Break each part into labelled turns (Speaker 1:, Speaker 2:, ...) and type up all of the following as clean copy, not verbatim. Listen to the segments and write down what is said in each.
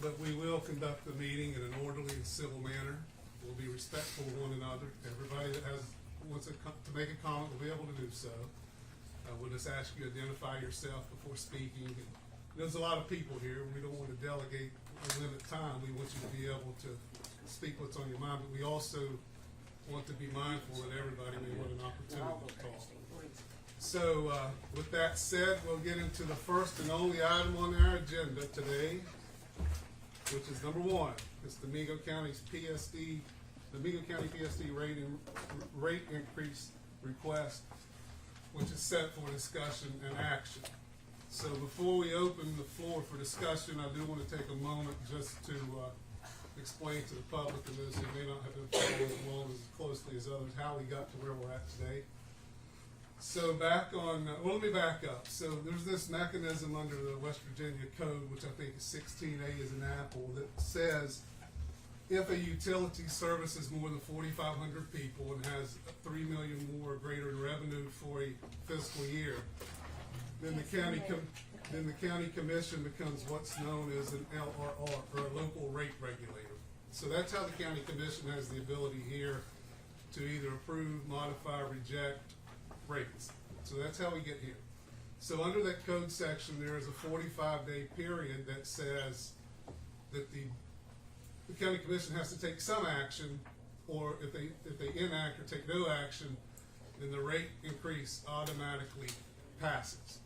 Speaker 1: but we will conduct the meeting in an orderly and civil manner. We'll be respectful of one another. Everybody that wants to make a comment will be able to do so. We'll just ask you to identify yourself before speaking. And there's a lot of people here. We don't want to delegate or limit time. We want you to be able to speak what's on your mind, but we also want to be mindful that everybody may want an opportunity to talk. So with that said, we'll get into the first and only item on our agenda today, which is number 1. It's the Mingo County's PSD, the Mingo County PSD rate increase request, which is set for discussion and action. So before we open the floor for discussion, I do want to take a moment just to explain to the public and those who may not have been following along as closely as others how we got to where we're at today. So back on, well, let me back up. So there's this mechanism under the West Virginia Code, which I think is 16A as an apple, that says if a utility services more than 4,500 people and has 3 million more or greater in revenue for a fiscal year, then the county commission becomes what's known as an LRR, or a local rate regulator. So that's how the county commission has the ability here to either approve, modify, reject rates. So that's how we get here. So under that code section, there is a 45-day period that says that the county commission has to take some action, or if they enact or take no action, then the rate increase automatically passes.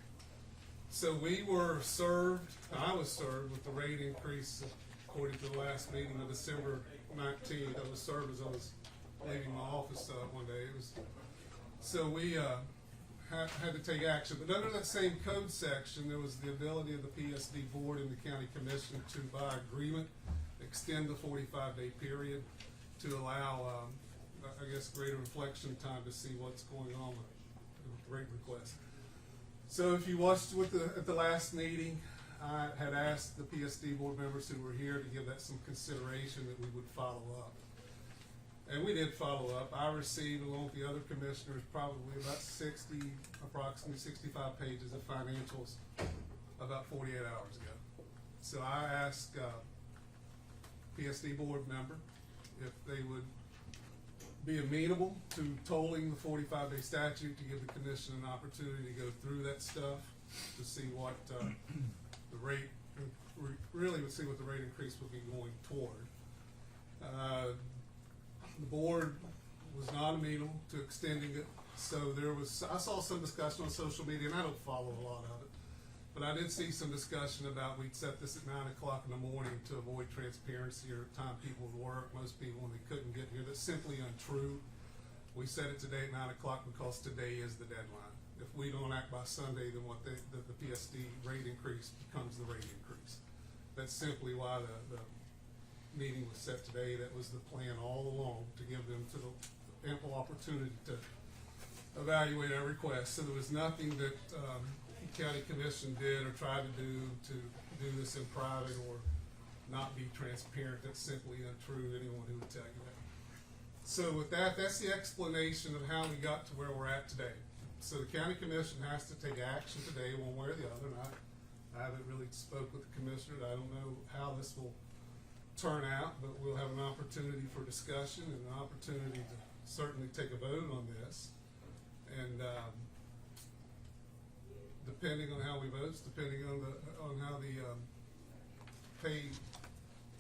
Speaker 1: So we were served, I was served with the rate increase according to the last meeting of December 19th. I was served as I was leaving my office one day. So we had to take action. But under that same code section, there was the ability of the PSD board and the county commission to, by agreement, extend the 45-day period to allow, I guess, greater reflection time to see what's going on with the rate request. So if you watched at the last meeting, I had asked the PSD board members who were here to give that some consideration, that we would follow up. And we did follow up. I received, along with the other commissioners, probably about approximately 65 pages of financials about 48 hours ago. So I asked PSD board member if they would be amenable to tolling the 45-day statute to give the commission an opportunity to go through that stuff to see what the rate, really would see what the rate increase would be going toward. The board was not amenable to extending it, so I saw some discussion on social media, and I don't follow a lot of it, but I did see some discussion about we'd set this at 9 o'clock in the morning to avoid transparency or time people would work. Most people, when they couldn't get here, that's simply untrue. We set it today at 9 o'clock because today is the deadline. If we don't act by Sunday, then the PSD rate increase becomes the rate increase. That's simply why the meeting was set today. That was the plan all along, to give them the ample opportunity to evaluate our request. So there was nothing that the county commission did or tried to do this in private or not be transparent. That's simply untrue. Anyone who would tell you that. So with that, that's the explanation of how we got to where we're at today. So the county commission has to take action today, one way or the other. And I haven't really spoke with the commissioner. I don't know how this will turn out, but we'll have an opportunity for discussion and an opportunity to certainly take a vote on this. And depending on how we vote, depending on how the pay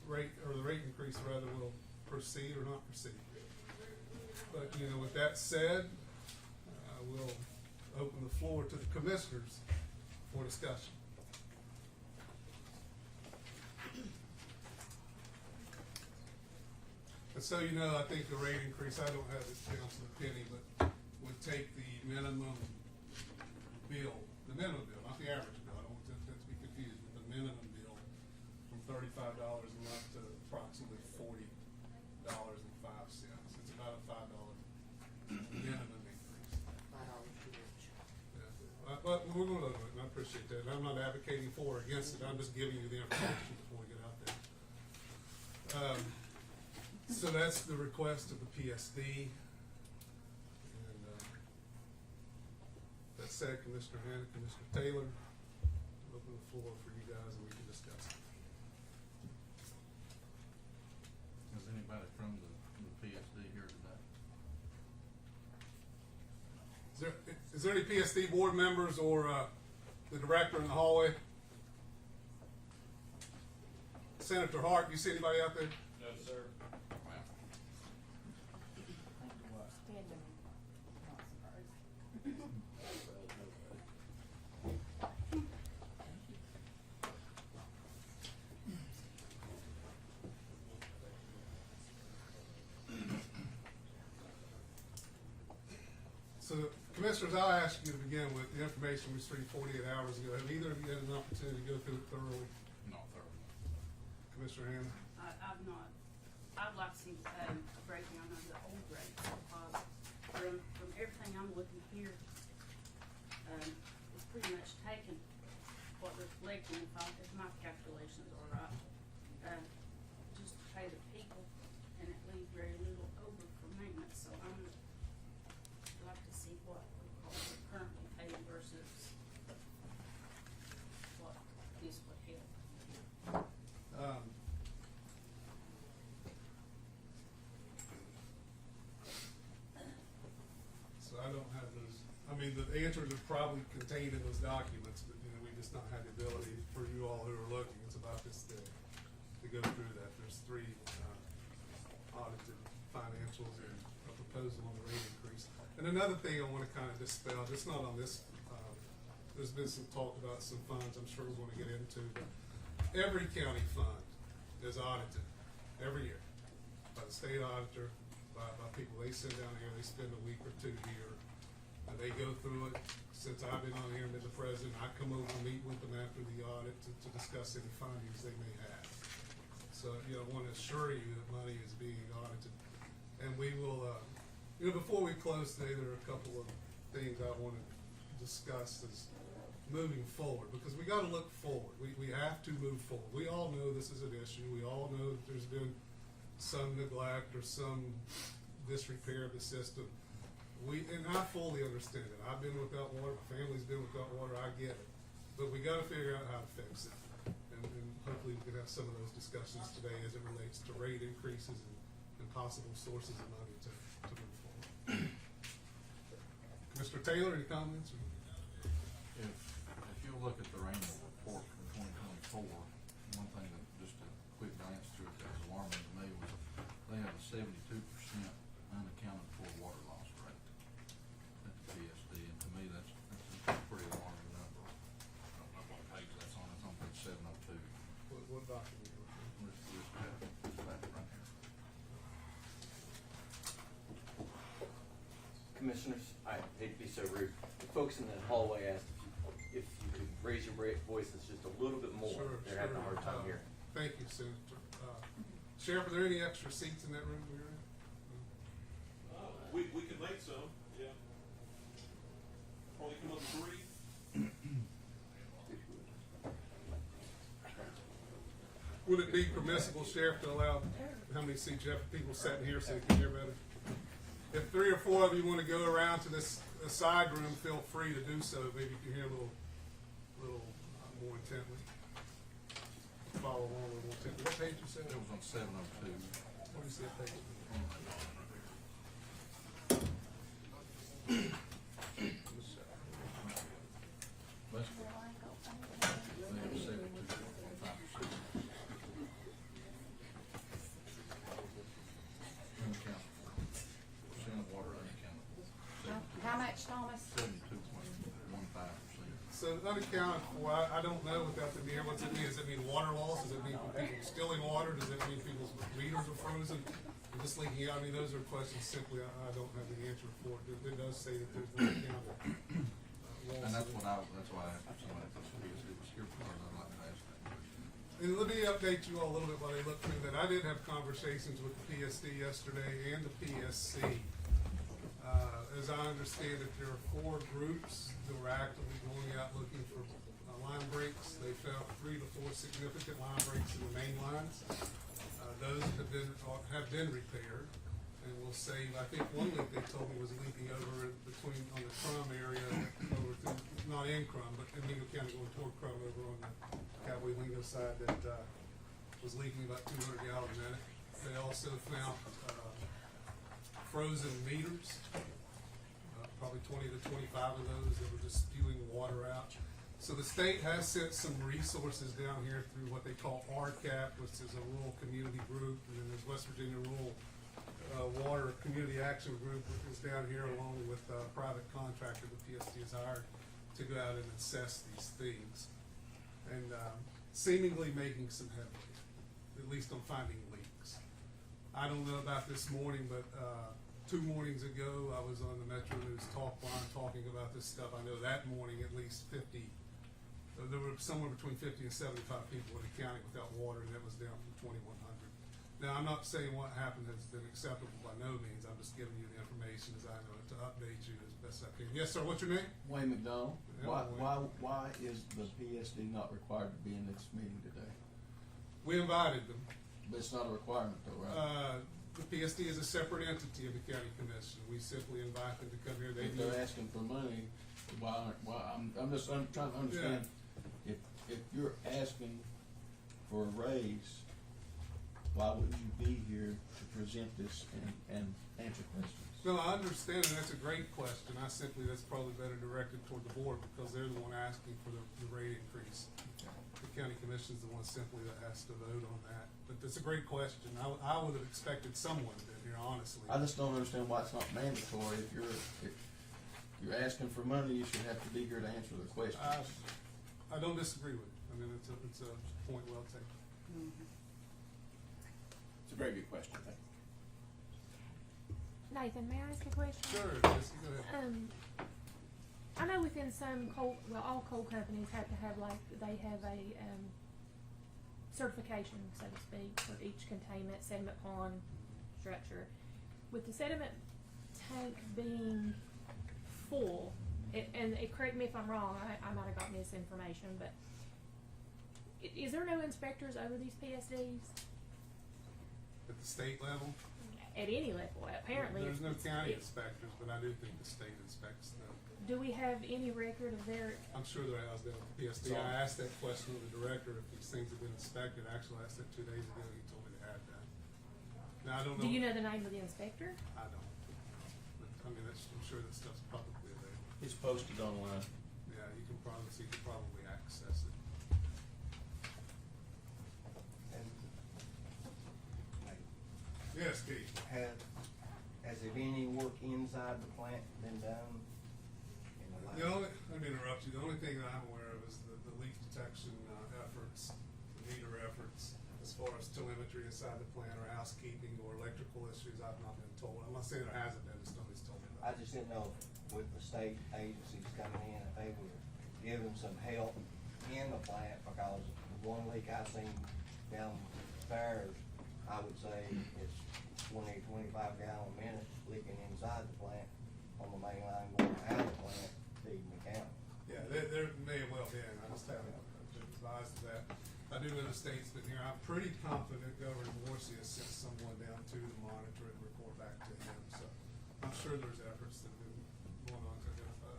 Speaker 1: rate, or the rate increase rather, will proceed or not proceed. But with that said, we'll open the floor to the commissioners for discussion. And so I think the rate increase, I don't have this down to the penny, but would take the minimum bill, not the average bill, I don't want that to be confused, but the minimum bill from $35 a month to approximately $40.05. It's about a $5 minimum increase. Yeah. But we're going to look at it, and I appreciate that. And I'm not advocating for or against it. I'm just giving you the information before we get out there. So that's the request of the PSD. And that said, Commissioner Hanna, Commissioner Taylor, open the floor for you guys and we can discuss it. Is there any PSD board members or the director in the hallway? Senator Hart, you see anybody out there?
Speaker 2: No, sir.
Speaker 1: So, Commissioners, I'll ask you to begin with the information we received 48 hours ago. Have either of you had an opportunity to go through it thoroughly?
Speaker 2: Not thoroughly.
Speaker 1: Commissioner Hannah?
Speaker 3: I've not. I'd like to see a breakdown of the old rates because from everything I'm looking here, it's pretty much taken what they're collecting, if my calculations are right, just to pay the people, and it leaves very little over for maintenance. So I'd like to see what we're currently paying versus what this would help.
Speaker 1: So I don't have those. I mean, the answers are probably contained in those documents, but you know, we just not had the ability for you all who are looking. It's about this thick to go through that. There's 3 audited financials and a proposal on the rate increase. And another thing I want to kind of dispel. It's not on this. There's been some talk about some funds. I'm sure we're going to get into, but every county fund is audited every year by the state auditor, by people they send down here. They spend a week or 2 here, and they go through it. Since I've been on here and been the president, I come over and meet with them after the audit to discuss any findings they may have. So, you know, I want to assure you that money is being audited, and we will. You know, before we close today, there are a couple of things I want to discuss as moving forward, because we got to look forward. We have to move forward. We all know this is an issue. We all know that there's been some neglect or some disrepair of the system. And I fully understand it. I've been without water. My family's been without water. I get it. But we got to figure out how to fix it. And hopefully we can have some of those discussions today as it relates to rate increases and possible sources of money to move forward. Mr. Taylor, any comments?
Speaker 2: If you look at their annual report for 2024, one thing that just a quick glance through it that was alarming to me was they have a 72% unaccounted for water loss rate at the PSD, and to me that's a pretty alarming number. I don't know what page that's on. It's on page 702.
Speaker 1: What document?
Speaker 2: This back right here.
Speaker 4: Commissioners, I hate to be so rude. The folks in the hallway asked if you could raise your voices just a little bit more.
Speaker 1: Sure,
Speaker 4: They're having a hard time here.
Speaker 1: Thank you, Senator. Sheriff, are there any extra seats in that room we're in?
Speaker 5: We can make some, yeah. Probably come up with 3.
Speaker 1: Would it be permissible, Sheriff, to allow how many seats you have for people sitting here so they can hear better? If 3 or 4 of you want to go around to this side room, feel free to do so. Maybe you can hear a little more intently. Follow along a little more intently. What page you said?
Speaker 2: It was on 702.
Speaker 1: What do you say page?
Speaker 2: Basically, they have 72.5%. Unaccounted for. Percent of water unaccounted for.
Speaker 6: How much, Thomas?
Speaker 2: 72.15%.
Speaker 1: So unaccounted for, I don't know without the mirror, what's it mean? Does it mean water loss? Does it mean people stealing water? Does it mean people's meters are frozen and just leaking out? I mean, those are questions simply I don't have the answer for. It does say that there's unaccounted loss.
Speaker 2: And that's why I asked somebody if this was here for, I'd like to ask that question.
Speaker 1: And let me update you all a little bit while they look through that. I did have conversations with the PSD yesterday and the PSC. As I understand it, there are 4 groups that were actively going out looking for line breaks. They found 3 to 4 significant line breaks in the main lines. Those have been repaired and will save. I think one leak they told me was leaking over between on the Crum area, over through, not in Crum, but in Mingo County going toward Crum over on the Cowboy Lingo side that was leaking about 200 gallons a minute. They also found frozen meters, probably 20 to 25 of those that were just spewing water out. So the state has sent some resources down here through what they call RCAP, which is a rural community group, and then there's West Virginia Rural Water Community Action Group, which is down here along with a private contractor the PSD has hired to go out and assess these things. And seemingly making some headway, at least on finding leaks. I don't know about this morning, but 2 mornings ago, I was on the Metro News talk line talking about this stuff. I know that morning at least 50, there were somewhere between 50 and 75 people in the county without water, and that was down from 2,100. Now, I'm not saying what happened has been acceptable by no means. I'm just giving you the information as I know it to update you as best I can. Yes, sir, what's your name?
Speaker 2: Wayne McDonald,
Speaker 1: Yeah,
Speaker 2: why is the PSD not required to be in this meeting today?
Speaker 1: We invited them.
Speaker 2: But it's not a requirement though, right?
Speaker 1: The PSD is a separate entity of the county commission. We simply invite them to come here.
Speaker 2: If they're asking for money, I'm just trying to understand, if you're asking for a raise, why wouldn't you be here to present this and answer questions?
Speaker 1: No, I understand, and that's a great question. That's probably better directed toward the board, because they're the one asking for the rate increase. The county commission is the one simply that has to vote on that. But that's a great question. I would have expected someone to be here, honestly.
Speaker 2: I just don't understand why it's not mandatory. If you're asking for money, you should have to be here to answer the questions.
Speaker 1: I don't disagree with you. I mean, it's a point well taken.
Speaker 5: It's a very good question, thank you.
Speaker 6: Nathan, may I ask a question?
Speaker 1: Sure, Jesse, go ahead.
Speaker 6: I know within some all coal companies have to have they have a certification, so to speak, for each containment, sediment pond structure. With the sediment tank being full, correct me if I'm wrong, I might have gotten this information, but is there no inspectors over these PSDs?
Speaker 1: At the state level?
Speaker 6: At any level, apparently.
Speaker 1: There's no county inspectors, but I do think the state inspects them.
Speaker 6: Do we have any record of their?
Speaker 1: I'm sure there has been at the PSD. I asked that question of the director if these things have been inspected. Actually, I asked that 2 days ago. He told me they had that. Now, I don't know.
Speaker 6: Do you know the name of the inspector?
Speaker 1: I don't. But, I mean, I'm sure that stuff's publicly available.
Speaker 5: It's posted online.
Speaker 1: Yeah, you can probably access it. Yes, Keith.
Speaker 7: Has there been any work inside the plant been done?
Speaker 1: Let me interrupt you. The only thing that I'm aware of is the leak detection efforts, the meter efforts, as far as telemetry inside the plant or housekeeping or electrical issues. I've not been told. I'm not saying there hasn't been, just nobody's told me
Speaker 7: I
Speaker 1: that.
Speaker 7: just didn't know with the state agencies coming in, if they would give them some help in the plant, because the one leak I seen downstairs, I would say it's 20, 25 gallon a minute leaking inside the plant on the main line going out of the plant, feeding the county.
Speaker 1: Yeah, there may have well been. I just haven't been advised of that. I do know the state's been here. I'm pretty confident Governor Morsi has sent someone down to monitor it and report back to him. So I'm sure there's efforts that have been going on to identify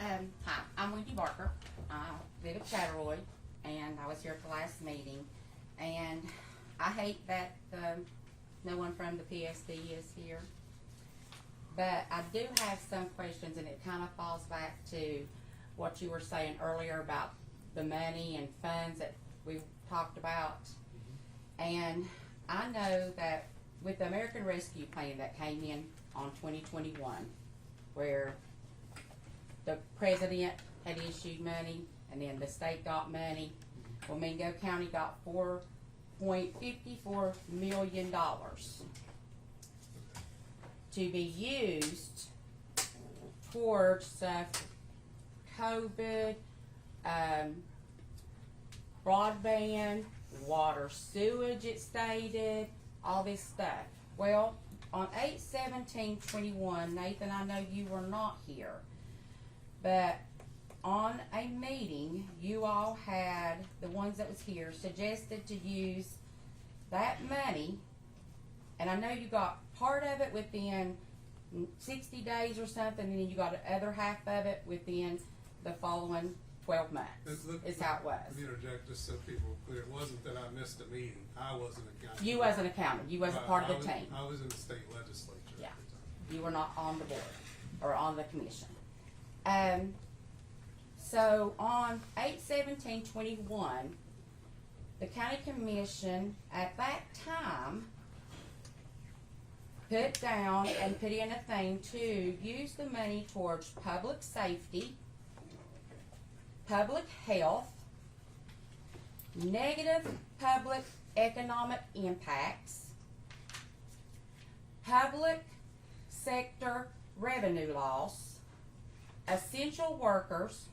Speaker 1: that.
Speaker 8: Hi, I'm Wendy Barker. I live at Chatteroy, and I was here at the last meeting. And I hate that no one from the PSD is here. But I do have some questions, and it kind of falls back to what you were saying earlier about the money and funds that we talked about. And I know that with the American Rescue Plan that came in on 2021, where the president had issued money and then the state got money, well, Mingo County got $4.54 million to be used towards COVID, broadband, water, sewage, it stated, all this stuff. Well, on 8/17/21, Nathan, I know you were not here, but on a meeting, you all had, the ones that was here, suggested to use that money, and I know you got part of it within 60 days or something, and then you got the other half of it within the following 12 months, is how it was.
Speaker 1: Let me interject just so people are clear. It wasn't that I missed a meeting. I wasn't accounting.
Speaker 8: You wasn't accounted, you wasn't part of the team.
Speaker 1: I was in the state legislature
Speaker 8: Yeah.
Speaker 1: at the time.
Speaker 8: You were not on the board, or on the commission. So on 8/17/21, the county commission at that time put down and put in a thing to use the money towards public safety, public health, negative public economic impacts, public sector revenue loss, essential workers,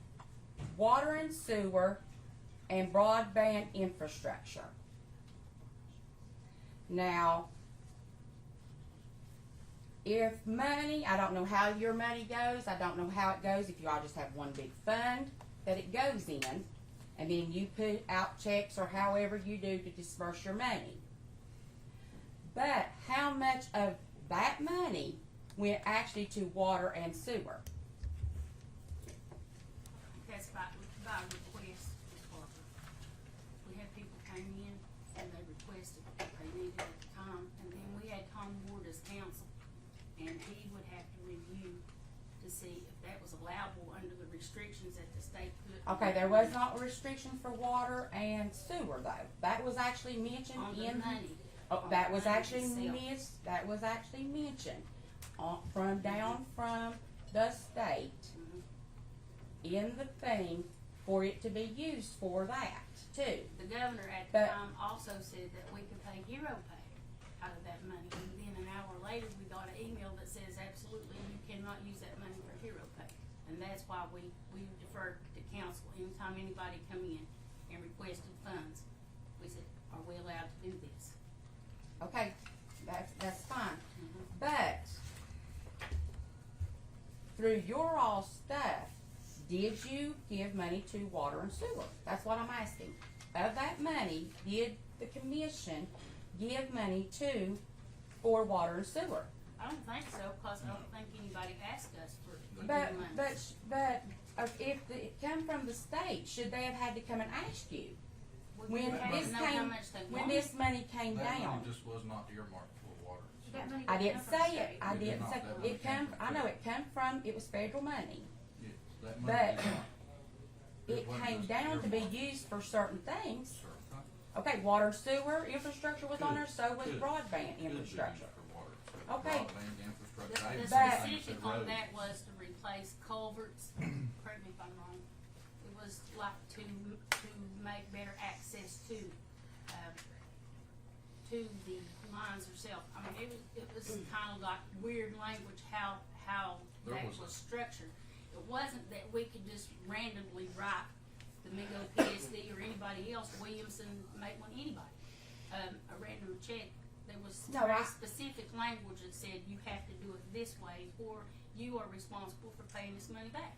Speaker 8: water and sewer, and broadband infrastructure. Now, if money, I don't know how your money goes, I don't know how it goes, if you all just have one big fund that it goes in, and then you put out checks or however you do to disperse your money. But how much of that money went actually to water and sewer?
Speaker 3: That's by request, Ms. Parker. We had people came in and they requested what they needed at the time, and then we had Tom Ward as counsel, and he would have to review to see if that was allowable under the restrictions that the state put.
Speaker 8: Okay, there was not a restriction for water and sewer though. That was actually mentioned
Speaker 3: On the
Speaker 8: in.
Speaker 3: money.
Speaker 8: Oh,
Speaker 3: on
Speaker 8: that
Speaker 3: the
Speaker 8: was
Speaker 3: money
Speaker 8: actually
Speaker 3: itself.
Speaker 8: that was actually mentioned from down from the state
Speaker 3: Mhm.
Speaker 8: in the thing for it to be used for that too.
Speaker 3: The governor at the
Speaker 8: But-
Speaker 3: time also said that we could pay hero pay out of that money, and then an hour later, we got an email that says absolutely you cannot use that money for hero pay. And that's why we deferred to council, anytime anybody come in and requested funds, we said, are we allowed to do this?
Speaker 8: Okay, that's fine.
Speaker 3: Mhm.
Speaker 8: But through your all stuff, did you give money to water and sewer? That's what I'm asking. Of that money, did the commission give money for water and sewer?
Speaker 3: I don't think so, cause I don't think anybody asked us for
Speaker 8: But
Speaker 3: money.
Speaker 8: if it come from the state, should they have had to come and ask you?
Speaker 3: We
Speaker 8: When
Speaker 3: had
Speaker 8: this
Speaker 3: to know how
Speaker 8: came,
Speaker 3: much they
Speaker 8: when
Speaker 3: wanted.
Speaker 8: this money came
Speaker 2: That
Speaker 8: down?
Speaker 2: money just was not earmarked for water.
Speaker 3: That money
Speaker 8: I
Speaker 3: didn't
Speaker 8: didn't
Speaker 3: come from the
Speaker 8: say it,
Speaker 3: state.
Speaker 8: I
Speaker 2: It did
Speaker 8: didn't
Speaker 2: not.
Speaker 8: say,
Speaker 2: That
Speaker 8: it
Speaker 2: money
Speaker 8: come,
Speaker 2: came from
Speaker 8: I know
Speaker 2: the
Speaker 8: it come from, it was federal money.
Speaker 2: Yeah, that
Speaker 8: But
Speaker 2: money did not.
Speaker 8: It
Speaker 2: wasn't
Speaker 8: came
Speaker 2: just
Speaker 8: down to be
Speaker 2: earmarked.
Speaker 8: used for certain things.
Speaker 2: Certain things.
Speaker 8: Okay, water, sewer, infrastructure was on there, so was
Speaker 2: Could-
Speaker 8: broadband
Speaker 2: could be used
Speaker 8: infrastructure.
Speaker 2: for water.
Speaker 8: Okay.
Speaker 2: Broadband infrastructure.
Speaker 3: The
Speaker 2: I even
Speaker 8: But-
Speaker 2: said
Speaker 3: specific on
Speaker 2: roads.
Speaker 3: that was to replace culverts, correct me if I'm wrong, it was like to make better access to the lines herself. I mean, it was kinda like weird language, how
Speaker 2: There
Speaker 3: that
Speaker 2: was-
Speaker 3: was structured. It wasn't that we could just randomly write the Mingo PSD or anybody else, Williamson, Maitland, anybody, a random check. There was
Speaker 8: No,
Speaker 3: very
Speaker 8: I-
Speaker 3: specific language that said you have to do it this way, or you are responsible for paying this money back.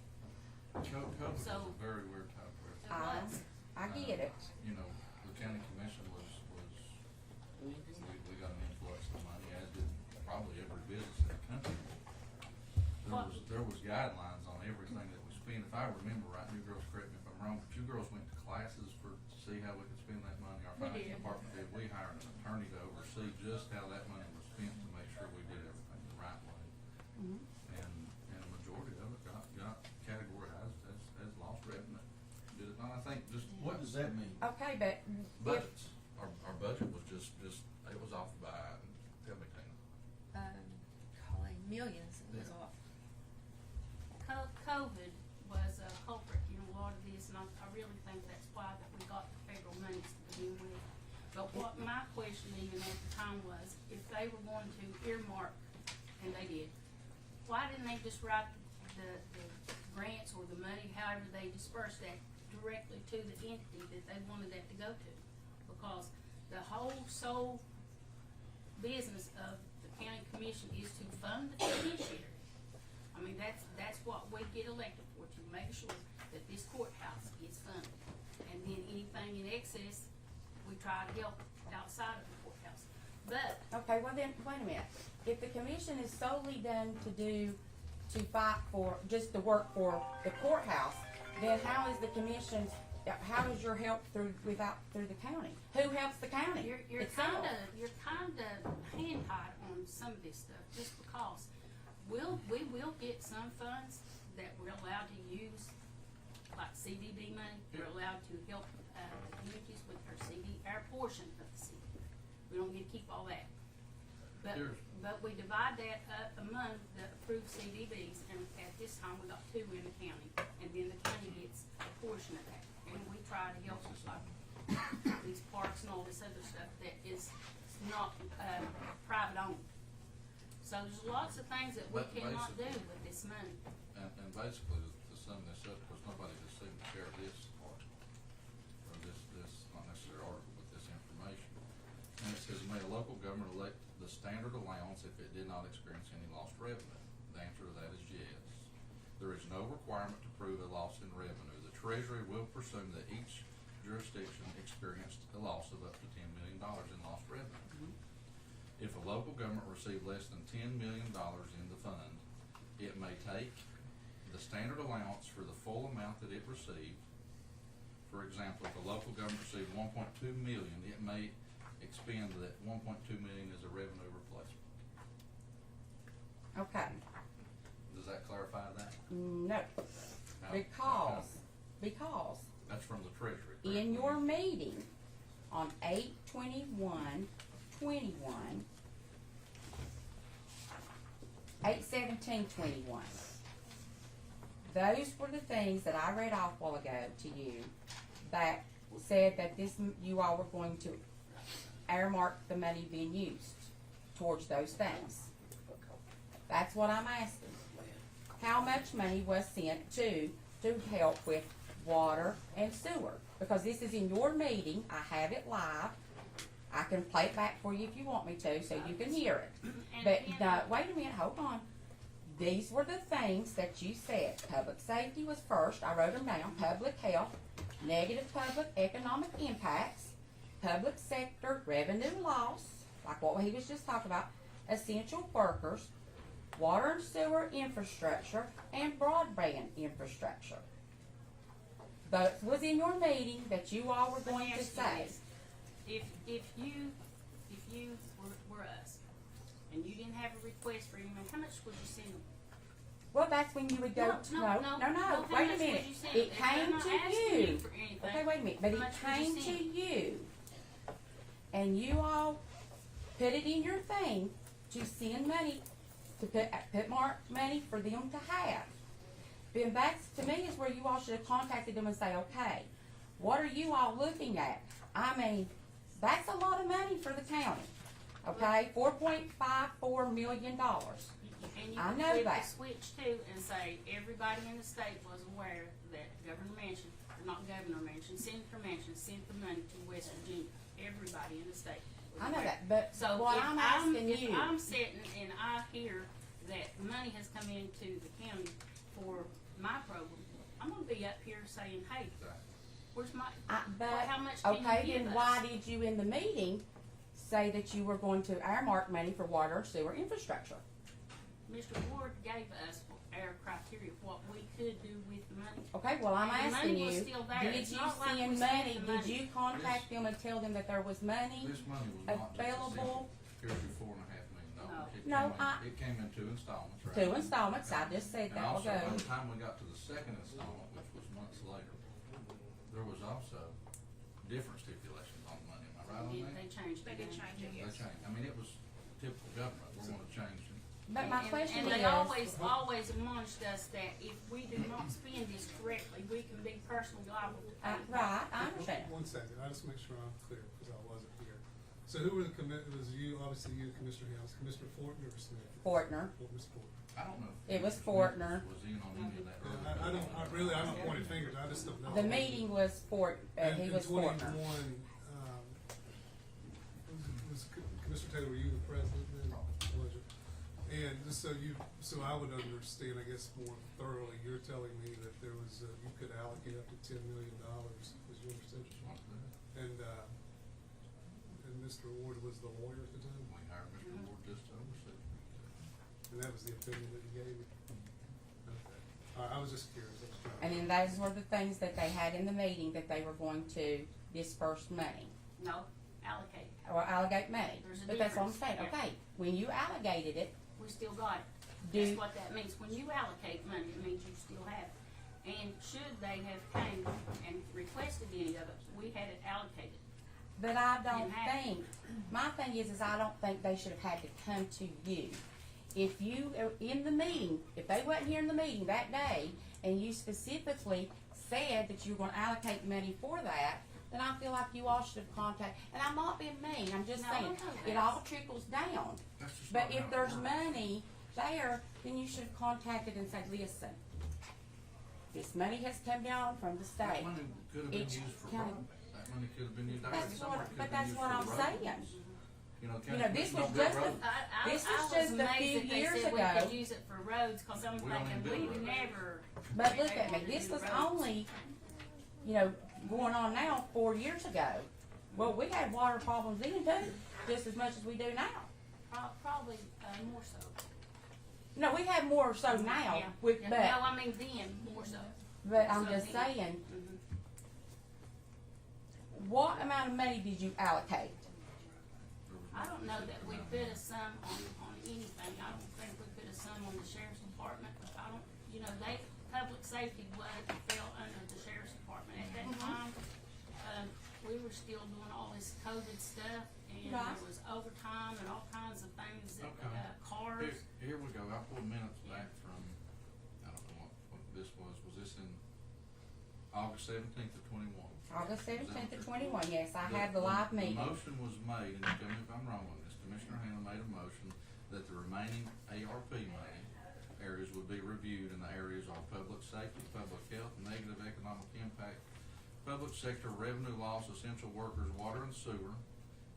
Speaker 2: COVID was
Speaker 3: So-
Speaker 2: a very weird time for
Speaker 3: It
Speaker 2: everyone.
Speaker 3: was.
Speaker 8: I get it.
Speaker 2: You know, the county commission we got an influx of money, as did probably every business in the country. There was guidelines on everything that we spent. If I remember right, you girls correct me if I'm wrong, but you girls went to classes to see how we could spend that money. Our
Speaker 3: We
Speaker 2: finance
Speaker 3: did.
Speaker 2: department did. We hired an attorney to oversee just how that money was spent to make sure we did everything the right way.
Speaker 8: Mhm.
Speaker 2: And a majority of it got categorized as lost revenue. Did it not? I think just.
Speaker 9: What does that mean?
Speaker 8: Okay, but if,
Speaker 2: Budgets. Our budget was just, it was off by, tell me, Tina.
Speaker 10: Calling millions, it was
Speaker 2: Yeah.
Speaker 10: off.
Speaker 3: COVID was a culprit in a lot of this, and I really think that's why that we got the federal monies to begin with. But what my question even at the time was, if they were going to earmark, and they did, why didn't they just write the grants or the money, however they dispersed that, directly to the entity that they wanted that to go to? Because the whole sole business of the county commission is to fund the judiciary. I mean, that's what we get elected for, to make sure that this courthouse is funded. And then anything in excess, we try to help outside of the courthouse. But
Speaker 8: okay, well then, wait a minute. If the commission is solely done to fight for, just to work for the courthouse, then how is the commission's, how does your help through the county? Who helps the county?
Speaker 3: You're
Speaker 8: itself?
Speaker 3: kinda hand-tied on some of this stuff, just because we will get some funds that we're allowed to use, like CDB money, we're allowed to help, the communities with our portion of the CD. We don't get to keep all that. But we divide that up among the approved CDBs, and at this time, we got 2 in the county, and then the county gets a portion of that. And we try to help us, like, these parks and all this other stuff that is not, private owned. So there's lots of things that we
Speaker 2: But
Speaker 3: cannot do
Speaker 2: basically-
Speaker 3: with this money.
Speaker 2: And basically, to sum this up, because nobody has seen the share of this article, or this, not necessarily article, but this information. And it says, may a local government elect the standard allowance if it did not experience any lost revenue? The answer to that is yes. There is no requirement to prove a loss in revenue. The Treasury will presume that each jurisdiction experienced a loss of up to $10 million in lost revenue. If a local government received less than $10 million in the fund, it may take the standard allowance for the full amount that it received. For example, if a local government received $1.2 million, it may expend that $1.2 million as a revenue replacement.
Speaker 8: Okay,
Speaker 2: Does that clarify that?
Speaker 8: no, because
Speaker 2: That's from the Treasury. correct?
Speaker 8: in your meeting on 8/21/21, 8/17/21, those were the things that I read off a while ago to you that said that you all were going to earmark the money being used towards those things. That's what I'm asking. How much money was sent to help with water and sewer? Because this is in your meeting, I have it live. I can play it back for you if you want me to, so you can hear it. But, wait a minute, hold on. These were the things that you said. Public safety was first, I wrote them down. Public health, negative public economic impacts, public sector revenue loss, like what he was just talking about, essential workers, water and sewer infrastructure, and broadband infrastructure. That was in your meeting that you all were going to say.
Speaker 3: If you were us, and you didn't have a request for any money, how much would you send them?
Speaker 8: Well, that's when you would go,
Speaker 3: No,
Speaker 8: no,
Speaker 3: how
Speaker 8: wait a
Speaker 3: much
Speaker 8: minute.
Speaker 3: would you send
Speaker 8: It
Speaker 3: them? I'm
Speaker 8: came
Speaker 3: not
Speaker 8: to
Speaker 3: asking
Speaker 8: you.
Speaker 3: for anything.
Speaker 8: Okay, wait a minute, but
Speaker 3: How
Speaker 8: it
Speaker 3: much would you
Speaker 8: came to
Speaker 3: send?
Speaker 8: you. And you all put it in your thing to send money, to put more money for them to have. Then that's, to me, is where you all should have contacted them and say, okay, what are you all looking at? I mean, that's a lot of money for the county, okay? $4.54 million.
Speaker 3: And you
Speaker 8: I
Speaker 3: could
Speaker 8: know
Speaker 3: flip
Speaker 8: that.
Speaker 3: the switch too and say, everybody in the state was aware that Governor Manchin, or not Governor Manchin, Senator Manchin sent the money to West Virginia. Everybody in the state was
Speaker 8: I know
Speaker 3: aware.
Speaker 8: that, but
Speaker 3: So
Speaker 8: what
Speaker 3: if
Speaker 8: I'm asking
Speaker 3: if
Speaker 8: you,
Speaker 3: I'm sitting and I hear that money has come into the county for my program, I'm gonna be up here saying, hey, where's my, how much can
Speaker 8: okay,
Speaker 3: you give
Speaker 8: then
Speaker 3: us?
Speaker 8: why did you in the meeting say that you were going to earmark money for water and sewer infrastructure?
Speaker 3: Mr. Ward gave us our criteria of what we could do with the money.
Speaker 8: Okay, well, I'm
Speaker 3: And the
Speaker 8: asking
Speaker 3: money was
Speaker 8: you,
Speaker 3: still there.
Speaker 8: did
Speaker 3: It's
Speaker 8: you
Speaker 3: not like we
Speaker 8: send
Speaker 3: spent
Speaker 8: money,
Speaker 3: the
Speaker 8: did
Speaker 3: money.
Speaker 8: you contact them and tell them that there was money?
Speaker 2: This money was not just
Speaker 8: Available.
Speaker 2: Here's your $4.5 million.
Speaker 8: No,
Speaker 2: It came in 2 installments, right?
Speaker 8: 2 installments, I just said
Speaker 2: And
Speaker 8: that will
Speaker 2: also,
Speaker 8: go.
Speaker 2: by the time we got to the second installment, which was months later, there was also different stipulations on the money. Am I right on
Speaker 3: Yeah,
Speaker 2: that?
Speaker 3: they changed it.
Speaker 10: They did change it,
Speaker 2: They
Speaker 10: yes.
Speaker 2: changed. I mean, it was typical government. We're gonna change it.
Speaker 8: But my question
Speaker 3: And they
Speaker 8: is,
Speaker 3: always admonished us that if we do not spend this correctly, we can be personally liable to pay. it back.
Speaker 8: right, I understand.
Speaker 1: One second, I just make sure I'm clear, because I wasn't here. So who were the it was you, obviously you, Commissioner Helms, Commissioner Fortner or Smith?
Speaker 8: Fortner.
Speaker 1: What was Fortner?
Speaker 2: I don't know.
Speaker 8: It was
Speaker 2: Commissioner
Speaker 8: Fortner.
Speaker 2: Was in on any of that.
Speaker 1: I don't point fingers, I just don't know.
Speaker 8: The meeting was he was Fortner.
Speaker 1: In 21, was Commissioner Taylor, were you the president then? Was you? And just so I would understand, I guess, more thoroughly, you're telling me that there was, you could allocate up to $10 million, as you understood? And Mr. Ward was the lawyer at the time?
Speaker 2: We hired Mr. Ward just to oversee.
Speaker 1: And that was the opinion that he gave me? Okay. I was just curious, I was trying.
Speaker 8: And then those were the things that they had in the meeting, that they were going to disperse money,
Speaker 3: No, allocate.
Speaker 8: or allocate money.
Speaker 3: There's a
Speaker 8: But that's what I'm
Speaker 3: difference,
Speaker 8: saying,
Speaker 3: yeah.
Speaker 8: okay, when you allocated it,
Speaker 3: We still got it.
Speaker 8: Do-
Speaker 3: That's what that means. When you allocate money, it means you still have it. And should they have came and requested any of it, we had it allocated.
Speaker 8: but I don't
Speaker 3: Didn't have
Speaker 8: think, my thing is I don't think they should have had to come to you. If you, in the meeting, if they wasn't here in the meeting that day, and you specifically said that you were gonna allocate money for that, then I feel like you all should have contacted, and I'm not being mean, I'm just
Speaker 3: No, I
Speaker 8: saying,
Speaker 3: know
Speaker 8: it
Speaker 3: that.
Speaker 8: all trickles down.
Speaker 2: That's just
Speaker 8: But
Speaker 2: not how
Speaker 8: if
Speaker 2: it
Speaker 8: there's
Speaker 2: works.
Speaker 8: money there, then you should have contacted and said, listen, this money has come down from the
Speaker 2: That
Speaker 8: state.
Speaker 2: money could have been
Speaker 8: Each
Speaker 2: used for
Speaker 8: county-
Speaker 2: road, that money could have been used,
Speaker 8: That's
Speaker 2: somewhere
Speaker 8: what,
Speaker 2: could
Speaker 8: but
Speaker 2: have been
Speaker 8: that's
Speaker 2: used
Speaker 8: what
Speaker 2: for
Speaker 8: I'm
Speaker 2: roads.
Speaker 8: saying.
Speaker 2: You know,
Speaker 8: You
Speaker 2: county
Speaker 8: know, this
Speaker 2: commission
Speaker 8: was
Speaker 2: don't build
Speaker 8: just a-
Speaker 2: roads.
Speaker 8: This was
Speaker 3: I was
Speaker 8: just a
Speaker 3: amazed
Speaker 8: few
Speaker 3: that they
Speaker 8: years
Speaker 3: said we
Speaker 8: ago.
Speaker 3: could use it for roads, cause I'm
Speaker 2: We don't even
Speaker 3: thinking,
Speaker 2: build
Speaker 3: we
Speaker 2: roads.
Speaker 3: never.
Speaker 8: But
Speaker 3: they
Speaker 8: look at me,
Speaker 3: wanted to
Speaker 8: this
Speaker 3: do
Speaker 8: was
Speaker 3: roads.
Speaker 8: only, you know, going on now 4 years ago. Well, we had water problems then too, just as much as we do now.
Speaker 3: Probably, more so.
Speaker 8: No, we have more so now,
Speaker 3: Yeah.
Speaker 8: with,
Speaker 3: Yeah,
Speaker 8: but,
Speaker 3: no, I mean then, more so.
Speaker 8: but I'm
Speaker 3: so
Speaker 8: just
Speaker 3: then.
Speaker 8: saying,
Speaker 3: Mhm.
Speaker 8: what amount of money did you allocate?
Speaker 3: I don't know that we put a sum on anything. I don't think we put a sum on the sheriff's department. I don't, you know, public safety fell under the sheriff's department at that time. We were still doing all this COVID stuff, and
Speaker 8: Right.
Speaker 3: there was overtime and all kinds of things that,
Speaker 2: Okay.
Speaker 3: cars.
Speaker 2: Here we go, I pulled minutes back from, I don't know what this was this in August 17th of 21?
Speaker 8: August
Speaker 2: Was that
Speaker 8: 17th
Speaker 2: what
Speaker 8: to
Speaker 2: you're-
Speaker 8: 21, yes, I have the live meeting.
Speaker 2: The motion was made, and you tell me if I'm wrong on this, Commissioner Hannah made a motion that the remaining ARP money areas would be reviewed, and the areas are public safety, public health, negative economic impact, public sector revenue loss, essential workers, water and sewer,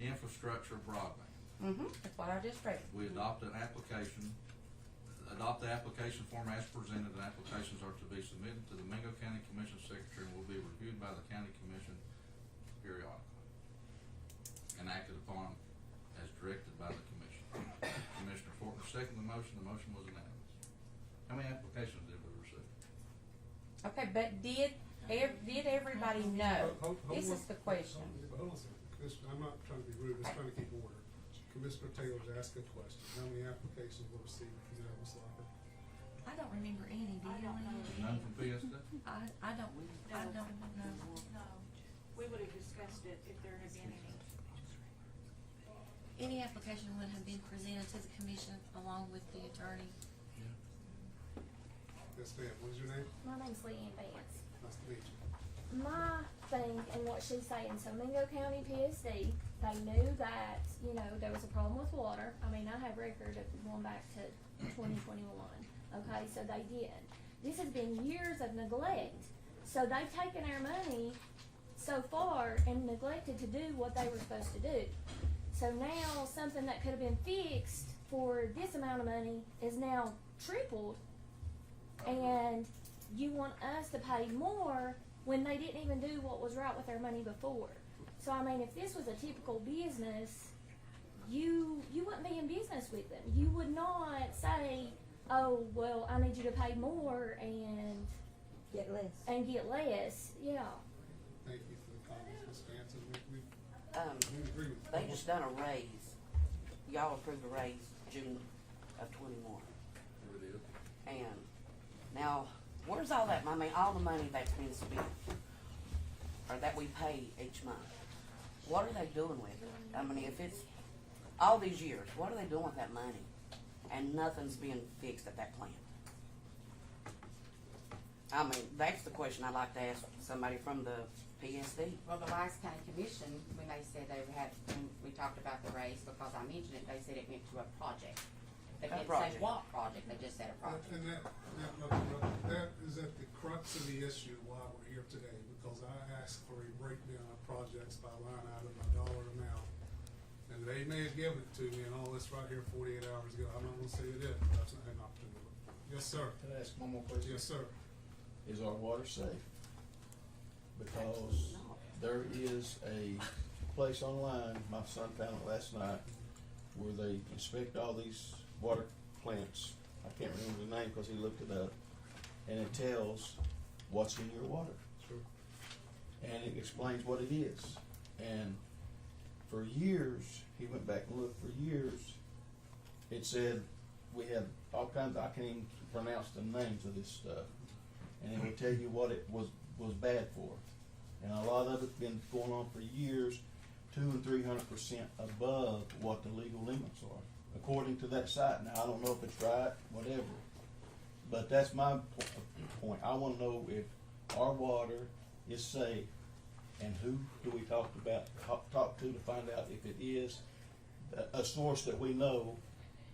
Speaker 2: infrastructure, broadband.
Speaker 8: That's what I just read.
Speaker 2: We adopt the application form as presented, and applications are to be submitted to the Mingo County Commission Secretary and will be reviewed by the County Commission periodically and acted upon as directed by the Commission. Commissioner Fortner seconded the motion was unanimous. How many applications did we receive?
Speaker 8: Okay, but did everybody know?
Speaker 1: Hold
Speaker 8: This
Speaker 1: on.
Speaker 8: is the question.
Speaker 1: Hold on a second. Commissioner, I'm not trying to be rude, just trying to keep order. Commissioner Taylor's asked a question. How many applications were received? You know, Ms. Lockett?
Speaker 10: I don't remember any, do you?
Speaker 2: None from PSD?
Speaker 10: I don't know.
Speaker 9: No, we would have discussed it if there had been any.
Speaker 10: Any application would have been presented to the commission along with the attorney.
Speaker 1: Yes, ma'am. What is your name?
Speaker 6: My name's Leanne Vance.
Speaker 1: Nice to meet you.
Speaker 6: My thing and what she's saying, so Mingo County PSD, they knew that, you know, there was a problem with water. I mean, I have record of going back to 2021. Okay, so they did. This has been years of neglect. So they've taken our money so far and neglected to do what they were supposed to do. So now something that could have been fixed for this amount of money is now tripled, and you want us to pay more when they didn't even do what was right with their money before. So I mean, if this was a typical business, you wouldn't be in business with them. You would not say, oh, well, I need you to pay more and
Speaker 9: Get less.
Speaker 6: get less. Yeah.
Speaker 1: Thank you for the comments, Ms. Vance. And we agree with
Speaker 11: They just done a raise. Y'all approved a raise June of 21.
Speaker 2: We did.
Speaker 11: And now, where's all that, I mean, all the money that's been spent, or that we pay each month? What are they doing with it? I mean, if it's all these years, what are they doing with that money? And nothing's being fixed at that plant. I mean, that's the question I'd like to ask somebody from the PSD.
Speaker 8: Well, the last county commission, when they said they had, when we talked about the raise, because I mentioned it, they said it went to a project. They
Speaker 11: A
Speaker 8: didn't say
Speaker 11: project.
Speaker 8: what project, they just said a project.
Speaker 1: And that is at the crux of the issue why we're here today, because I asked for a breakdown of projects by line item, by dollar amount. And they may have given it to me and all this right here 48 hours ago. I'm not gonna say they did, but I've not had an opportunity. Yes, sir.
Speaker 12: Can I ask one more question?
Speaker 1: Yes, sir.
Speaker 12: Is our water safe? Because there is a place online, my son found it last night, where they inspect all these water plants. I can't remember the name because he looked it up. and it tells what's in your water.
Speaker 1: Sure.
Speaker 12: And it explains what it is. And for years, he went back and looked, for years, it said we had all kinds of, I can't even pronounce the names of this stuff. And it would tell you what it was bad for. And a lot of it's been going on for years, 200% and 300% above what the legal limits are, according to that site. Now, I don't know if it's right, whatever. But that's my point. I wanna know if our water is safe, and who do we talk to find out if it is a source that we know,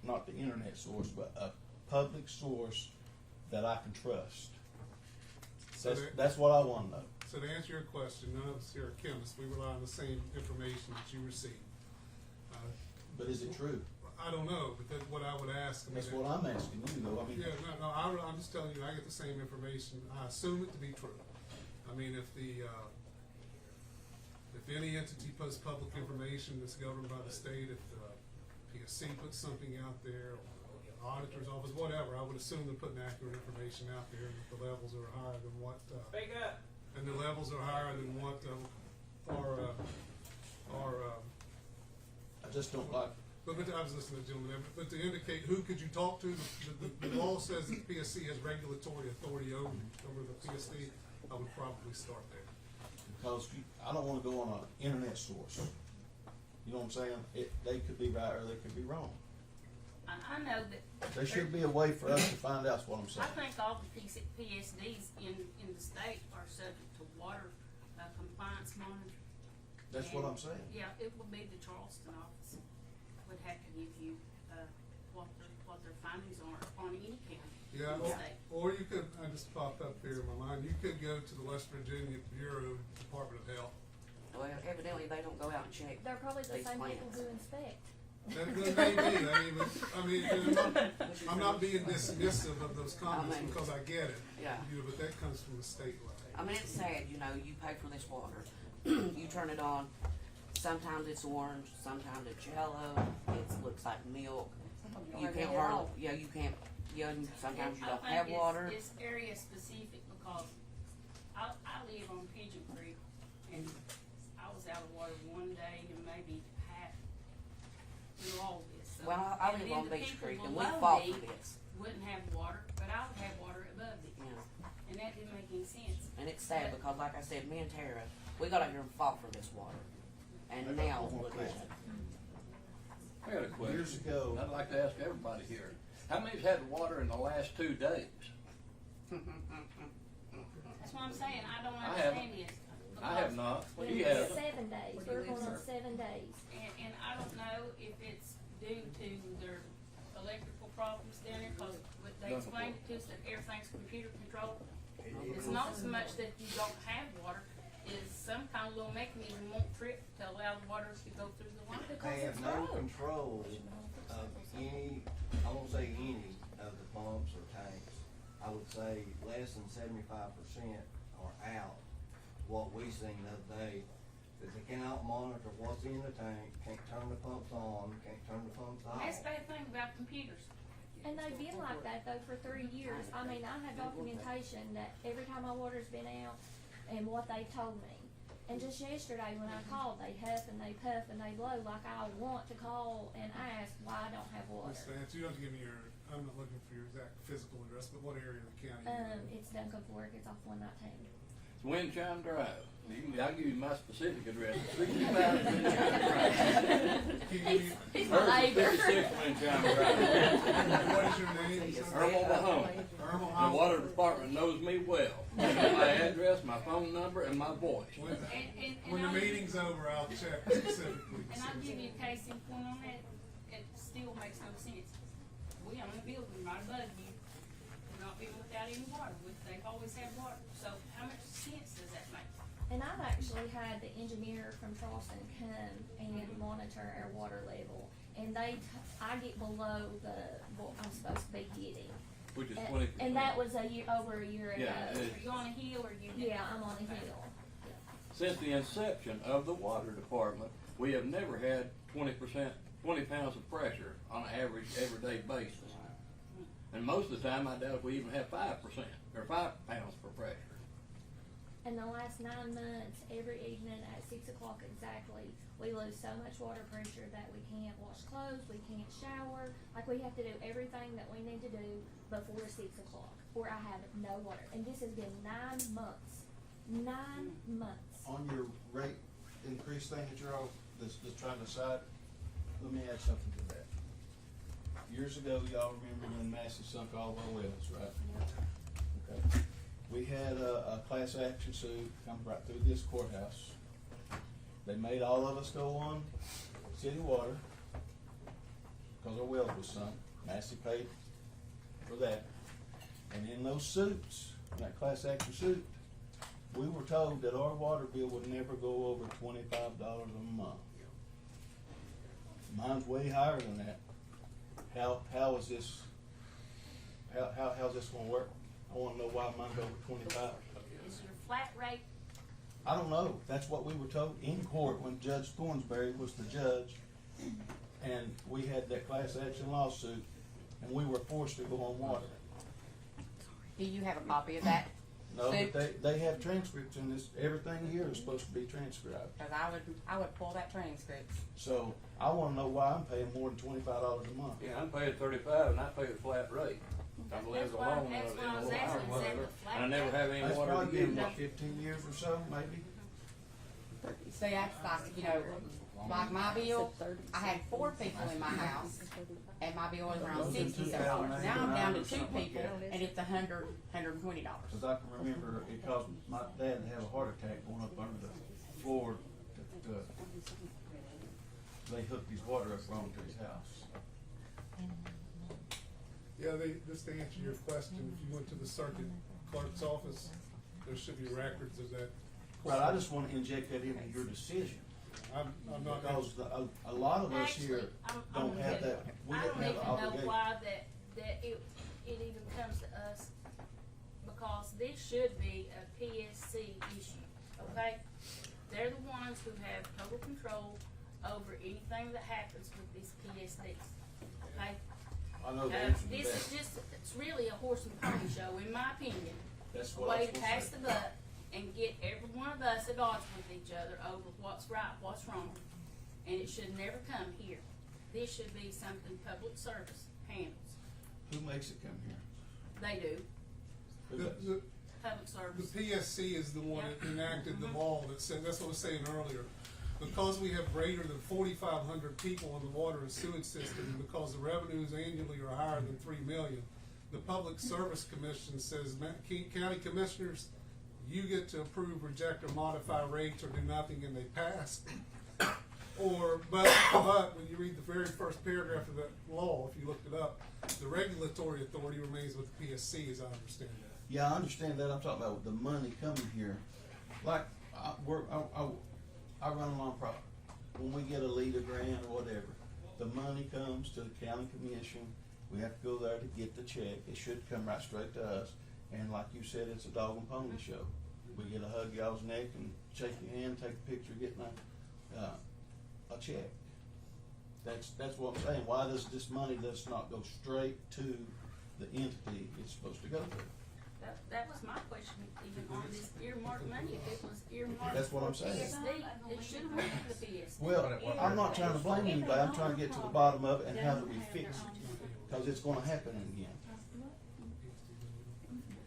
Speaker 12: not the internet source, but a public source that I can trust. That's what I wanna know.
Speaker 1: So to answer your question, none of us here are chemists. We rely on the same information that you receive.
Speaker 12: But is it true?
Speaker 1: I don't know, but that's what I would ask.
Speaker 12: That's what I'm asking you, though. I mean,
Speaker 1: Yeah, no, I'm just telling you, I get the same information. I assume it to be true. I mean, if any entity posts public information that's governed by the state, if the PSC puts something out there, or the auditor's office, whatever, I would assume they're putting accurate information out there, and that the levels are higher than what,
Speaker 5: Speak up.
Speaker 1: and the levels are higher than what,
Speaker 12: I just don't like.
Speaker 1: but I was listening to the gentleman there, but to indicate who could you talk to, the law says that the PSC has regulatory authority over the PSC, I would probably start there.
Speaker 12: Because I don't wanna go on an internet source. You know what I'm saying? They could be right or they could be wrong.
Speaker 3: I know that.
Speaker 12: There should be a way for us to find out what I'm
Speaker 3: I
Speaker 12: saying.
Speaker 3: think all the PSDs in the state are subject to water compliance monitoring.
Speaker 12: That's what I'm saying.
Speaker 3: Yeah, it will be the Charleston office would have to give you, what their findings are on any county
Speaker 1: Yeah,
Speaker 3: in the state.
Speaker 1: or you could, I just popped up here in my mind, you could go to the West Virginia Bureau Department of Health.
Speaker 11: Well, evidently they don't go out and check.
Speaker 6: They're probably the
Speaker 11: These
Speaker 6: same people
Speaker 11: plants.
Speaker 6: who inspect.
Speaker 1: That may be, I'm not being dismissive of those comments
Speaker 11: I mean,
Speaker 1: because I get it.
Speaker 11: yeah.
Speaker 1: But that comes from the state level.
Speaker 11: I mean, it's sad, you know, you pay for this water, you turn it on, sometimes it's orange, sometimes it's yellow, it looks like milk. You can't hardly, sometimes you don't have water.
Speaker 3: It's area specific because I live on Pigeon Creek and I was out of water one day and maybe half through all this. So-
Speaker 11: Well, I
Speaker 3: and
Speaker 11: live
Speaker 3: then
Speaker 11: on
Speaker 3: the
Speaker 11: Beach
Speaker 3: people
Speaker 11: Creek and we
Speaker 3: below
Speaker 11: fought
Speaker 3: me
Speaker 11: for this.
Speaker 3: wouldn't have water, but I would have water above me.
Speaker 11: Yeah.
Speaker 3: And that didn't make any sense.
Speaker 11: And it's sad because like I said, me and Tara, we got out here and fought for this water. And now, look at it.
Speaker 13: I got a question.
Speaker 12: Years ago.
Speaker 13: I'd like to ask everybody here. How many's had water in the last 2 days?
Speaker 3: That's what I'm saying, I don't
Speaker 13: I haven't.
Speaker 3: understand this.
Speaker 13: I have not.
Speaker 6: It's
Speaker 13: You have.
Speaker 6: 7 days. We're going on 7 days.
Speaker 3: And I don't know if it's due to their electrical problems down there, cause they explained it to us that everything's computer controlled. It's not so much that you don't have water, it's some kind of little mechanism won't trip to allow the water to go through the line.
Speaker 7: They have no control of any, I won't say any of the pumps or tanks. I would say less than 75% are out. What we seen the other day, that they cannot monitor what's in the tank, can't turn the pumps on, can't turn the pumps off.
Speaker 3: That's the bad thing about computers.
Speaker 6: And they've been like that though for 3 years. I mean, I have documentation that every time my water's been out and what they told me. And just yesterday when I called, they huff and they puff and they blow like I want to call and ask why I don't have water.
Speaker 1: Ms. Vance, you don't have to give me I'm not looking for your exact physical address, but what area of the county? you in?
Speaker 6: It's Duncan Fork, it's off 119.
Speaker 13: It's Windchime Drive. I'll give you my specific address. 65 Windchime Drive.
Speaker 6: He's my neighbor.
Speaker 13: 56 Windchime Drive.
Speaker 1: What is your name?
Speaker 13: Irma Mahoney.
Speaker 1: Irma
Speaker 13: The
Speaker 1: Mahoney.
Speaker 13: water department knows me well. They know my address, my phone number, and my voice.
Speaker 1: When the meeting's over, I'll check specifically.
Speaker 3: And I'll give you a case in point on that, it still makes no sense. We own a building right above you, we're not being without any water, they've always had water, so how much sense does that make?
Speaker 6: And I've actually had the engineer from Charleston come and monitor our water level. And I get below what I'm supposed to be getting.
Speaker 13: Which is 20%.
Speaker 6: And that was over a year ago.
Speaker 13: Yeah,
Speaker 3: Are you on a hill or you?
Speaker 6: Yeah, I'm on a hill.
Speaker 13: Since the inception of the water department, we have never had 20 pounds of pressure on an average everyday basis. And most of the time, I doubt if we even have 5%. or 5 pounds per pressure.
Speaker 6: In the last 9 months, every evening at 6 o'clock exactly, we lose so much water pressure that we can't wash clothes, we can't shower. Like, we have to do everything that we need to do before 6 o'clock, or I have no water. And this has been 9 months. 9 months.
Speaker 12: On your rate increase thing that you're all, that's trying to decide, let me add something to that. Years ago, y'all remember when Massey sunk all of our wells, right? Okay. We had a class action suit come right through this courthouse. They made all of us go on city water because our wells was sunk. Massey paid for that. And in those suits, in that class action suit, we were told that our water bill would never go over $25 a month. Mine's way higher than that. How is this? How's this gonna work? I wanna know why mine's over 25.
Speaker 3: Is your flat rate?
Speaker 12: I don't know. That's what we were told in court when Judge Thornsberry was the judge, and we had that class action lawsuit, and we were forced to go on water.
Speaker 8: Do you have a copy of that?
Speaker 12: No,
Speaker 8: suit?
Speaker 12: but they have transcripts in this. Everything here is supposed to be transcribed.
Speaker 8: Cause I would pull that transcript.
Speaker 12: So I wanna know why I'm paying more than $25 a month.
Speaker 13: Yeah, I'm paying 35 and I pay the flat rate. I live
Speaker 3: That's why-
Speaker 13: alone in
Speaker 3: that's
Speaker 13: a
Speaker 3: why I was
Speaker 13: little house,
Speaker 3: asking, is that
Speaker 13: whatever,
Speaker 3: the flat
Speaker 13: and I never
Speaker 3: rate?
Speaker 13: have any
Speaker 12: That's
Speaker 13: water to
Speaker 12: probably
Speaker 13: use.
Speaker 12: been, what, 15 years or so, maybe?
Speaker 8: See, that's like, you know, like my bill, I had 4 people in my house, and my bill was around $60. Now I'm down to 2 people, and it's $120.
Speaker 12: Cause I can remember it caused my dad to have a heart attack going up under the floor. They hooked his water up wrong to his house.
Speaker 1: Yeah, just to answer your question, if you went to the circuit clerk's office, there should be records of that.
Speaker 12: Right, I just wanna inject that into your decision.
Speaker 1: I'm not.
Speaker 12: Because a lot of us here
Speaker 3: Actually,
Speaker 12: don't have that, we
Speaker 3: I
Speaker 12: don't
Speaker 3: don't
Speaker 12: have
Speaker 3: even
Speaker 12: the
Speaker 3: know
Speaker 12: obligation.
Speaker 3: why that it even comes to us, because this should be a PSC issue, okay? They're the ones who have total control over anything that happens with these PSDs, okay?
Speaker 12: I know the answer to
Speaker 3: This is
Speaker 12: that.
Speaker 3: just, it's really a horse and pony show, in my opinion.
Speaker 12: That's
Speaker 3: A
Speaker 12: what I
Speaker 3: way
Speaker 12: was
Speaker 3: to
Speaker 12: gonna
Speaker 3: pass
Speaker 12: say.
Speaker 3: the buck and get every one of us at odds with each other over what's right, what's wrong. And it should never come here. This should be something public service handles.
Speaker 12: Who makes it come here?
Speaker 3: They do,
Speaker 12: Who
Speaker 1: The,
Speaker 12: does?
Speaker 1: the,
Speaker 3: public
Speaker 1: the
Speaker 3: service.
Speaker 1: PSC is the one that enacted the
Speaker 3: Mhm.
Speaker 1: law that said, that's what I was saying earlier. Because we have greater than 4,500 people in the water and sewage system, and because the revenues annually are higher than 3 million, the Public Service Commission says, county commissioners, you get to approve, reject, or modify rates or do nothing, and they pass. But when you read the very first paragraph of that law, if you looked it up, the regulatory authority remains with the PSC, as I understand that.
Speaker 12: Yeah, I understand that. I'm talking about the money coming here. Like, I run a nonprofit. When we get a leader grant or whatever, the money comes to the county commission. We have to go there to get the check. It should come right straight to us. And like you said, it's a dog and pony show. We get a hug y'all's neck and shake your hand, take a picture, getting a check. That's what I'm saying. Why does this money does not go straight to the entity it's supposed to go to?
Speaker 3: That was my question, even on this earmarked money, if it was earmarked
Speaker 12: That's what
Speaker 3: for
Speaker 12: I'm saying.
Speaker 3: PSD, it should have went to the PSD.
Speaker 12: Well, I'm not trying to blame anybody. I'm trying to get to the bottom of it and how do we fix it? Because it's gonna happen again.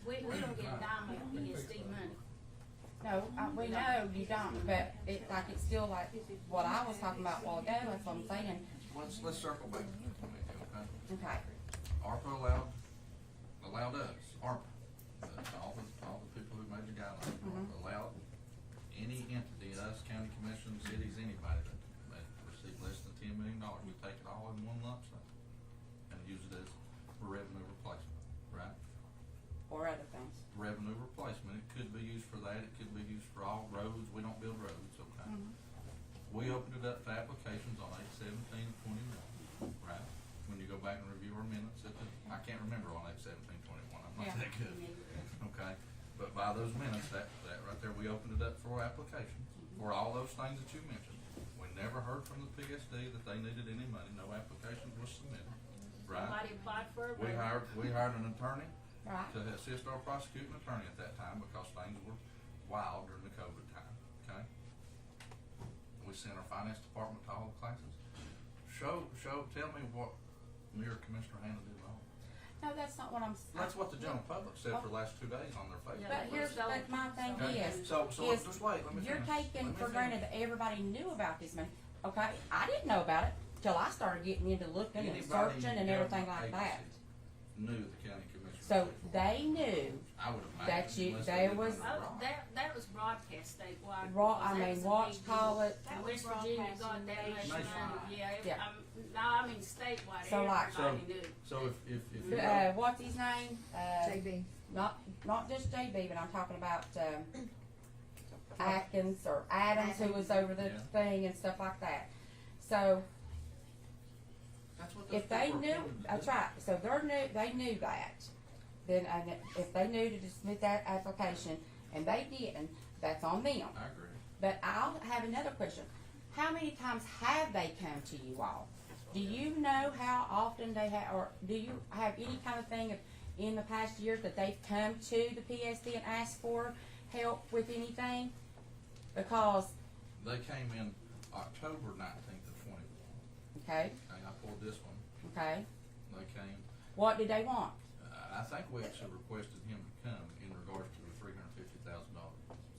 Speaker 3: We don't get a dime of PSD money.
Speaker 8: No, we know you don't, but it's still like what I was talking about a while ago, that's what I'm saying.
Speaker 2: Let's circle back to the committee, okay?
Speaker 8: Okay,
Speaker 2: ARPA allowed us, all the people who made the guidelines, allowed any entity, us, county commission, cities, anybody that receive less than $10 million, we take it all in one lump sum and use it as for revenue replacement, right?
Speaker 8: or other things.
Speaker 2: Revenue replacement, it could be used for that, it could be used for all roads, we don't build roads, okay? We opened it up to applications on 8/17/21, right? When you go back and review our minutes, I can't remember on 8/17/21, I'm not
Speaker 8: Yeah.
Speaker 2: that good, okay? But by those minutes, that right there, we opened it up for applications, for all those things that you mentioned. We never heard from the PSD that they needed any money, no applications was submitted, right?
Speaker 3: Somebody applied for a
Speaker 2: We
Speaker 3: road.
Speaker 2: hired an attorney,
Speaker 8: Right.
Speaker 2: to assist our prosecuting attorney at that time because things were wild during the COVID time, okay? We sent our finance department to all the classes. Tell me what Mayor Commissioner Hannah did wrong.
Speaker 8: No, that's not what I'm.
Speaker 2: That's what the general public said for the last 2 days on their Facebook.
Speaker 8: But here's, but my thing
Speaker 2: Okay,
Speaker 8: is,
Speaker 2: so
Speaker 8: is
Speaker 2: just wait, let me
Speaker 8: you're
Speaker 2: finish.
Speaker 8: taking
Speaker 2: Let me
Speaker 8: for
Speaker 2: finish.
Speaker 8: granted that everybody knew about this money. Okay, I didn't know about it till I started getting into looking and
Speaker 2: Anybody
Speaker 8: searching
Speaker 2: in
Speaker 8: and everything like
Speaker 2: government
Speaker 8: that.
Speaker 2: agency Knew the county commission.
Speaker 8: So they knew
Speaker 2: I would
Speaker 8: that
Speaker 2: imagine.
Speaker 8: you-
Speaker 2: unless
Speaker 8: there
Speaker 2: did
Speaker 8: was-
Speaker 2: something
Speaker 3: Oh,
Speaker 2: wrong.
Speaker 3: that was broadcast statewide.
Speaker 8: Raw,
Speaker 3: because
Speaker 8: I
Speaker 3: that
Speaker 8: mean,
Speaker 3: was a
Speaker 8: watch,
Speaker 3: big
Speaker 8: call
Speaker 3: deal.
Speaker 8: it,
Speaker 9: That was
Speaker 3: West Virginia got
Speaker 9: broadcast
Speaker 3: that last
Speaker 2: nationwide.
Speaker 3: month, yeah,
Speaker 8: Yeah.
Speaker 3: no, I mean statewide,
Speaker 8: So, like-
Speaker 3: everybody knew.
Speaker 2: So if you.
Speaker 8: what's his name?
Speaker 14: JB.
Speaker 8: Not just JB, but I'm talking about, Atkins or Adams, who was over the
Speaker 2: Yeah.
Speaker 8: thing and stuff like that. So,
Speaker 2: That's what those
Speaker 8: if they
Speaker 2: people are
Speaker 8: knew,
Speaker 2: appointed to
Speaker 8: that's
Speaker 2: do.
Speaker 8: right, so they knew that, then, and if they knew to submit that application, and they didn't, that's on them.
Speaker 2: I agree.
Speaker 8: But I'll have another question. How many times have they come to you all? Do you know how often they have, or do you have any kind of thing in the past years that they've come to the PSD and asked for help with anything? Because,
Speaker 2: They came in October 19th of 21.
Speaker 8: okay,
Speaker 2: Okay, I pulled this one.
Speaker 8: okay,
Speaker 2: They came,
Speaker 8: what did they want?
Speaker 2: I think we actually requested him to come in regards to the $350,000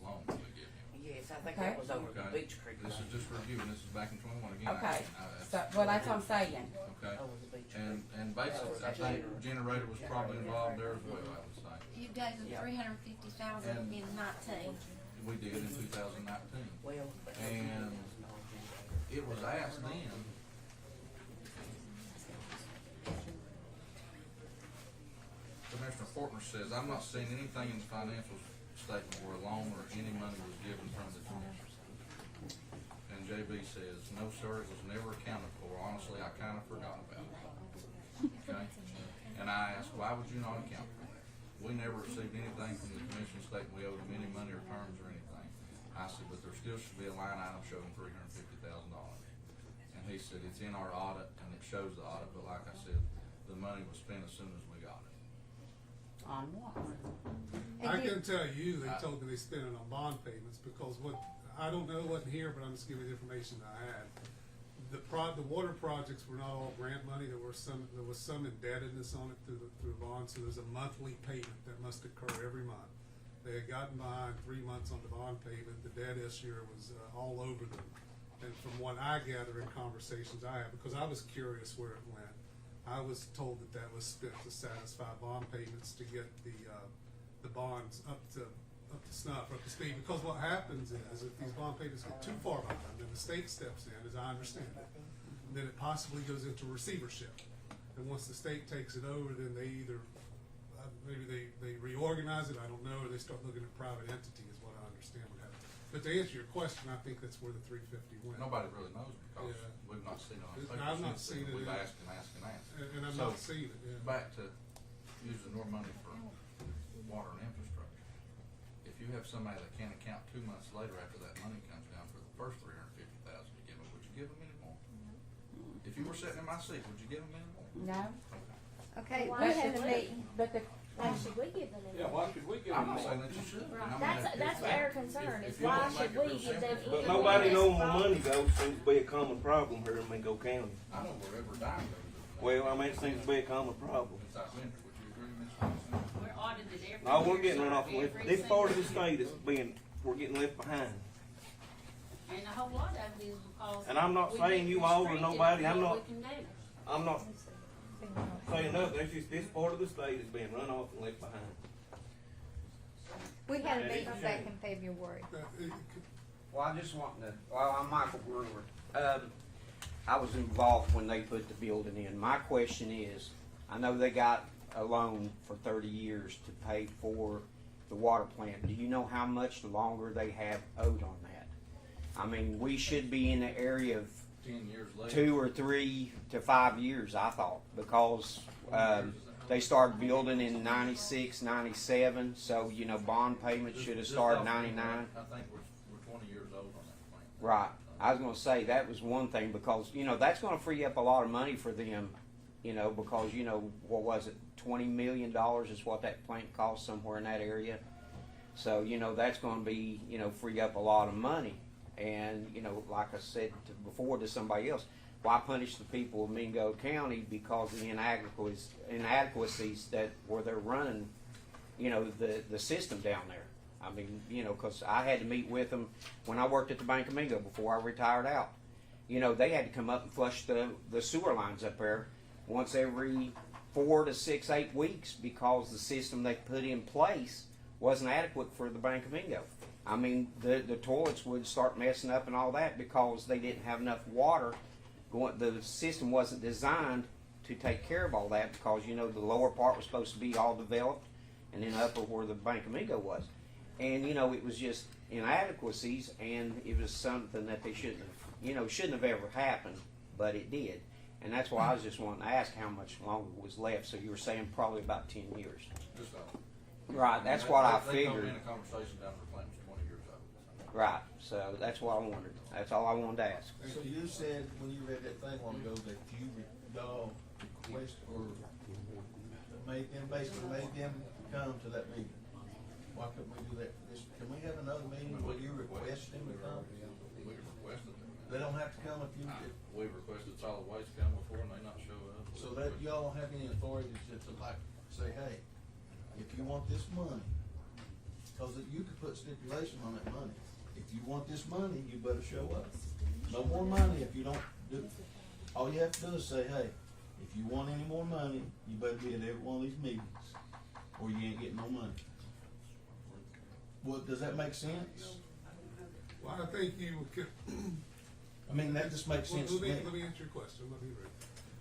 Speaker 2: loan that we gave him.
Speaker 11: Yes, I think
Speaker 8: Okay.
Speaker 11: that was over the
Speaker 2: Okay.
Speaker 11: Beach Creek.
Speaker 2: This is
Speaker 11: line.
Speaker 2: just reviewing, this is back in 21 again.
Speaker 8: Okay,
Speaker 2: That's-
Speaker 8: so, well, that's what I'm saying.
Speaker 2: Okay,
Speaker 11: Over the Beach Creek.
Speaker 2: and basically, I think generator was probably involved there as well, I would say.
Speaker 10: You gave them
Speaker 11: Yeah.
Speaker 10: 350,000
Speaker 2: And-
Speaker 10: in 19.
Speaker 2: We did in 2019.
Speaker 11: Well,
Speaker 2: And it was asked then. Commissioner Fortner says, I'm not seeing anything in the financial statement where a loan or any money was given from the commission. And JB says, no, sir, it was never accounted for. Honestly, I kind of forgot about it. Okay? And I asked, why would you not account for it? We never received anything from the commission stating we owed them any money or terms or anything. I said, but there still should be a line item showing $350,000. And he said, it's in our audit and it shows the audit, but like I said, the money was spent as soon as we got it.
Speaker 8: On what?
Speaker 1: I can tell you, they told me they spent it on bond payments, because what, I don't know, wasn't here, but I'm just giving you the information that I had. The water projects were not all grant money, there was some indebtedness on it through the bond, so there's a monthly payment that must occur every month. They had gotten behind 3 months on the bond payment, the debt issuer was all over them. And from what I gather in conversations I had, because I was curious where it went, I was told that that was spent to satisfy bond payments to get the bonds up to snuff, up to speed. Because what happens is if these bond payments get too far behind, then the state steps in, as I understand it. Then it possibly goes into receivership. And once the state takes it over, then they either, maybe they reorganize it, I don't know, or they start looking at private entity is what I understand would happen. But to answer your question, I think that's where the 350 went.
Speaker 2: Nobody really knows because
Speaker 1: Yeah.
Speaker 2: we've not seen it on paper.
Speaker 1: I've not
Speaker 2: since
Speaker 1: seen
Speaker 2: then.
Speaker 1: it
Speaker 2: We've
Speaker 1: either.
Speaker 2: asked and asked and asked.
Speaker 1: And I've
Speaker 2: So,
Speaker 1: not seen it, yeah.
Speaker 2: Back to using more money for water and infrastructure. If you have somebody that can't account 2 months later after that money comes down for the first $350,000 you give them, would you give them any more? If you were sitting in my seat, would you give them any more?
Speaker 8: No?
Speaker 2: Okay.
Speaker 14: Okay,
Speaker 6: Why
Speaker 14: we
Speaker 6: should
Speaker 14: had a
Speaker 6: we?
Speaker 14: meeting.
Speaker 8: But the,
Speaker 6: Why should we give them
Speaker 13: Yeah,
Speaker 6: any?
Speaker 13: why should we give
Speaker 2: I'm
Speaker 13: them
Speaker 2: not saying
Speaker 13: more?
Speaker 2: that you should.
Speaker 6: Right.
Speaker 2: I mean,
Speaker 6: That's
Speaker 2: if-
Speaker 6: our concern,
Speaker 2: if
Speaker 6: is
Speaker 2: you
Speaker 6: why
Speaker 2: wanna make
Speaker 6: should
Speaker 2: it
Speaker 6: we
Speaker 2: real
Speaker 6: give them
Speaker 2: simple-
Speaker 6: any
Speaker 5: But
Speaker 6: more?
Speaker 5: nobody
Speaker 6: That's
Speaker 5: knows
Speaker 6: the
Speaker 5: where
Speaker 6: problem.
Speaker 5: money goes, seems to be a common problem here in Mingo County.
Speaker 2: I know where every dime goes.
Speaker 5: Well, I mean, it seems to be a common problem.
Speaker 2: It's our vendor. Would you agree, Ms. Wilson?
Speaker 3: We're audited every year.
Speaker 5: No, we're getting run
Speaker 3: so
Speaker 5: off,
Speaker 3: every
Speaker 5: this part of the
Speaker 3: single
Speaker 5: state
Speaker 3: year.
Speaker 5: is we're getting left behind.
Speaker 3: And a whole lot of it is because.
Speaker 5: And I'm not
Speaker 3: we've
Speaker 5: saying
Speaker 3: been
Speaker 5: you all or
Speaker 3: restricted
Speaker 5: nobody,
Speaker 3: in
Speaker 5: I'm
Speaker 3: what
Speaker 5: not-
Speaker 3: we can do.
Speaker 5: I'm not saying nothing, it's just this part of the state is being run off and left behind.
Speaker 14: We had a
Speaker 5: Yeah,
Speaker 14: meeting
Speaker 5: it's a
Speaker 14: back
Speaker 5: shame.
Speaker 14: in February.
Speaker 15: Well, I just want to, I'm Michael Brewer. I was involved when they put the building in. My question is, I know they got a loan for 30 years to pay for the water plant. Do you know how much longer they have owed on that? I mean, we should be in the area of
Speaker 2: 10 years later.
Speaker 15: 2 or 3 to 5 years, I thought, because they started building in 96, 97, so, you know, bond payments should have started 99.
Speaker 2: I think we're 20 years old on that plant.
Speaker 15: Right. I was gonna say, that was one thing, because, you know, that's gonna free up a lot of money for them you know, because, you know, what was it, $20 million is what that plant cost somewhere in that area. So, you know, that's gonna be, you know, free up a lot of money. And, you know, like I said before to somebody else, why punish the people of Mingo County because of the inadequacies that where they're running, you know, the system down there. I mean, you know, because I had to meet with them when I worked at the Bank of Mingo before I retired out. You know, they had to come up and flush the sewer lines up there once every 4 to 6, 8 weeks because the system they put in place wasn't adequate for the Bank of Mingo. I mean, the toilets would start messing up and all that because they didn't have enough water. The system wasn't designed to take care of all that because, you know, the lower part was supposed to be all developed and then upper where the Bank of Mingo was. And, you know, it was just inadequacies, and it was something that they shouldn't have ever happened, but it did. And that's why I was just wanting to ask how much longer was left. So you were saying probably about 10 years.
Speaker 2: Just
Speaker 15: Right, that's what I
Speaker 2: They come
Speaker 15: figured.
Speaker 2: in a conversation down the plant was 20 years old.
Speaker 15: Right, so that's what I wondered. That's all I wanted to ask.
Speaker 12: So you said when you read that thing a while ago that y'all request or made them come to that meeting. Why couldn't we do that for this? Can we have another meeting where you request them to come?
Speaker 2: We requested them.
Speaker 12: They don't have to come if you,
Speaker 2: We've requested solid waste come before and they not show up.
Speaker 12: so that y'all don't have any authority to like say, hey, if you want this money, cause you could put stipulation on that money. If you want this money, you better show up. No more money if you don't do, all you have to do is say, hey, if you want any more money, you better be at every one of these meetings, or you ain't getting no money. Well, does that make sense?
Speaker 1: Well, I think you could.
Speaker 12: I mean, that just makes sense to me.
Speaker 1: Let me answer your question. Let me read.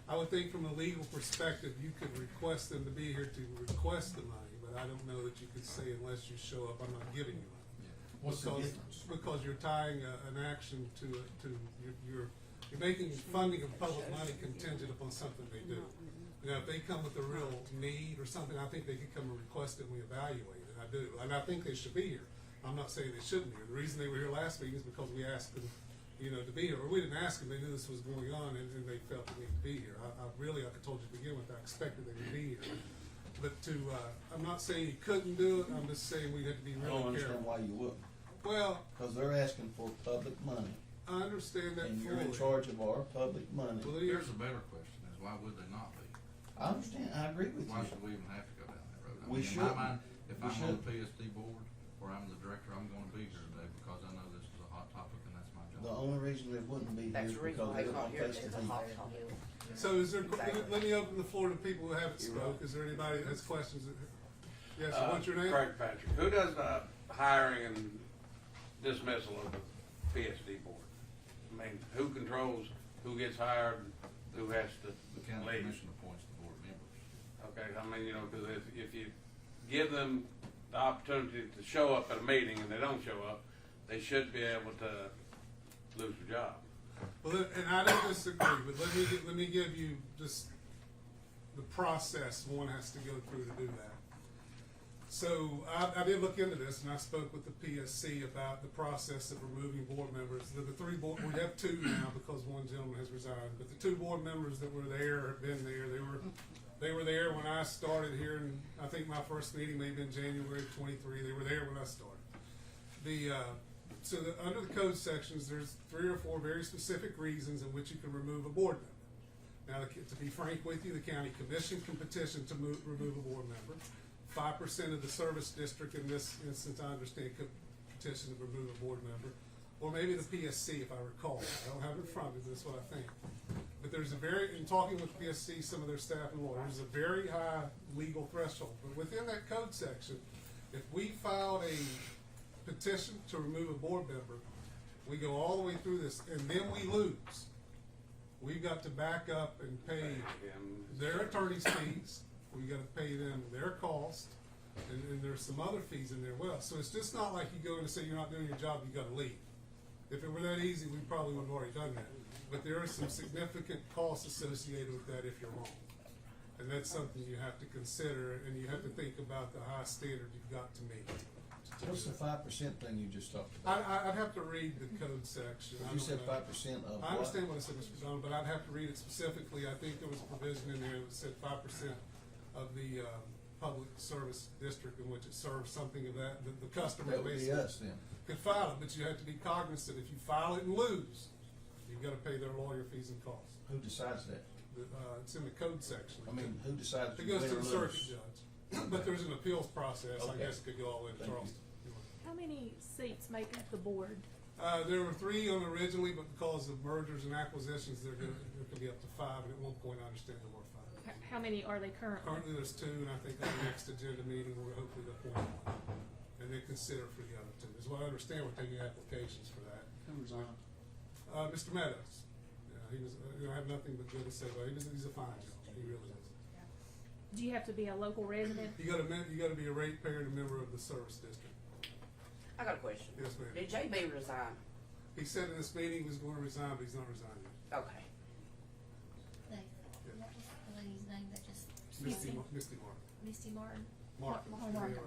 Speaker 1: I would think from a legal perspective, you could request them to be here to request the money, but I don't know that you could say unless you show up, I'm not giving you money.
Speaker 12: What's the difference?
Speaker 1: Because you're tying an action to you're making funding of public money contingent upon something they do. Now, if they come with a real need or something, I think they could come and request it and we evaluate it. I do, and I think they should be here. I'm not saying they shouldn't be here. The reason they were here last meeting is because we asked them, you know, to be here, or we didn't ask them. They knew this was going on, and they felt the need to be here. Like I told you to begin with, I expected they would be here. But I'm not saying you couldn't do it. I'm just saying we had to be
Speaker 12: I
Speaker 1: really
Speaker 12: don't understand
Speaker 1: careful.
Speaker 12: why you wouldn't.
Speaker 1: Well,
Speaker 12: Cause they're asking for public money,
Speaker 1: I understand that
Speaker 12: and
Speaker 1: fully.
Speaker 12: you're in charge of our public money.
Speaker 1: Well,
Speaker 2: Here's a better question is why would they not be?
Speaker 12: I understand, I agree with
Speaker 2: Why
Speaker 12: you.
Speaker 2: should we even have to go down that road? I
Speaker 12: We
Speaker 2: mean, in
Speaker 12: should.
Speaker 2: my mind, if
Speaker 12: We
Speaker 2: I'm on
Speaker 12: should.
Speaker 2: the PSD board or I'm the director, I'm gonna be here today because I know this is a hot topic and that's my
Speaker 12: The
Speaker 2: job.
Speaker 12: only reason they wouldn't be here
Speaker 11: That's
Speaker 12: is
Speaker 11: the reason
Speaker 12: because
Speaker 11: why
Speaker 12: they're
Speaker 11: it's not
Speaker 12: on
Speaker 11: here,
Speaker 12: face to
Speaker 11: it's a hot
Speaker 12: face.
Speaker 11: topic.
Speaker 1: So is there, let me open the floor to people who haven't spoke. Is there anybody that has questions? Yes, what's your name?
Speaker 14: Craig Patrick. Who does the hiring and dismissal of the PSD board? I mean, who controls who gets hired, who has to
Speaker 2: The county
Speaker 14: leave?
Speaker 2: commission appoints the board members.
Speaker 14: Okay, I mean, you know, because if you give them the opportunity to show up at a meeting and they don't show up, they should be able to lose their job.
Speaker 1: Well, and I don't disagree, but let me give you just the process one has to go through to do that. So I did look into this, and I spoke with the PSC about the process of removing board members. The three board, we have two now because one gentleman has resigned, but the two board members that were there have been there. They were there when I started here, and I think my first meeting may have been January of '23. They were there when I started. Under the code sections, there's 3 or 4 very specific reasons in which you can remove a board member. Now, to be frank with you, the county commission can petition to remove a board member. 5% of the service district in this instance, I understand, could petition to remove a board member. Or maybe the PSC, if I recall. I don't have it in front of me, but that's what I think. But there's in talking with PSC, some of their staff and lawyers, there's a very high legal threshold. But within that code section, if we filed a petition to remove a board member, we go all the way through this, and then we lose. We've got to back up and pay their attorney's fees. We got to pay them their cost, and there's some other fees in there as well. So it's just not like you go in and say you're not doing your job, you got to leave. If it were that easy, we probably would have already done that. But there are some significant costs associated with that if you're wrong. And that's something you have to consider, and you have to think about the high standard you've got to meet to
Speaker 12: What's
Speaker 1: do
Speaker 12: the
Speaker 1: that.
Speaker 12: 5% thing you just talked about?
Speaker 1: I'd have to read the code section. I
Speaker 12: You
Speaker 1: don't
Speaker 12: said
Speaker 1: know.
Speaker 12: 5% of
Speaker 1: I
Speaker 12: what?
Speaker 1: understand what I said, Mr. McDonald, but I'd have to read it specifically. I think there was a provision in there that said 5% of the, public service district in which it serves, something of that, the customer
Speaker 12: That would be
Speaker 1: basically
Speaker 12: us then.
Speaker 1: could file it, but you have to be cognizant, if you file it and lose, you've gotta pay their lawyer fees and costs.
Speaker 12: Who decides that?
Speaker 1: It's in the code section.
Speaker 12: I mean, who decides?
Speaker 1: It
Speaker 12: you
Speaker 1: goes
Speaker 12: win
Speaker 1: to
Speaker 12: or
Speaker 1: the circuit
Speaker 12: lose?
Speaker 1: judge, but there's an appeals process, I
Speaker 12: Okay.
Speaker 1: guess it could go all the way to
Speaker 12: Thank you.
Speaker 1: Charleston.
Speaker 6: How many seats make up the board?
Speaker 1: There were 3 on originally, but because of mergers and acquisitions, there could be up to 5, and at one point, I understand there were 5.
Speaker 6: How many are they currently?
Speaker 1: Currently, there's 2, and I think on the next agenda meeting, we're hopefully appoint 1, and then consider for the other 2. As well, I understand we're taking applications for that.
Speaker 12: Who resigned?
Speaker 1: Mr. Meadows, he was, I have nothing but good to say about him. He's a fine gentleman, he really is.
Speaker 6: Do you have to be a local resident?
Speaker 1: You gotta be a ratepayer and a member of the service district.
Speaker 11: I got a question.
Speaker 1: Yes, ma'am.
Speaker 11: Did JB resign?
Speaker 1: He said in this meeting he was gonna resign, but he's not resigning yet.
Speaker 11: Okay.
Speaker 10: What was the lady's name that just?
Speaker 1: Misty Martin.
Speaker 10: Misty Martin.
Speaker 1: Martin.
Speaker 6: Martin.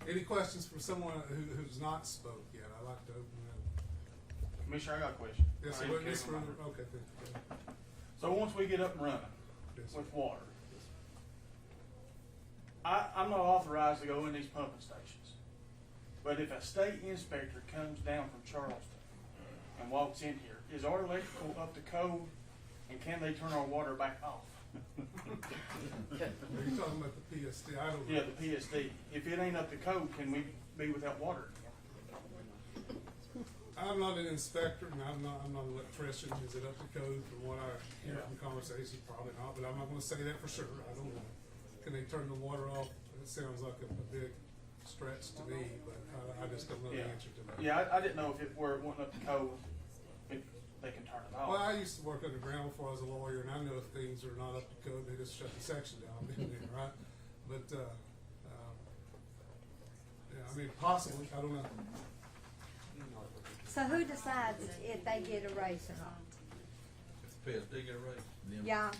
Speaker 1: Any questions from someone who's not spoke yet? I'd like to open that.
Speaker 16: Commissioner, I got a question.
Speaker 1: Yes, sir.
Speaker 16: My name's
Speaker 1: Miss
Speaker 16: Kevin
Speaker 1: Ruder,
Speaker 16: Meyer.
Speaker 1: okay, thank you.
Speaker 16: So once we get up and running
Speaker 1: Yes, sir.
Speaker 16: with water, I'm not authorized to go in these pumping stations. But if a state inspector comes down from Charleston and walks in here, is our electrical up to code, and can they turn our water back off?
Speaker 1: Are you talking about the PSD? I don't know.
Speaker 16: Yeah, the PSD. If it ain't up to code, can we be without water?
Speaker 1: I'm not an inspector, and I'm not an electrician. Is it up to code from what I hear from conversations? Probably not, but I'm not gonna say that for sure. I don't know. Can they turn the water off? It sounds like a big stretch to me, but I just don't know the answer to that.
Speaker 16: Yeah, I didn't know if it were wasn't up to code, if they can turn it off.
Speaker 1: Well, I used to work underground before I was a lawyer, and I know if things are not up to code, they just shut the section down. I've been there, right? But, yeah, I mean, possibly, I don't know.
Speaker 17: So who decides if they get a raise or not?
Speaker 2: If the PSD get a raise, then.
Speaker 17: Y'all?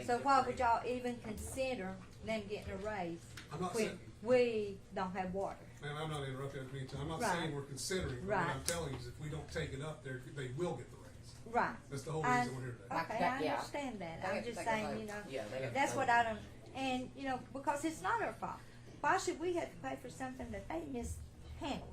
Speaker 17: So why would y'all even consider them getting a raise
Speaker 1: I'm not
Speaker 17: when
Speaker 1: saying-
Speaker 17: we don't have water?
Speaker 1: Man, I'm not interrupting, I mean, I'm not
Speaker 17: Right.
Speaker 1: saying we're considering, but what
Speaker 17: Right.
Speaker 1: I'm telling you is if we don't take it up there, they will get the raise.
Speaker 17: Right.
Speaker 1: That's the whole
Speaker 17: I-
Speaker 1: reason we're here today.
Speaker 17: Okay, I
Speaker 11: Yeah.
Speaker 17: understand that.
Speaker 11: They
Speaker 17: I'm
Speaker 11: have to
Speaker 17: just
Speaker 11: take a
Speaker 17: saying,
Speaker 11: vote.
Speaker 17: you know,
Speaker 11: Yeah, they have to
Speaker 17: that's
Speaker 11: vote.
Speaker 17: what I don't, and, you know, because it's not our fault. Why should we have to pay for something that they mishandled?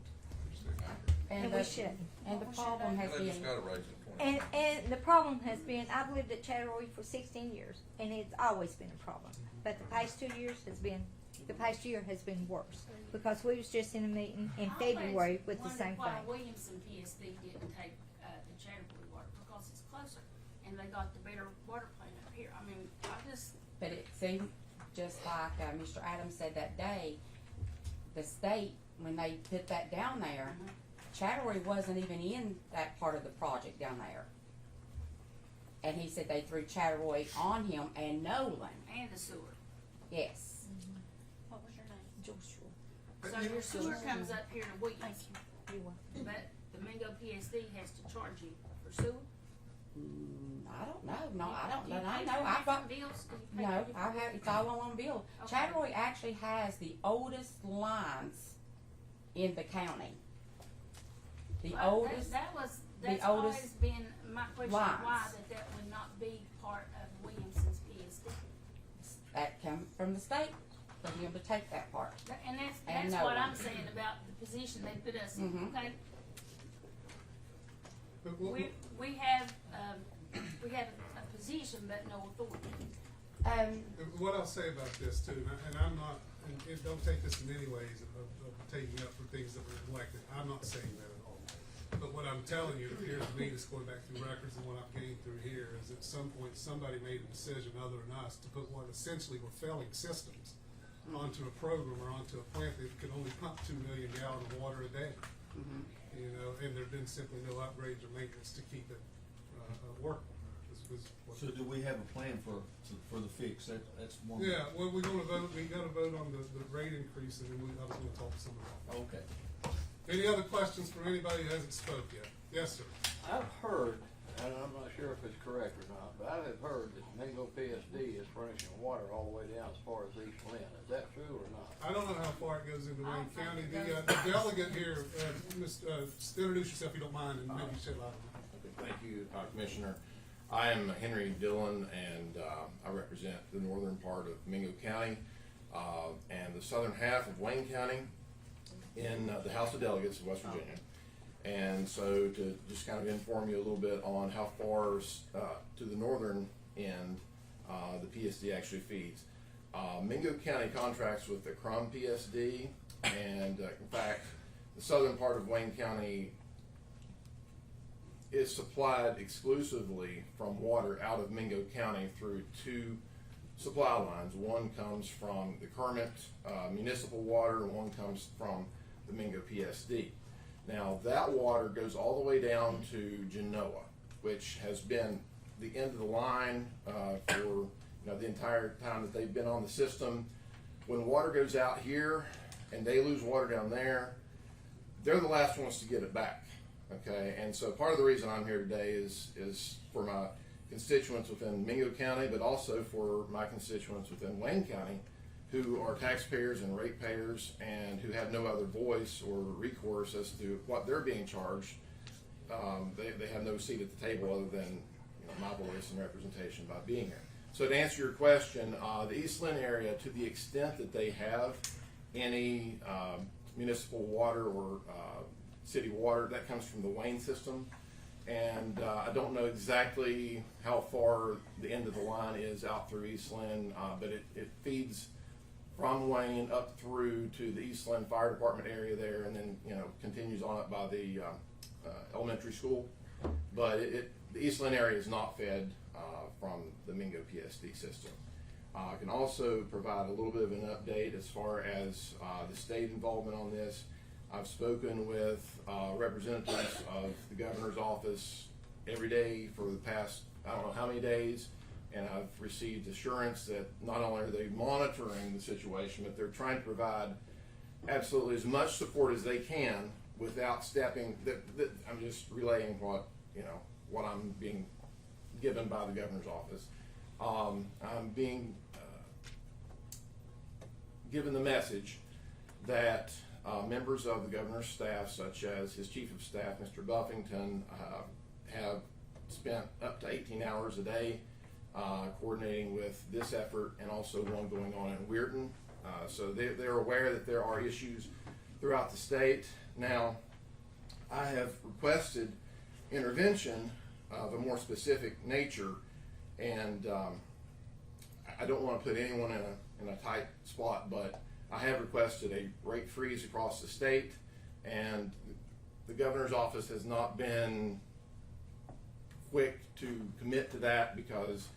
Speaker 17: And we shouldn't.
Speaker 8: And the problem has
Speaker 2: They just
Speaker 8: been,
Speaker 2: got a raise in 20.
Speaker 17: And the problem has been, I've lived at Chatteroy for 16 years, and it's always been a problem. But the past 2 years the past year has been worse, because we was just in a meeting in February with the same
Speaker 3: Why
Speaker 17: thing.
Speaker 3: Williamson PSD didn't take, the Chatterwood water, because it's closer, and they got the better water plant up here. I mean, I just,
Speaker 8: but it seemed, just like Mr. Adams said that day, the state, when they put that down there, Chatteroy wasn't even in that part of the project down there. And he said they threw Chatteroy on him and Nolan.
Speaker 3: and the sewer.
Speaker 8: Yes.
Speaker 10: What was your name?
Speaker 17: Joshua.
Speaker 3: So your sewer comes up here to Williams,
Speaker 17: You were.
Speaker 3: but the Mingo PSD has to charge you for sewer?
Speaker 8: I don't know. No, I don't
Speaker 3: Do you
Speaker 8: know. I
Speaker 3: pay
Speaker 8: know.
Speaker 3: for
Speaker 8: I've got.
Speaker 3: different bills? Do you pay
Speaker 8: No,
Speaker 3: for
Speaker 8: I have. It's all on one bill.
Speaker 3: Okay.
Speaker 8: Chatteroy actually has the oldest lines in the county. The
Speaker 3: Well,
Speaker 8: oldest.
Speaker 3: That's
Speaker 8: oldest
Speaker 3: always been my question,
Speaker 8: lines.
Speaker 3: why that would not be part of Williamson's PSD.
Speaker 8: That come from the state for him to take that part.
Speaker 3: And
Speaker 8: And
Speaker 3: that's
Speaker 8: no
Speaker 3: what
Speaker 8: one.
Speaker 3: I'm saying about the position they put us in,
Speaker 8: Mhm.
Speaker 3: okay?
Speaker 1: But what-
Speaker 3: We have a position but no authority.
Speaker 1: What I'll say about this too, and I'm not, and don't take this in any ways of taking up for things that were elected, I'm not saying that at all. But what I'm telling you, it appears to me, just going back through records and what I've gained through here, is at some point, somebody made a decision other than us to put what essentially were failing systems onto a program or onto a plant that could only pump 2 million gallons of water a day. You know, and there've been simply no upgrades or maintenance to keep it, working.
Speaker 12: So do we have a plan for the fix? That's one.
Speaker 1: Yeah, well, we gotta vote on the rate increase, and then I was gonna talk some about that.
Speaker 12: Okay.
Speaker 1: Any other questions from anybody who hasn't spoke yet? Yes, sir.
Speaker 13: I've heard, and I'm not sure if it's correct or not, but I have heard that Mingo PSD is furnishing water all the way down as far as East Lynn. Is that true or not?
Speaker 1: I don't know how far it goes into
Speaker 10: I
Speaker 1: Wayne
Speaker 10: don't think
Speaker 1: County.
Speaker 10: it
Speaker 1: The
Speaker 10: goes-
Speaker 1: delegate here, introduce yourself if you don't mind, and maybe shed light on it.
Speaker 18: Thank you, Commissioner. I am Henry Dillon, and I represent the northern part of Mingo County and the southern half of Wayne County in the House of Delegates of West Virginia. And so to just kind of inform you a little bit on how far to the northern end the PSD actually feeds. Mingo County contracts with the Crum PSD, and in fact, the southern part of Wayne County is supplied exclusively from water out of Mingo County through two supply lines. One comes from the Kermit municipal water, and one comes from the Mingo PSD. Now that water goes all the way down to Genoa, which has been the end of the line for the entire time that they've been on the system. When water goes out here and they lose water down there, they're the last ones to get it back. Okay, and so part of the reason I'm here today is for my constituents within Mingo County, but also for my constituents within Wayne County, who are taxpayers and ratepayers and who have no other voice or recourse as to what they're being charged. They have no seat at the table other than my voice and representation by being here. So to answer your question, the East Lynn area, to the extent that they have any municipal water or city water, that comes from the Wayne system. And I don't know exactly how far the end of the line is out through East Lynn, but it feeds from Wayne up through to the East Lynn Fire Department area there, and then continues on up by the elementary school. But the East Lynn area is not fed from the Mingo PSD system. I can also provide a little bit of an update as far as the state involvement on this. I've spoken with representatives of the governor's office every day for the past, I don't know how many days, and I've received assurance that not only are they monitoring the situation, but they're trying to provide absolutely as much support as they can without stepping. I'm just relaying what I'm being given by the governor's office. I'm being given the message that members of the governor's staff, such as his chief of staff, Mr. Buffington, have spent up to 18 hours a day coordinating with this effort and also one going on in Weirton. So they're aware that there are issues throughout the state. Now, I have requested intervention of a more specific nature, and I don't want to put anyone in a tight spot, but I have requested a rate freeze across the state, and the governor's office has not been quick to commit to that because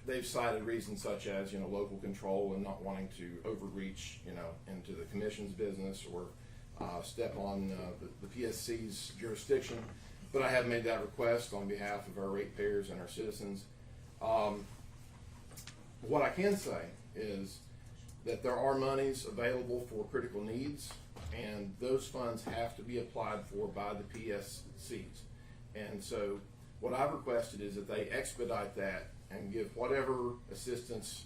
Speaker 18: they've cited reasons such as local control and not wanting to overreach into the commission's business or step on the PSC's jurisdiction. But I have made that request on behalf of our ratepayers and our citizens. What I can say is that there are monies available for critical needs, and those funds have to be applied for by the PSCs. And so what I've requested is that they expedite that and give whatever assistance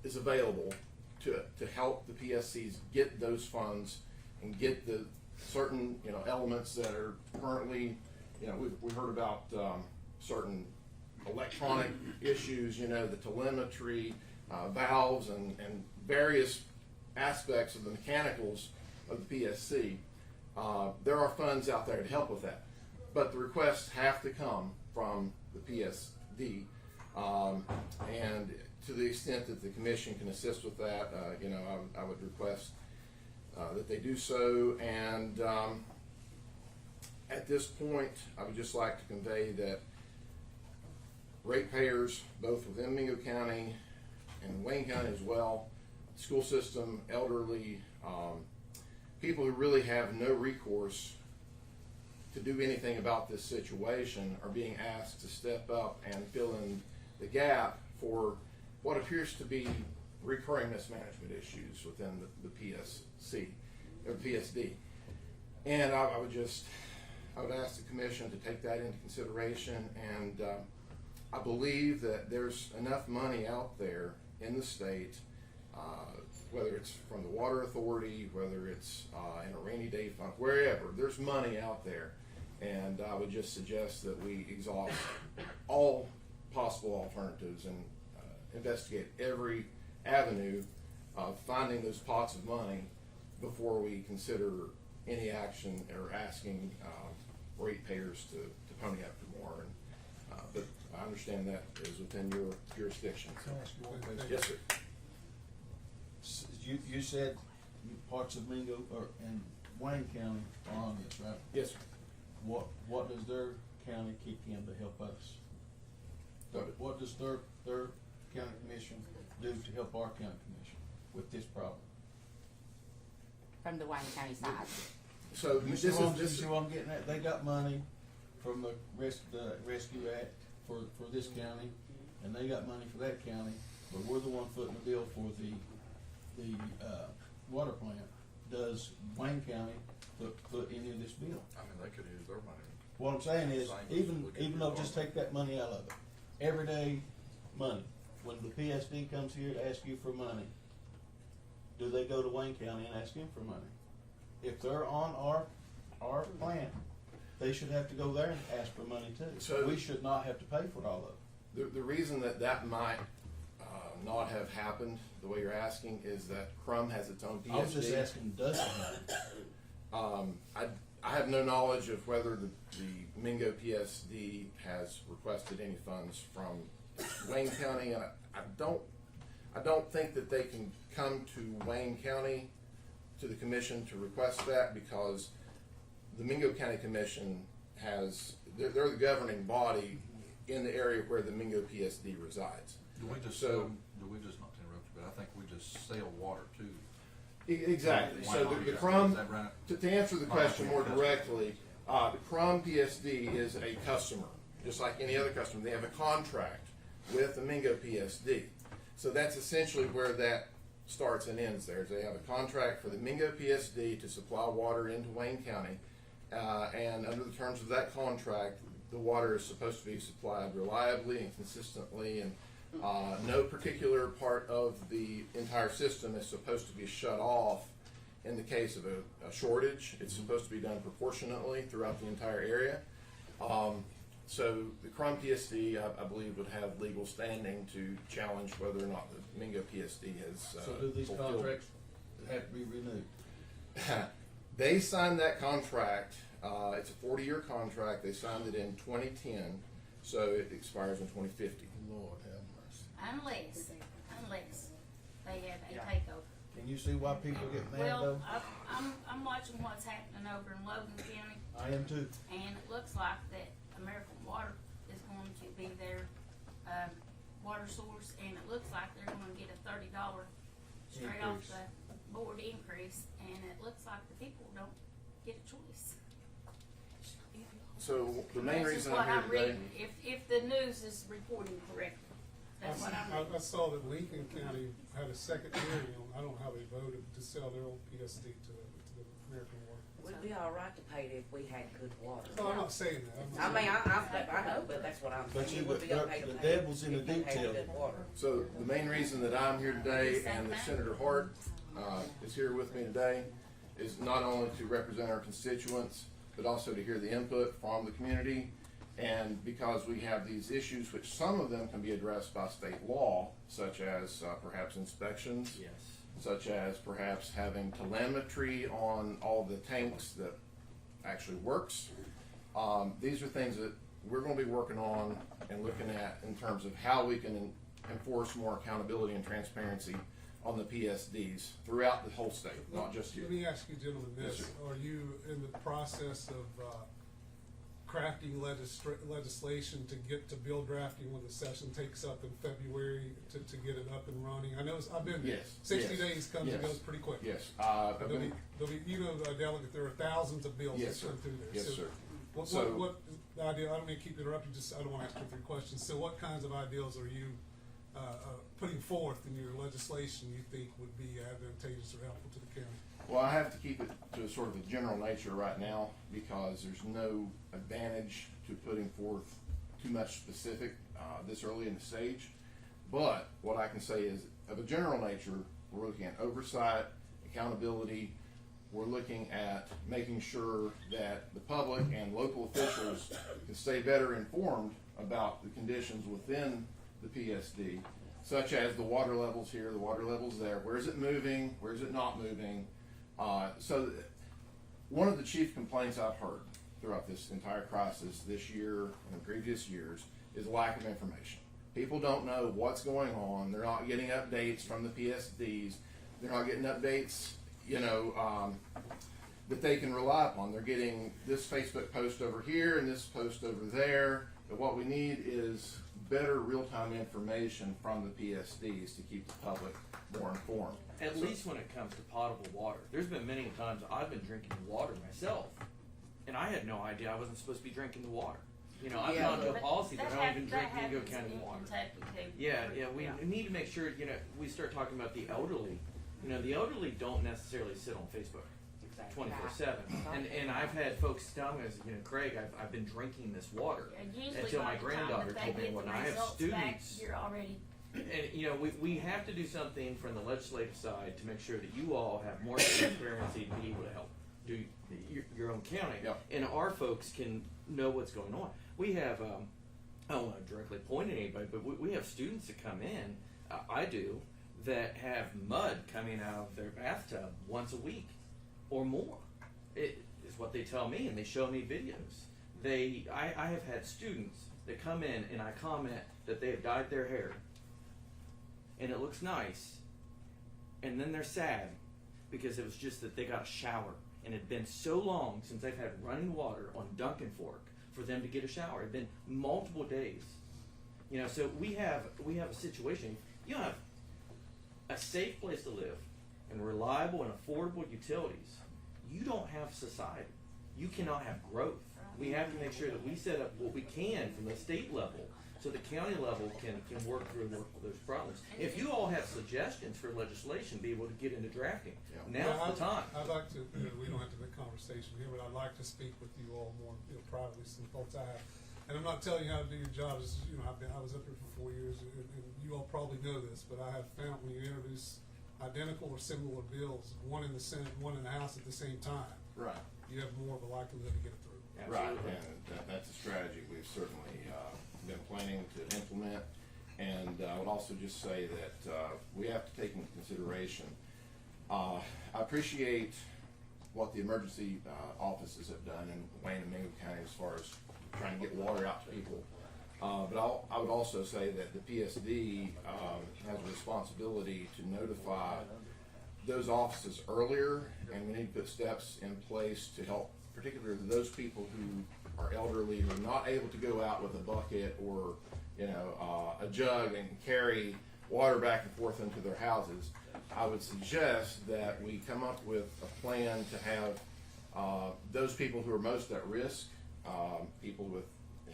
Speaker 18: is available to help the PSCs get those funds and get the certain elements that are currently, we heard about certain electronic issues, the telemetry, valves and various aspects of the mechanicals of the PSC. There are funds out there to help with that, but the requests have to come from the PSD, and to the extent that the commission can assist with that, I would request that they do so. And at this point, I would just like to convey that ratepayers, both within Mingo County and Wayne County as well, school system, elderly, people who really have no recourse to do anything about this situation are being asked to step up and fill in the gap for what appears to be recurring mismanagement issues within the PSC or PSD. And I would just I would ask the commission to take that into consideration, and I believe that there's enough money out there in the state, whether it's from the Water Authority, whether it's in a rainy day fund, wherever, there's money out there. And I would just suggest that we exhaust all possible alternatives and investigate every avenue of finding those pots of money before we consider any action or asking ratepayers to pony up for more. And, but I understand that is within your jurisdiction.
Speaker 12: Can I ask you one question?
Speaker 18: Yes, sir.
Speaker 12: You said parts of Mingo or in Wayne County are on this, right?
Speaker 18: Yes, sir.
Speaker 12: What does their county kick in to help us? What does their county commission do to help our county commission with this problem?
Speaker 8: From the Wayne County side.
Speaker 18: So
Speaker 12: You see what I'm getting at? They got money from the Rescue Act for this county, and they got money for that county, but we're the one footing the bill for the water plant. Does Wayne County put any of this bill?
Speaker 2: I mean, they could use their money.
Speaker 12: What I'm saying is,
Speaker 2: Same as
Speaker 12: even
Speaker 2: we could
Speaker 12: though
Speaker 2: do
Speaker 12: just
Speaker 2: our-
Speaker 12: take that money out of it, everyday money, when the PSD comes here to ask you for money, do they go to Wayne County and ask him for money? If they're on our plant, they should have to go there and ask for money too.
Speaker 18: So-
Speaker 12: We should not have to pay for all of it.
Speaker 18: The reason that might not have happened the way you're asking is that Crum has its own PSD.
Speaker 12: I was just asking, does it happen?
Speaker 18: I have no knowledge of whether the Mingo PSD has requested any funds from Wayne County, and I don't think that they can come to Wayne County, to the commission, to request that, because the Mingo County Commission they're the governing body in the area where the Mingo PSD resides.
Speaker 2: Do we just
Speaker 18: So-
Speaker 2: not to interrupt you, but I think we just sell water to.
Speaker 18: Exactly.
Speaker 2: Why
Speaker 18: So
Speaker 2: not?
Speaker 18: the
Speaker 2: Is
Speaker 18: Crum,
Speaker 2: that right?
Speaker 18: to answer the question more directly, the Crum PSD is a customer, just like any other customer. They have a contract with the Mingo PSD. So that's essentially where that starts and ends there. They have a contract for the Mingo PSD to supply water into Wayne County. And under the terms of that contract, the water is supposed to be supplied reliably and consistently, and no particular part of the entire system is supposed to be shut off in the case of a shortage. It's supposed to be done proportionately throughout the entire area. So the Crum PSD, I believe, would have legal standing to challenge whether or not the Mingo PSD has
Speaker 12: So do these
Speaker 18: fulfilled.
Speaker 12: contracts have to be renewed?
Speaker 18: They signed that contract. It's a 40-year contract. They signed it in 2010, so it expires in 2050.
Speaker 12: Lord have mercy.
Speaker 3: Unless they have a takeover.
Speaker 12: Can you see why people get mad
Speaker 3: Well,
Speaker 12: though?
Speaker 3: I'm watching what's happening over in Logan County,
Speaker 12: I am too.
Speaker 3: and it looks like that American Water is going to be their, water source, and it looks like they're gonna get a $30 straight off
Speaker 12: Increase.
Speaker 3: the board increase, and it looks like the people don't get a choice.
Speaker 18: So the main
Speaker 3: That's just
Speaker 18: reason
Speaker 3: what
Speaker 18: I'm here today.
Speaker 3: reading, if the news is reporting correctly, that's what I'm reading.
Speaker 1: I saw that Lincoln County had a second hearing on, I don't know how they voted to sell their old PSD to the American Water.
Speaker 11: We'd be all right to pay it if we had good water.
Speaker 1: No, I'm not saying that.
Speaker 11: I mean, I know, but that's what I'm
Speaker 12: But
Speaker 11: saying.
Speaker 12: you,
Speaker 11: It would be okay to
Speaker 12: the
Speaker 11: pay it
Speaker 12: devil's in the
Speaker 11: if we had
Speaker 12: detail.
Speaker 11: good water.
Speaker 18: So the main reason that I'm here today and that Senator Hart is here with me today is not only to represent our constituents, but also to hear the input from the community. And because we have these issues, which some of them can be addressed by state law, such as perhaps inspections, such as perhaps having telemetry on all the tanks that actually works. These are things that we're going to be working on and looking at in terms of how we can enforce more accountability and transparency on the PSDs throughout the whole state, not just here.
Speaker 1: Let me ask you gentlemen
Speaker 18: Yes,
Speaker 1: this,
Speaker 18: sir.
Speaker 1: are you in the process of crafting legislation to get to bill drafting when the session takes up in February to get it up and running? I know I've been there.
Speaker 18: Yes.
Speaker 1: 60
Speaker 18: yes,
Speaker 1: days comes and
Speaker 18: yes,
Speaker 1: goes pretty quick.
Speaker 18: Yes.
Speaker 1: There'll be, you know, delegate, there are thousands of bills
Speaker 18: Yes,
Speaker 1: that come
Speaker 18: sir.
Speaker 1: through there.
Speaker 18: Yes,
Speaker 1: So
Speaker 18: sir.
Speaker 1: What,
Speaker 18: So-
Speaker 1: what idea, I don't mean to keep interrupting, I don't want to ask you 3 questions. So what kinds of ideals are you putting forth in your legislation you think would be advantageous or helpful to the county?
Speaker 18: Well, I have to keep it to sort of a general nature right now because there's no advantage to putting forth too much specific this early in the stage. But what I can say is, of a general nature, we're looking at oversight, accountability. We're looking at making sure that the public and local officials can stay better informed about the conditions within the PSD, such as the water levels here, the water levels there. Where is it moving? Where is it not moving? So one of the chief complaints I've heard throughout this entire crisis this year and previous years is lack of information. People don't know what's going on. They're not getting updates from the PSDs. They're not getting updates, that they can rely upon. They're getting this Facebook post over here and this post over there. But what we need is better real-time information from the PSDs to keep the public more informed.
Speaker 19: At least when it comes to potable water. There's been many times I've been drinking the water myself, and I had no idea I wasn't supposed to be drinking the water. I've gone to a policy that I don't even drink Mingo County water. Yeah, we need to make sure, we start talking about the elderly. The elderly don't necessarily sit on Facebook 24/7. And I've had folks tell me, Craig, I've been drinking this water. Until my granddaughter told me when I have students.
Speaker 3: You're already.
Speaker 19: And we have to do something from the legislative side to make sure that you all have more transparency to be able to help do your own counting.
Speaker 18: Yep.
Speaker 19: And our folks can know what's going on. We have, I don't want to directly point at anybody, but we have students that come in, I do, that have mud coming out of their bathtub once a week or more. It is what they tell me, and they show me videos. I have had students that come in and I comment that they have dyed their hair and it looks nice, and then they're sad because it was just that they got a shower and it had been so long since they've had running water on Dunkin' Fork for them to get a shower. It had been multiple days. So we have a situation. You have a safe place to live and reliable and affordable utilities. You don't have society. You cannot have growth. We have to make sure that we set up what we can from the state level so the county level can work through those problems. If you all have suggestions for legislation, be able to get into drafting. Now's the time.
Speaker 1: I'd like to, we don't have to have a conversation here, but I'd like to speak with you all more privately, some folks I have. And I'm not telling you how to do your job. This is, I was up here for 4 years, and you all probably know this, but I have found when you introduce identical or similar bills, one in the Senate and one in the House at the same time,
Speaker 18: Right.
Speaker 1: you have more of a likelihood to get it through.
Speaker 18: Right, and that's a strategy we've certainly been planning to implement. And I would also just say that we have to take into consideration, I appreciate what the emergency offices have done in Wayne and Mingo County as far as trying to get water out to people. But I would also say that the PSD has a responsibility to notify those offices earlier, and we need to put steps in place to help particularly those people who are elderly, who are not able to go out with a bucket or a jug and carry water back and forth into their houses. I would suggest that we come up with a plan to have those people who are most at risk, people with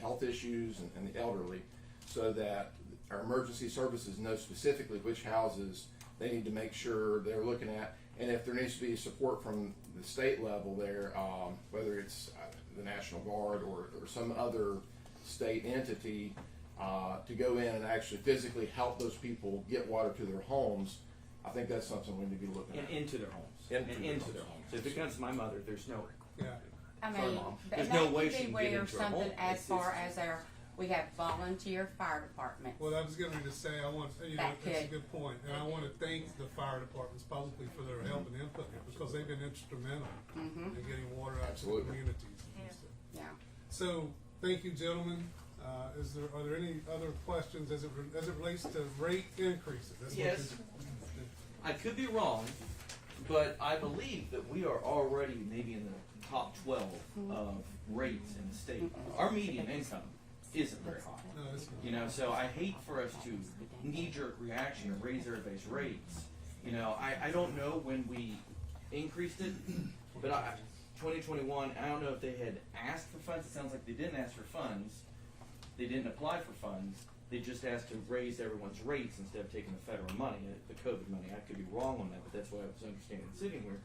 Speaker 18: health issues and the elderly, so that our emergency services know specifically which houses they need to make sure they're looking at. And if there needs to be support from the state level there, whether it's the National Guard or some other state entity, to go in and actually physically help those people get water to their homes, I think that's something we need to be looking at.
Speaker 19: And into their homes. Into their homes. So if it comes to my mother, there's no.
Speaker 1: Yeah.
Speaker 19: Sorry, Mom. There's
Speaker 8: that
Speaker 19: no
Speaker 8: could
Speaker 19: way
Speaker 8: be
Speaker 19: she can
Speaker 8: where
Speaker 19: get into her home.
Speaker 8: something as far as we have volunteer fire departments.
Speaker 1: Well, I was going to say, that's a good point. And I want to thank the fire departments publicly for their help and input here, because they've been instrumental in getting water out to the communities.
Speaker 8: Yeah.
Speaker 1: So, thank you, gentlemen. Are there any other questions as it relates to rate increases?
Speaker 19: Yes. I could be wrong, but I believe that we are already maybe in the top 12 of rates in the state. Our median income isn't very high.
Speaker 1: No, it's not.
Speaker 19: So I hate for us to knee-jerk reaction and raise everybody's rates. I don't know when we increased it, but 2021, I don't know if they had asked for funds. It sounds like they didn't ask for funds. They didn't apply for funds. They just asked to raise everyone's rates instead of taking the federal money, the COVID money. I could be wrong on that, but that's what I was understanding sitting here.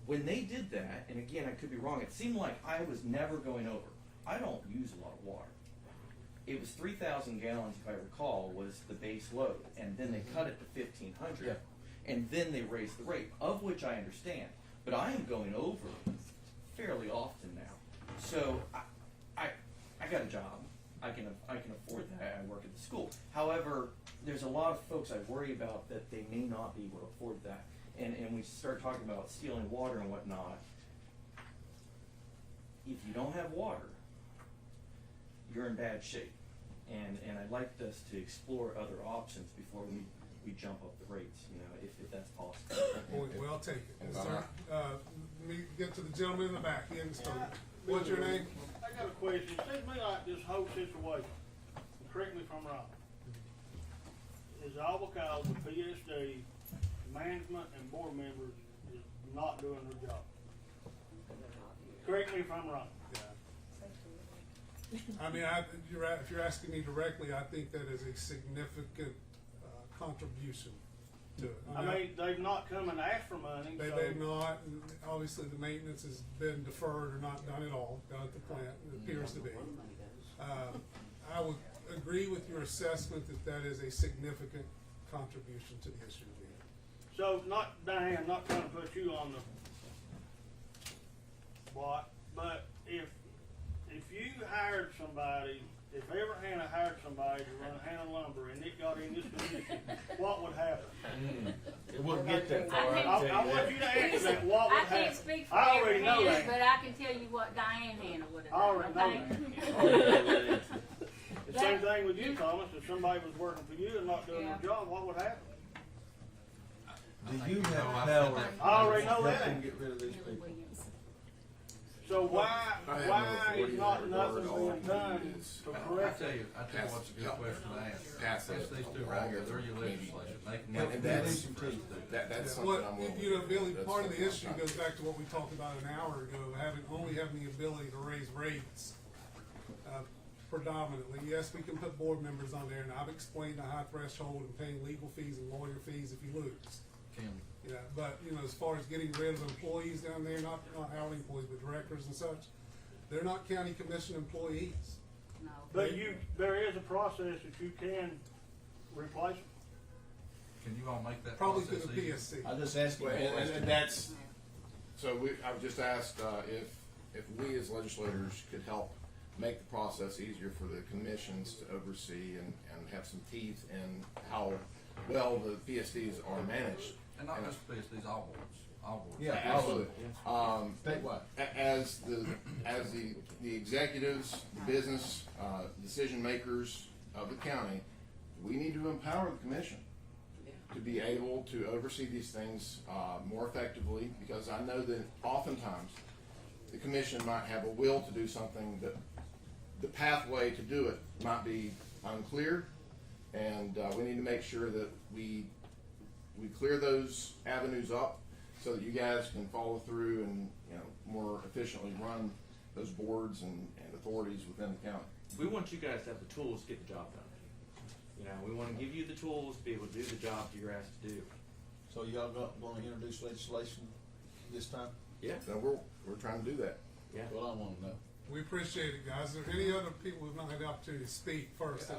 Speaker 19: when they did that, and again, I could be wrong, it seemed like I was never going over. I don't use a lot of water. It was 3,000 gallons, if I recall, was the base load, and then they cut it to 1,500,
Speaker 2: Yeah.
Speaker 19: and then they raised the rate, of which I understand. But I am going over fairly often now, so I got a job. I can afford that. I work at the school. However, there's a lot of folks I worry about that they may not be able to afford that, and we start talking about stealing water and whatnot. If you don't have water, you're in bad shape. And I'd like us to explore other options before we jump up the rates, you know, if that's possible.
Speaker 1: Point well taken. Sir, let me get to the gentleman in the back. He hasn't spoken. What's your name?
Speaker 20: I got a question. It seems to me like this whole situation, and correct me if I'm wrong, is all because the PSD, management and board members is not doing their job. Correct me if I'm wrong.
Speaker 1: I mean, if you're asking me directly, I think that is a significant contribution to it.
Speaker 20: I mean, they've not come and asked for money.
Speaker 1: They've not. And obviously, the maintenance has been deferred or not done at all down at the plant. It appears to be. I would agree with your assessment that is a significant contribution to the issue.
Speaker 20: So, not Diane, not trying to put you on the spot, but if you hired somebody, if Everhand hired somebody to run Hannah Lumber and it got in this position, what would happen?
Speaker 12: It wouldn't get that far.
Speaker 20: I want you to answer that. What would
Speaker 3: I
Speaker 20: happen?
Speaker 3: can't speak for
Speaker 20: I already know
Speaker 3: Everhand,
Speaker 20: that.
Speaker 3: but I can tell you what Diane Hannah would have
Speaker 20: I already
Speaker 3: done.
Speaker 20: know that. The same thing with you, Thomas. If somebody was working for you and not doing their job, what would happen?
Speaker 12: Do you have power?
Speaker 20: I already know
Speaker 12: to help
Speaker 20: that.
Speaker 12: them get rid of these people?
Speaker 20: So why is not nothing being done to
Speaker 2: I
Speaker 20: correct
Speaker 2: tell
Speaker 20: it?
Speaker 2: you what's a good question to ask.
Speaker 18: Pass
Speaker 2: Ask these two right here, they're your legislature, they can
Speaker 18: And
Speaker 2: make
Speaker 18: that's,
Speaker 2: a decision.
Speaker 18: that's something
Speaker 1: What,
Speaker 18: I'm willing
Speaker 1: you know,
Speaker 18: to do.
Speaker 1: Billy,
Speaker 18: That's
Speaker 1: part of the
Speaker 18: something I'm
Speaker 1: issue
Speaker 18: trying
Speaker 1: goes
Speaker 18: to
Speaker 1: back to what we talked about an hour ago, only having the ability to raise rates predominantly. Yes, we can put board members on there, and I've explained the high threshold and paying legal fees and lawyer fees if you lose.
Speaker 2: Can,
Speaker 1: Yeah, but, you know, as far as getting rid of employees down there, not hourly employees, but directors and such, they're not county commission employees.
Speaker 3: No.
Speaker 20: But there is a process that you can replace them.
Speaker 2: can you all make that
Speaker 1: Probably
Speaker 2: process
Speaker 1: through the
Speaker 2: easier?
Speaker 1: PSC.
Speaker 12: I just asked you a
Speaker 18: And
Speaker 12: question.
Speaker 18: that's, so I've just asked, if we as legislators could help make the process easier for the commissions to oversee and have some teeth in how well the PSDs are managed.
Speaker 2: And not just PSDs, all boards, all boards.
Speaker 18: Yeah, absolutely.
Speaker 12: Statewide.
Speaker 18: As the executives, the business, decision makers of the county, we need to empower the commission to be able to oversee these things more effectively, because I know that oftentimes the commission might have a will to do something, but the pathway to do it might be unclear, and we need to make sure that we clear those avenues up so that you guys can follow through and, you know, more efficiently run those boards and authorities within the county.
Speaker 19: We want you guys to have the tools to get the job done. You know, we want to give you the tools to be able to do the job that you're asked to do.
Speaker 12: So y'all going to introduce legislation this time?
Speaker 19: Yeah.
Speaker 18: So we're trying to do that.
Speaker 19: Yeah.
Speaker 12: Well, I want to know.
Speaker 1: We appreciate it, guys. Are there any other people who've not had the opportunity to speak first?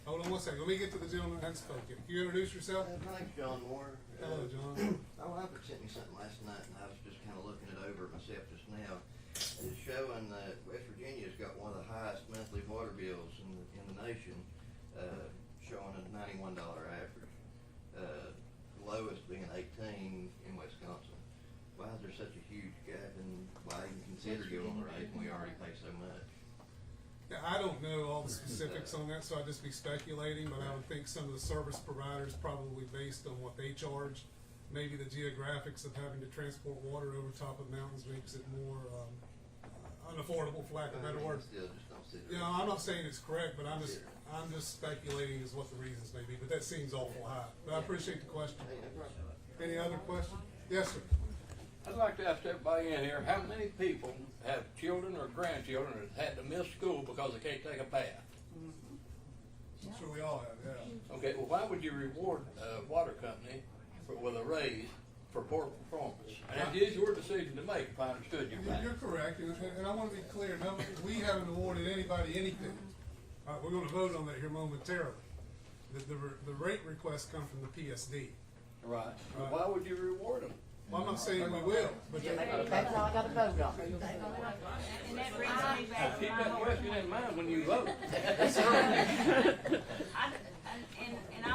Speaker 1: Hold on one second. Let me get to the gentleman that hasn't spoken. Can you introduce yourself?
Speaker 21: My name's John Moore.
Speaker 1: Hello, John.
Speaker 21: My wife had sent me something last night, and I was just kind of looking it over myself just now. It's showing that West Virginia's got one of the highest monthly water bills in the nation, showing a $91 average. Lowest being 18 in Wisconsin. Why is there such a huge gap, and why even consider going the rate when we already pay so much?
Speaker 1: Yeah, I don't know all the specifics on that, so I'd just be speculating, but I would think some of the service providers probably based on what they charge. Maybe the geographics of having to transport water over top of mountains makes it more unaffordable, for lack of a better word.
Speaker 21: Still just don't see
Speaker 1: You know, I'm not saying it's correct, but I'm just speculating as what the reasons may be, but that seems awful high. But I appreciate the question. Any other questions? Yes, sir.
Speaker 13: I'd like to ask everybody in here, how many people have children or grandchildren that had to miss school because they can't take a bath?
Speaker 1: I'm sure we all have, yeah.
Speaker 13: Okay, well, why would you reward a water company with a raise for poor performance. And it is your decision to make, if I understood you right.
Speaker 1: You're correct, and I want to be clear, no, we haven't awarded anybody anything. We're gonna vote on that here momentarily. The rate requests come from the PSD.
Speaker 13: Right. But why would you reward them?
Speaker 1: Well, I'm not saying we will, but
Speaker 11: That's all I gotta vote on.
Speaker 3: And that brings me back to
Speaker 13: Keep
Speaker 3: my
Speaker 13: that
Speaker 3: whole
Speaker 13: question
Speaker 3: point.
Speaker 13: in mind when you vote.
Speaker 3: And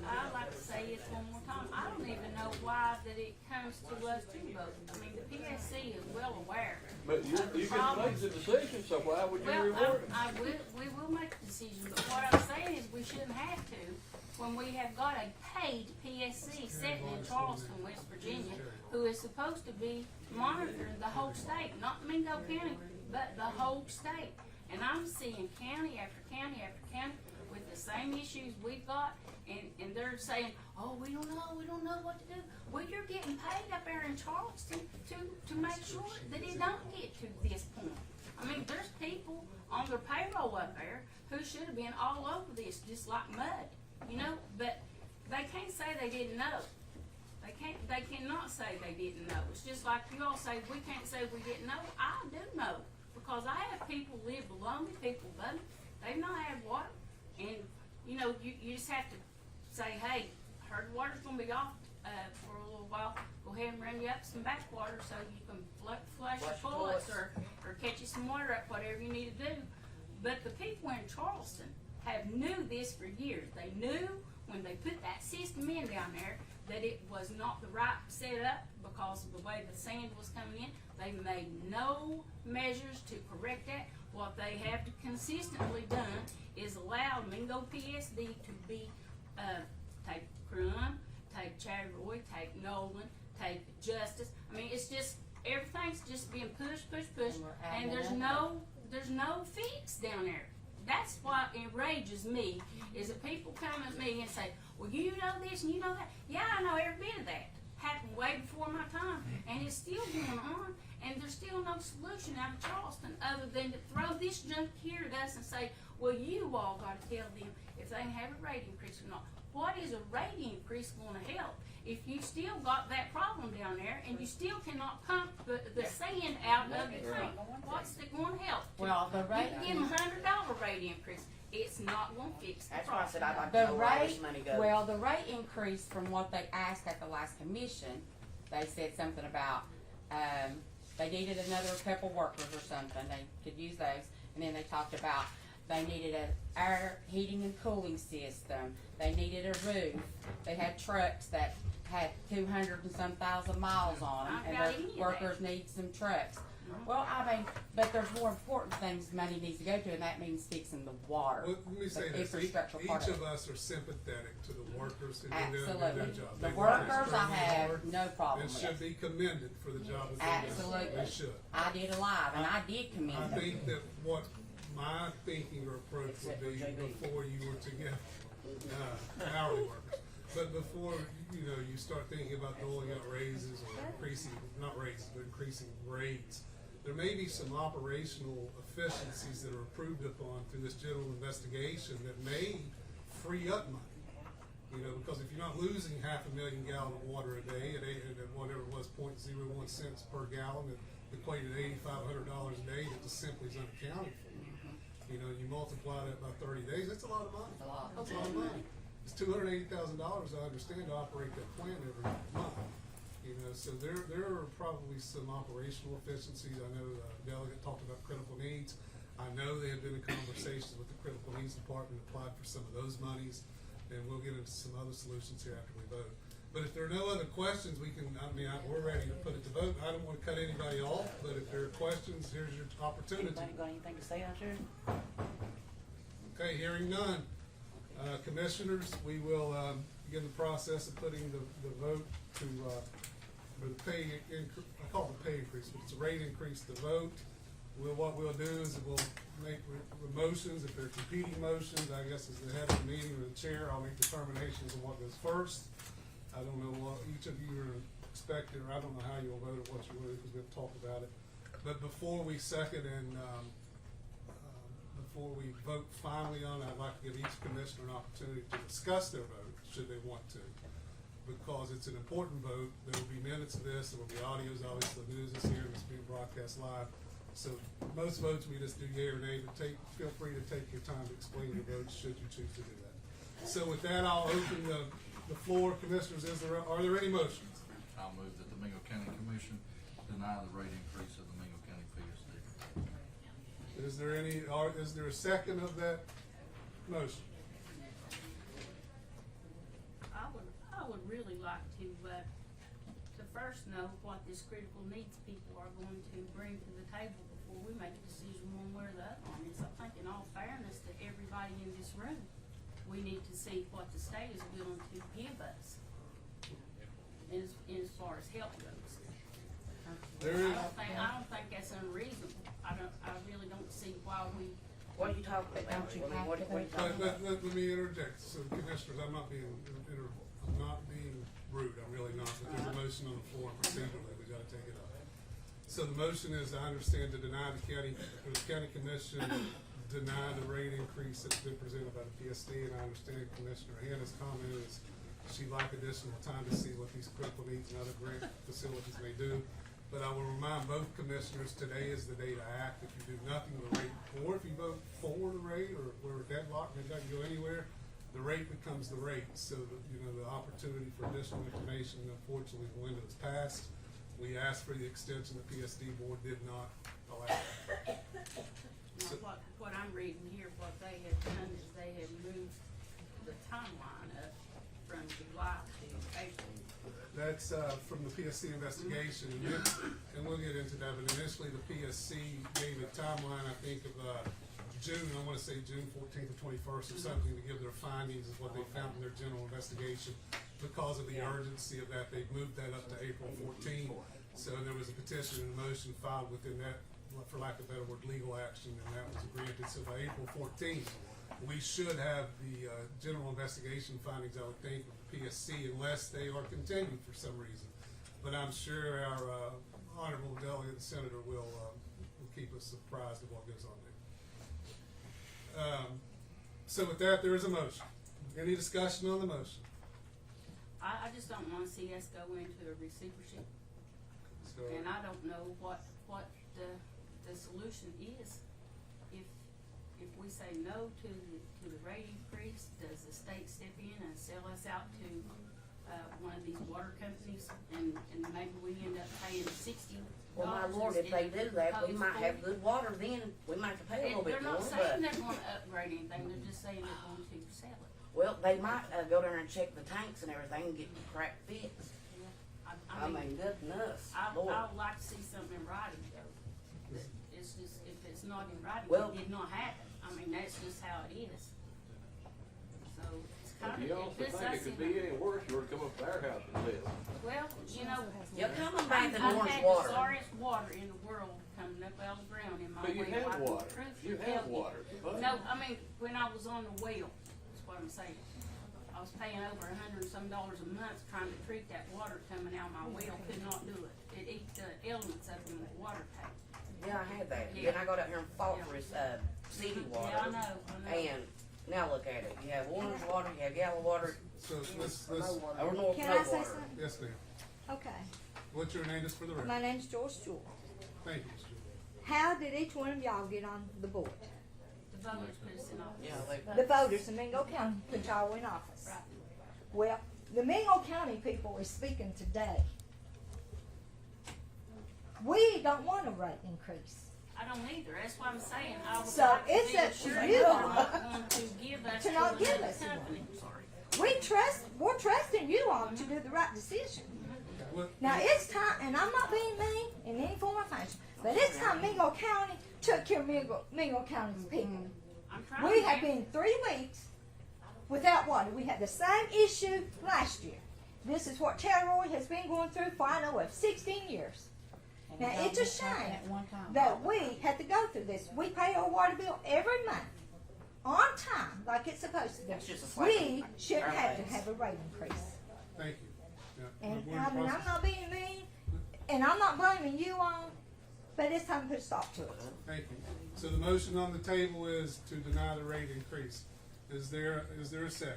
Speaker 3: I'd like to say this one more time, I don't even know why that it comes to us to vote. I mean, the PSC is well aware.
Speaker 13: But you
Speaker 3: of the
Speaker 13: can make
Speaker 3: problems.
Speaker 13: the decision, so why would you
Speaker 3: Well,
Speaker 13: reward them?
Speaker 3: we will make a decision, but what I'm saying is we shouldn't have to when we have got a paid PSC sitting in Charleston, West Virginia, who is supposed to be monitoring the whole state, not Mingo County, but the whole state. And I'm seeing county after county after county with the same issues we've got, and they're saying, oh, we don't know what to do. Well, you're getting paid up there in Charleston to make sure that it don't get to this point. I mean, there's people on their payroll up there who should have been all over this, just like mud, you know, but they can't say they didn't know. They cannot say they didn't know. It's just like you all say, we can't say we didn't know. I do know, because I have people live below me, people above me, they've not had water, and, you know, you just have to say, hey, heard water's gonna be off, for a little while, go ahead and run you up some backwater so you can flush your toilets or catch you some water up, whatever you need to do. But the people in Charleston have knew this for years. They knew when they put that system in down there that it was not the right setup because of the way the sand was coming in. They made no measures to correct that. What they have consistently done is allow Mingo PSD to be, take Crum, take Charoy, take Nolan, take Justice. I mean, it's just, everything's just being pushed, and there's no fix down there. That's what enrages me, is that people come at me and say, well, you know this and you know that. Yeah, I know every bit of that. Happened way before my time, and it's still going on, and there's still no solution out of Charleston other than to throw this junk here at us and say, well, you all got to tell them if they have a rate increase or not. What is a rate increase going to help if you still got that problem down there and you still cannot pump the sand out of the tank? What's it going to help?
Speaker 8: Well, the rate.
Speaker 3: You can give them $100 rate increase. It's not going to fix the
Speaker 11: That's why I
Speaker 3: problem.
Speaker 11: said I'd like to
Speaker 8: The
Speaker 11: know where
Speaker 8: rate,
Speaker 11: this money goes.
Speaker 8: well, the rate increase from what they asked at the last commission, they said something about, they needed another couple workers or something, they could use those, and then they talked about they needed an air heating and cooling system, they needed a roof, they had trucks that had 200 and some thousand miles on them, and their workers need some trucks. Well, I mean, but there's more important things money needs to go to, and that means fixing the water.
Speaker 1: Well, let me say
Speaker 8: the
Speaker 1: this,
Speaker 8: infrastructure part
Speaker 1: each
Speaker 8: of
Speaker 1: of
Speaker 8: it.
Speaker 1: us are sympathetic to the workers who do
Speaker 8: Absolutely.
Speaker 1: their job.
Speaker 8: The
Speaker 1: They work
Speaker 8: workers I
Speaker 1: extremely
Speaker 8: have
Speaker 1: hard
Speaker 8: no problem
Speaker 1: and
Speaker 8: with.
Speaker 1: should be commended for the job that they do.
Speaker 8: Absolutely.
Speaker 1: They should.
Speaker 8: I did a live, and I did commend
Speaker 1: I
Speaker 8: them.
Speaker 1: think that what my thinking or approach would be before you were to get hourly workers, but before you start thinking about doling out raises or increasing, not raises, but increasing rates, there may be some operational efficiencies that are approved upon through this general investigation that may free up money. Because if you're not losing 500,000 gallons of water a day at whatever it was, 0.01 cents per gallon, it equated $8,500 a day that just simply is unaccounted for. You multiply that by 30 days, that's a lot of money. That's a lot of money. It's $280,000, I understand, to operate that plant every month. So there are probably some operational efficiencies. I know Delegate talked about critical needs. I know they have been in conversations with the critical needs department, applied for some of those monies, and we'll get into some other solutions here after we vote. But if there are no other questions, we're ready to put it to vote. I don't want to cut anybody off, but if there are questions, here's your opportunity.
Speaker 11: Anybody got anything to say out there?
Speaker 1: Okay, hearing none. Commissioners, we will begin the process of putting the vote to for the pay increase. I call it the pay increase, but it's a rate increase to vote. What we'll do is we'll make motions. If they're competing motions, I guess as the head of the meeting or the chair, I'll make determinations on what goes first. I don't know what each of you are expecting, or I don't know how you'll vote or what you will, because we'll talk about it. But before we second and before we vote finally on it, I'd like to give each commissioner an opportunity to discuss their vote, should they want to. because it's an important vote. There will be minutes of this, there will be audios, obviously the news is here and it's being broadcast live. So most votes we just do yea or nay, but feel free to take your time to explain your votes should you choose to do that. So with that, I'll open the floor. Commissioners, are there any motions?
Speaker 2: I'll move that the Mingo County Commission deny the rate increase of the Mingo County PSD.
Speaker 1: Is there a second of that motion?
Speaker 3: I would really like to first know what this critical needs people are going to bring to the table before we make a decision one way or the other on this. I think in all fairness to everybody in this room, we need to see what the state is willing to give us as far as help goes. I don't think that's unreasonable. I really don't see why we.
Speaker 11: What are you talking about?
Speaker 1: Let me interject. So commissioners, I'm not being rude, I'm really not, but there's a motion on the floor and procedurally, we gotta take it up. So the motion is, I understand, to deny the county commission deny the rate increase that's been presented by the PSD, and I understand Commissioner Hannah's comment is she'd like additional time to see what these critical needs and other grant facilities may do. But I will remind both commissioners, today is the day to act. If you do nothing with the rate, or if you vote for the rate, or we're deadlocked and it doesn't go anywhere, the rate becomes the rate. So the opportunity for additional information, unfortunately, the window is passed. We asked for the extension. The PSD board did not allow it.
Speaker 3: So, what I'm reading here, what they have done is they have moved the timeline up from July to April.
Speaker 1: That's from the PSC investigation, and we'll get into that. But initially, the PSC gave a timeline, I think, of June. I want to say June 14th or 21st or something, to give their findings of what they found in their general investigation. Because of the urgency of that, they've moved that up to April 14th. So there was a petition and a motion filed within that, for lack of a better word, legal action, and that was granted. So by April 14th, we should have the general investigation findings, I would think, of the PSC, unless they are continued for some reason. But I'm sure our honorable delegate senator will keep us apprised of what goes on there. So with that, there is a motion. Any discussion on the motion?
Speaker 3: I just don't want to see us go into a receivership.
Speaker 1: So,
Speaker 3: and I don't know what the solution is. If we say no to the rate increase, does the state step in and sell us out to one of these water companies, and maybe we end up paying $60?
Speaker 11: Well, my lord, if they do that, we might have good water then. We might have to pay a little bit more.
Speaker 3: They're not saying they're going to upgrade anything. They're just saying they're going to sell it.
Speaker 11: Well, they might go down and check the tanks and everything and get the crap fixed. I mean, goodness, Lord.
Speaker 3: I would like to see something in writing, though. It's just, if it's not in writing,
Speaker 11: well,
Speaker 3: it did not happen. I mean, that's just how it is. So it's kind of.
Speaker 13: You also think it could be any worse? You were to come up to our house and live.
Speaker 3: Well,
Speaker 11: you're coming back to
Speaker 3: I've
Speaker 11: orange
Speaker 3: had
Speaker 11: water.
Speaker 3: the sorriest water in the world coming up out of the ground in my
Speaker 13: But you
Speaker 3: well.
Speaker 13: have
Speaker 3: I can
Speaker 13: water.
Speaker 3: truthfully
Speaker 13: You
Speaker 3: tell
Speaker 13: have water.
Speaker 3: No, I mean, when I was on the well, that's what I'm saying. I was paying over $100 and some a month trying to treat that water coming out of my well. Could not do it. It eats the elements up in the water tank.
Speaker 11: Yeah, I had that.
Speaker 3: Yeah.
Speaker 11: Then I got out here and fought for his city water.
Speaker 3: Yeah, I know.
Speaker 11: And now look at it. You have orange water, you have yellow water.
Speaker 1: So let's
Speaker 11: or north
Speaker 17: Can
Speaker 11: no
Speaker 17: I say
Speaker 11: water.
Speaker 17: something?
Speaker 1: yes, ma'am.
Speaker 17: Okay.
Speaker 1: What's your name, just for the record?
Speaker 17: My name's Joyce Jewell.
Speaker 1: Thank you, Mr. Jewell.
Speaker 17: How did each one of y'all get on the board?
Speaker 3: The voters put us in office.
Speaker 11: Yeah,
Speaker 17: The voters in Mingo County put y'all in office.
Speaker 3: Right.
Speaker 17: Well, the Mingo County people is speaking today. We don't want a rate increase.
Speaker 3: I don't either. That's what I'm saying. I would
Speaker 17: So
Speaker 3: like
Speaker 17: it's
Speaker 3: to be
Speaker 17: up to
Speaker 3: assured
Speaker 17: you
Speaker 3: they're
Speaker 17: all
Speaker 3: not going to give us
Speaker 17: to not give
Speaker 3: another
Speaker 17: us one.
Speaker 3: company.
Speaker 17: We're trusting you all to do the right decision. Now it's time, and I'm not being mean in any form or fashion, but it's time Mingo County took care of Mingo County's people.
Speaker 3: I'm trying
Speaker 17: We
Speaker 3: to
Speaker 17: have been 3 weeks without water. We had the same issue last year. This is what Roy has been going through for, I know, of 16 years. Now, it's a shame that we had to go through this. We pay our water bill every month, on time, like it's supposed to be.
Speaker 11: That's just a slap
Speaker 17: We
Speaker 11: on
Speaker 17: shouldn't
Speaker 11: our
Speaker 17: have to
Speaker 11: face.
Speaker 17: have a rate increase.
Speaker 1: Thank you. Yeah,
Speaker 17: And
Speaker 1: we're in
Speaker 17: I mean, I'm
Speaker 1: process.
Speaker 17: not being mean, and I'm not blaming you all, but it's time to put a stop to it.
Speaker 1: Thank you. So the motion on the table is to deny the rate increase. Is there a second?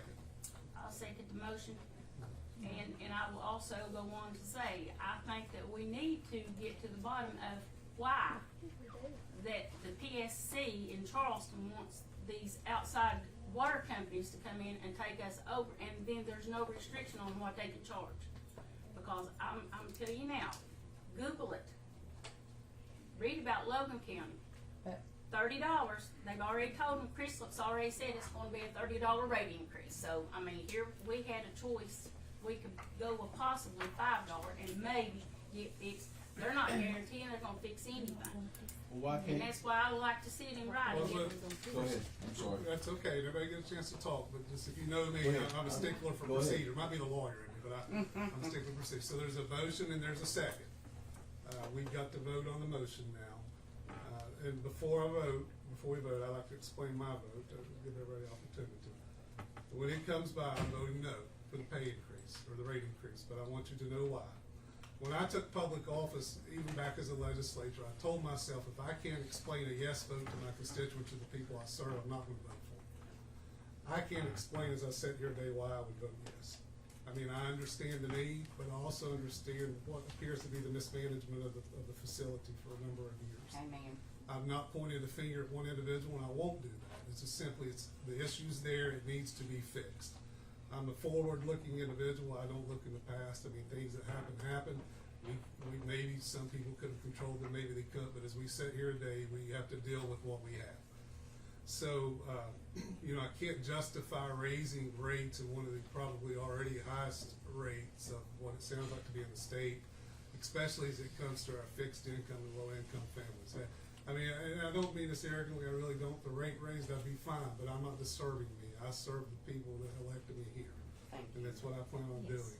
Speaker 3: I'll second the motion. And I will also go on to say, I think that we need to get to the bottom of why that the PSC in Charleston wants these outside water companies to come in and take us over, and then there's no restriction on what they can charge. Because I'm telling you now, Google it. Read about Logan County. $30. They've already told them, Chrislop's already said it's gonna be a $30 rate increase. So, I mean, here we had a choice. We could go with possibly $5 and maybe get fixed. They're not guaranteeing they're gonna fix anything.
Speaker 12: Well, why
Speaker 3: And
Speaker 12: can't,
Speaker 3: that's why I like to sit in writing.
Speaker 1: Well,
Speaker 12: go ahead, I'm sorry.
Speaker 1: That's okay, everybody gets a chance to talk, but just if you know me,
Speaker 12: Go ahead.
Speaker 1: I'm a stickler for
Speaker 12: Go ahead.
Speaker 1: procedure, might be the lawyer in me, but I'm a stickler for procedure. So there's a motion and there's a second. We've got to vote on the motion now. And before we vote, I like to explain my vote, to give everybody an opportunity. When it comes by, I'm voting no for the pay increase, or the rate increase, but I want you to know why. When I took public office, even back as a legislator, I told myself, if I can't explain a yes vote to my constituents, to the people I serve, I'm not gonna vote for them. I can't explain, as I sit here today, why I would vote yes. I mean, I understand the need, but I also understand what appears to be the mismanagement of the facility for a number of years.
Speaker 8: Amen.
Speaker 1: I've not pointed a finger at one individual, and I won't do that. It's just simply, the issue's there, it needs to be fixed. I'm a forward-looking individual, I don't look in the past. I mean, things that happen. We maybe some people could have controlled them, maybe they could, but as we sit here today, we have to deal with what we have. So, I can't justify raising rates at one of the probably already highest rates of what it sounds like to be in the state, especially as it comes to our fixed income and low-income families. I mean, and I don't mean this arrogantly, I really don't. The rate raised, I'd be fine, but I'm not disturbing me. I serve the people that elected me here. And that's what I plan on doing.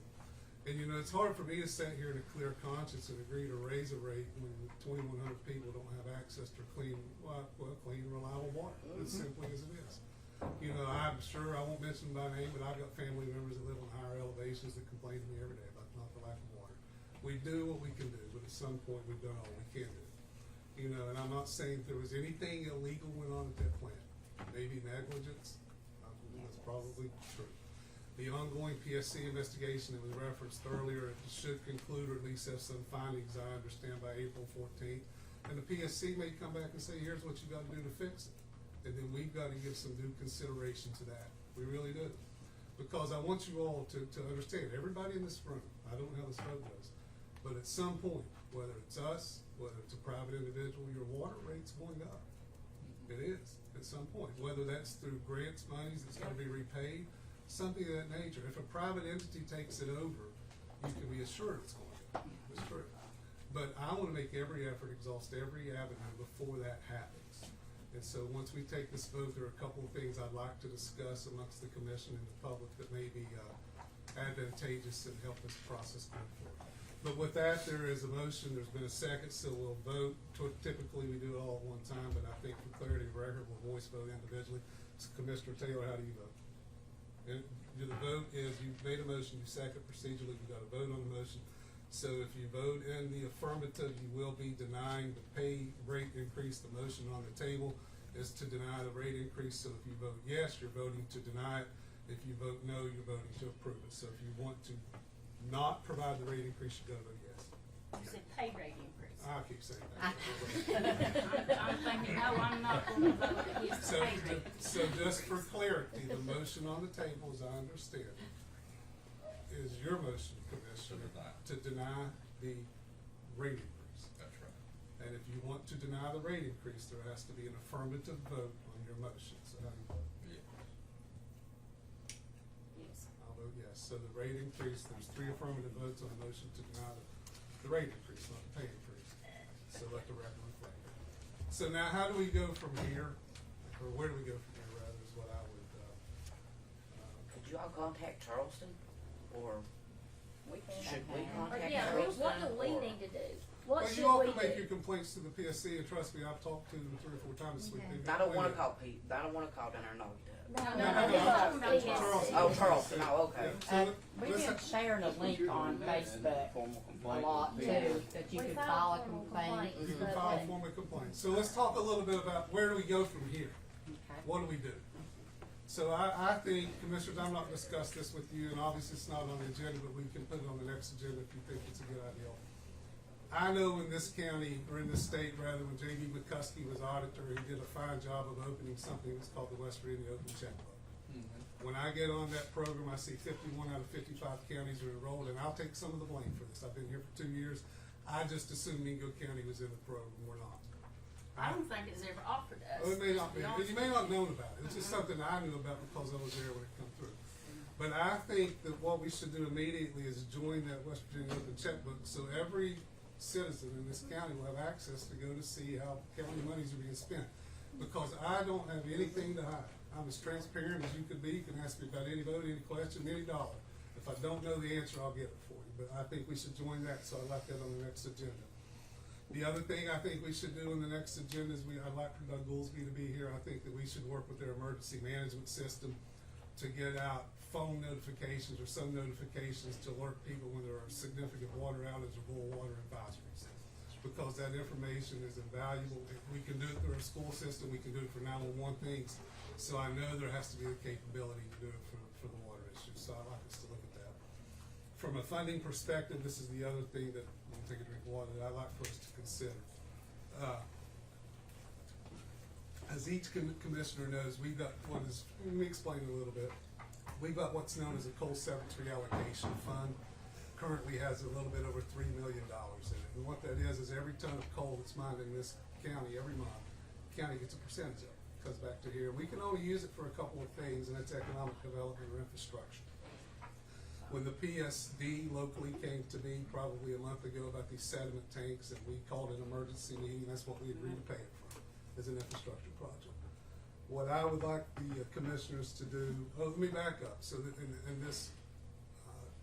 Speaker 1: And it's hard for me to sit here in a clear conscience and agree to raise a rate when 2,100 people don't have access to clean, reliable water, as simply as it is. I'm sure I won't mention by name, but I've got family members that live on higher elevations that complain to me every day about not the lack of water. We do what we can do, but at some point we've done all we can do. And I'm not saying there was anything illegal went on at that plant. Maybe negligence, that's probably true. The ongoing PSC investigation that was referenced earlier should conclude, or at least have some findings, I understand, by April 14th. And the PSC may come back and say, here's what you got to do to fix it. And then we've got to give some due consideration to that. We really do. Because I want you all to understand, everybody in this room, I don't know how this vote goes, but at some point, whether it's us, whether it's a private individual, your water rate's going up. It is, at some point, whether that's through grants, monies that's gonna be repaid, something of that nature. If a private entity takes it over, you can be assured it's going to. It's true. But I wanna make every effort, exhaust every avenue before that happens. And so once we take this vote, there are a couple of things I'd like to discuss amongst the commission and the public that may be advantageous and help this process go forward. But with that, there is a motion, there's been a second, so we'll vote. Typically, we do it all at one time, but I think for clarity of record, we'll voice vote individually. So Commissioner Taylor, how do you vote? The vote is, you've made a motion, you second procedurally, you've got to vote on the motion. So if you vote in the affirmative, you will be denying the pay rate increase. The motion on the table is to deny the rate increase. So if you vote yes, you're voting to deny it. If you vote no, you're voting to approve it. So if you want to not provide the rate increase, you gotta vote yes.
Speaker 3: You said pay rate increase.
Speaker 1: I keep saying that.
Speaker 3: I'm thinking, no, I'm not gonna vote against the pay rate.
Speaker 1: So just for clarity, the motion on the table, as I understand it, is your motion, Commissioner, to deny the rate increase.
Speaker 18: That's right.
Speaker 1: And if you want to deny the rate increase, there has to be an affirmative vote on your motion. So how do you vote?
Speaker 3: Yes.
Speaker 1: I'll vote yes. So the rate increase, there's 3 affirmative votes on the motion to deny the rate increase, not the pay increase. So let the record reflect. So now how do we go from here, or where do we go from here, rather, is what I would,
Speaker 11: Could you all contact Charleston, or should we
Speaker 17: Or,
Speaker 11: contact
Speaker 17: yeah,
Speaker 11: Charleston?
Speaker 17: what do we
Speaker 11: or-
Speaker 17: need to do?
Speaker 1: well,
Speaker 17: What
Speaker 1: you all
Speaker 17: should
Speaker 1: can
Speaker 17: we
Speaker 1: make
Speaker 17: do?
Speaker 1: your complaints to the PSC, and trust me, I've talked to them 3 or 4 times this week.
Speaker 17: Okay.
Speaker 1: They've been
Speaker 11: I don't wanna
Speaker 1: clear.
Speaker 11: call Pete, I don't wanna call down there and know that.
Speaker 17: No,
Speaker 1: No,
Speaker 17: no,
Speaker 1: no,
Speaker 17: no,
Speaker 1: no,
Speaker 17: we're
Speaker 1: no.
Speaker 17: talking about
Speaker 1: Charleston.
Speaker 11: Oh, Charleston, oh, okay.
Speaker 1: So
Speaker 8: We've
Speaker 1: let's
Speaker 8: been
Speaker 1: have-
Speaker 8: sharing a link on Facebook a lot too, that you
Speaker 17: We
Speaker 8: could
Speaker 17: filed
Speaker 8: file a
Speaker 17: formal
Speaker 8: complaint.
Speaker 1: You
Speaker 17: complaints.
Speaker 1: can file a form of complaint. So let's talk a little bit about where do we go from here?
Speaker 8: Okay.
Speaker 1: What do we do? So I think, Commissioners, I'm not gonna discuss this with you, and obviously it's not on the agenda, but we can put it on the next agenda if you think it's a good idea. I know in this county, or in this state rather, when J.B. McCuskey was auditor, he did a fine job of opening something that's called the West Virginia Open Checkbook. When I get on that program, I see 51 out of 55 counties are enrolled, and I'll take some of the blame for this. I've been here for 2 years. I just assumed Mingo County was in the program. We're not.
Speaker 3: I don't think it's ever offered us.
Speaker 1: Oh, it may not be.
Speaker 3: to
Speaker 1: You may not have known about it. It's just something I knew about because I was there when it come through. But I think that what we should do immediately is join that West Virginia Open Checkbook, so every citizen in this county will have access to go to see how county monies are being spent. Because I don't have anything to hide. I'm as transparent as you could be. You can ask me about any vote, any question, any dollar. If I don't know the answer, I'll get it for you. But I think we should join that, so I'd like that on the next agenda. The other thing I think we should do in the next agenda is I'd like for Doug Goolsby to be here. I think that we should work with their emergency management system to get out phone notifications or some notifications to alert people when there are significant water outages or boil water advisories. Because that information is invaluable. If we can do it through our school system, we can do it for 911 things. So I know there has to be the capability to do it for the water issue. So I'd like us to look at that. From a funding perspective, this is the other thing that, I'll take a drink of water, that I'd like for us to consider. As each commissioner knows, we've got what is, let me explain it a little bit. We've got what's known as a coal severance reallocation fund. Currently has a little bit over $3 million in it. And what that is every ton of coal that's mined in this county every month, the county gets a percentage of it. It comes back to here. We can only use it for a couple of things, and it's economic development or infrastructure. When the PSD locally came to me probably a month ago about these sediment tanks, and we called an emergency meeting, that's what we agreed to pay it for, as an infrastructure project. What I would like the commissioners to do, let me back up, so that in this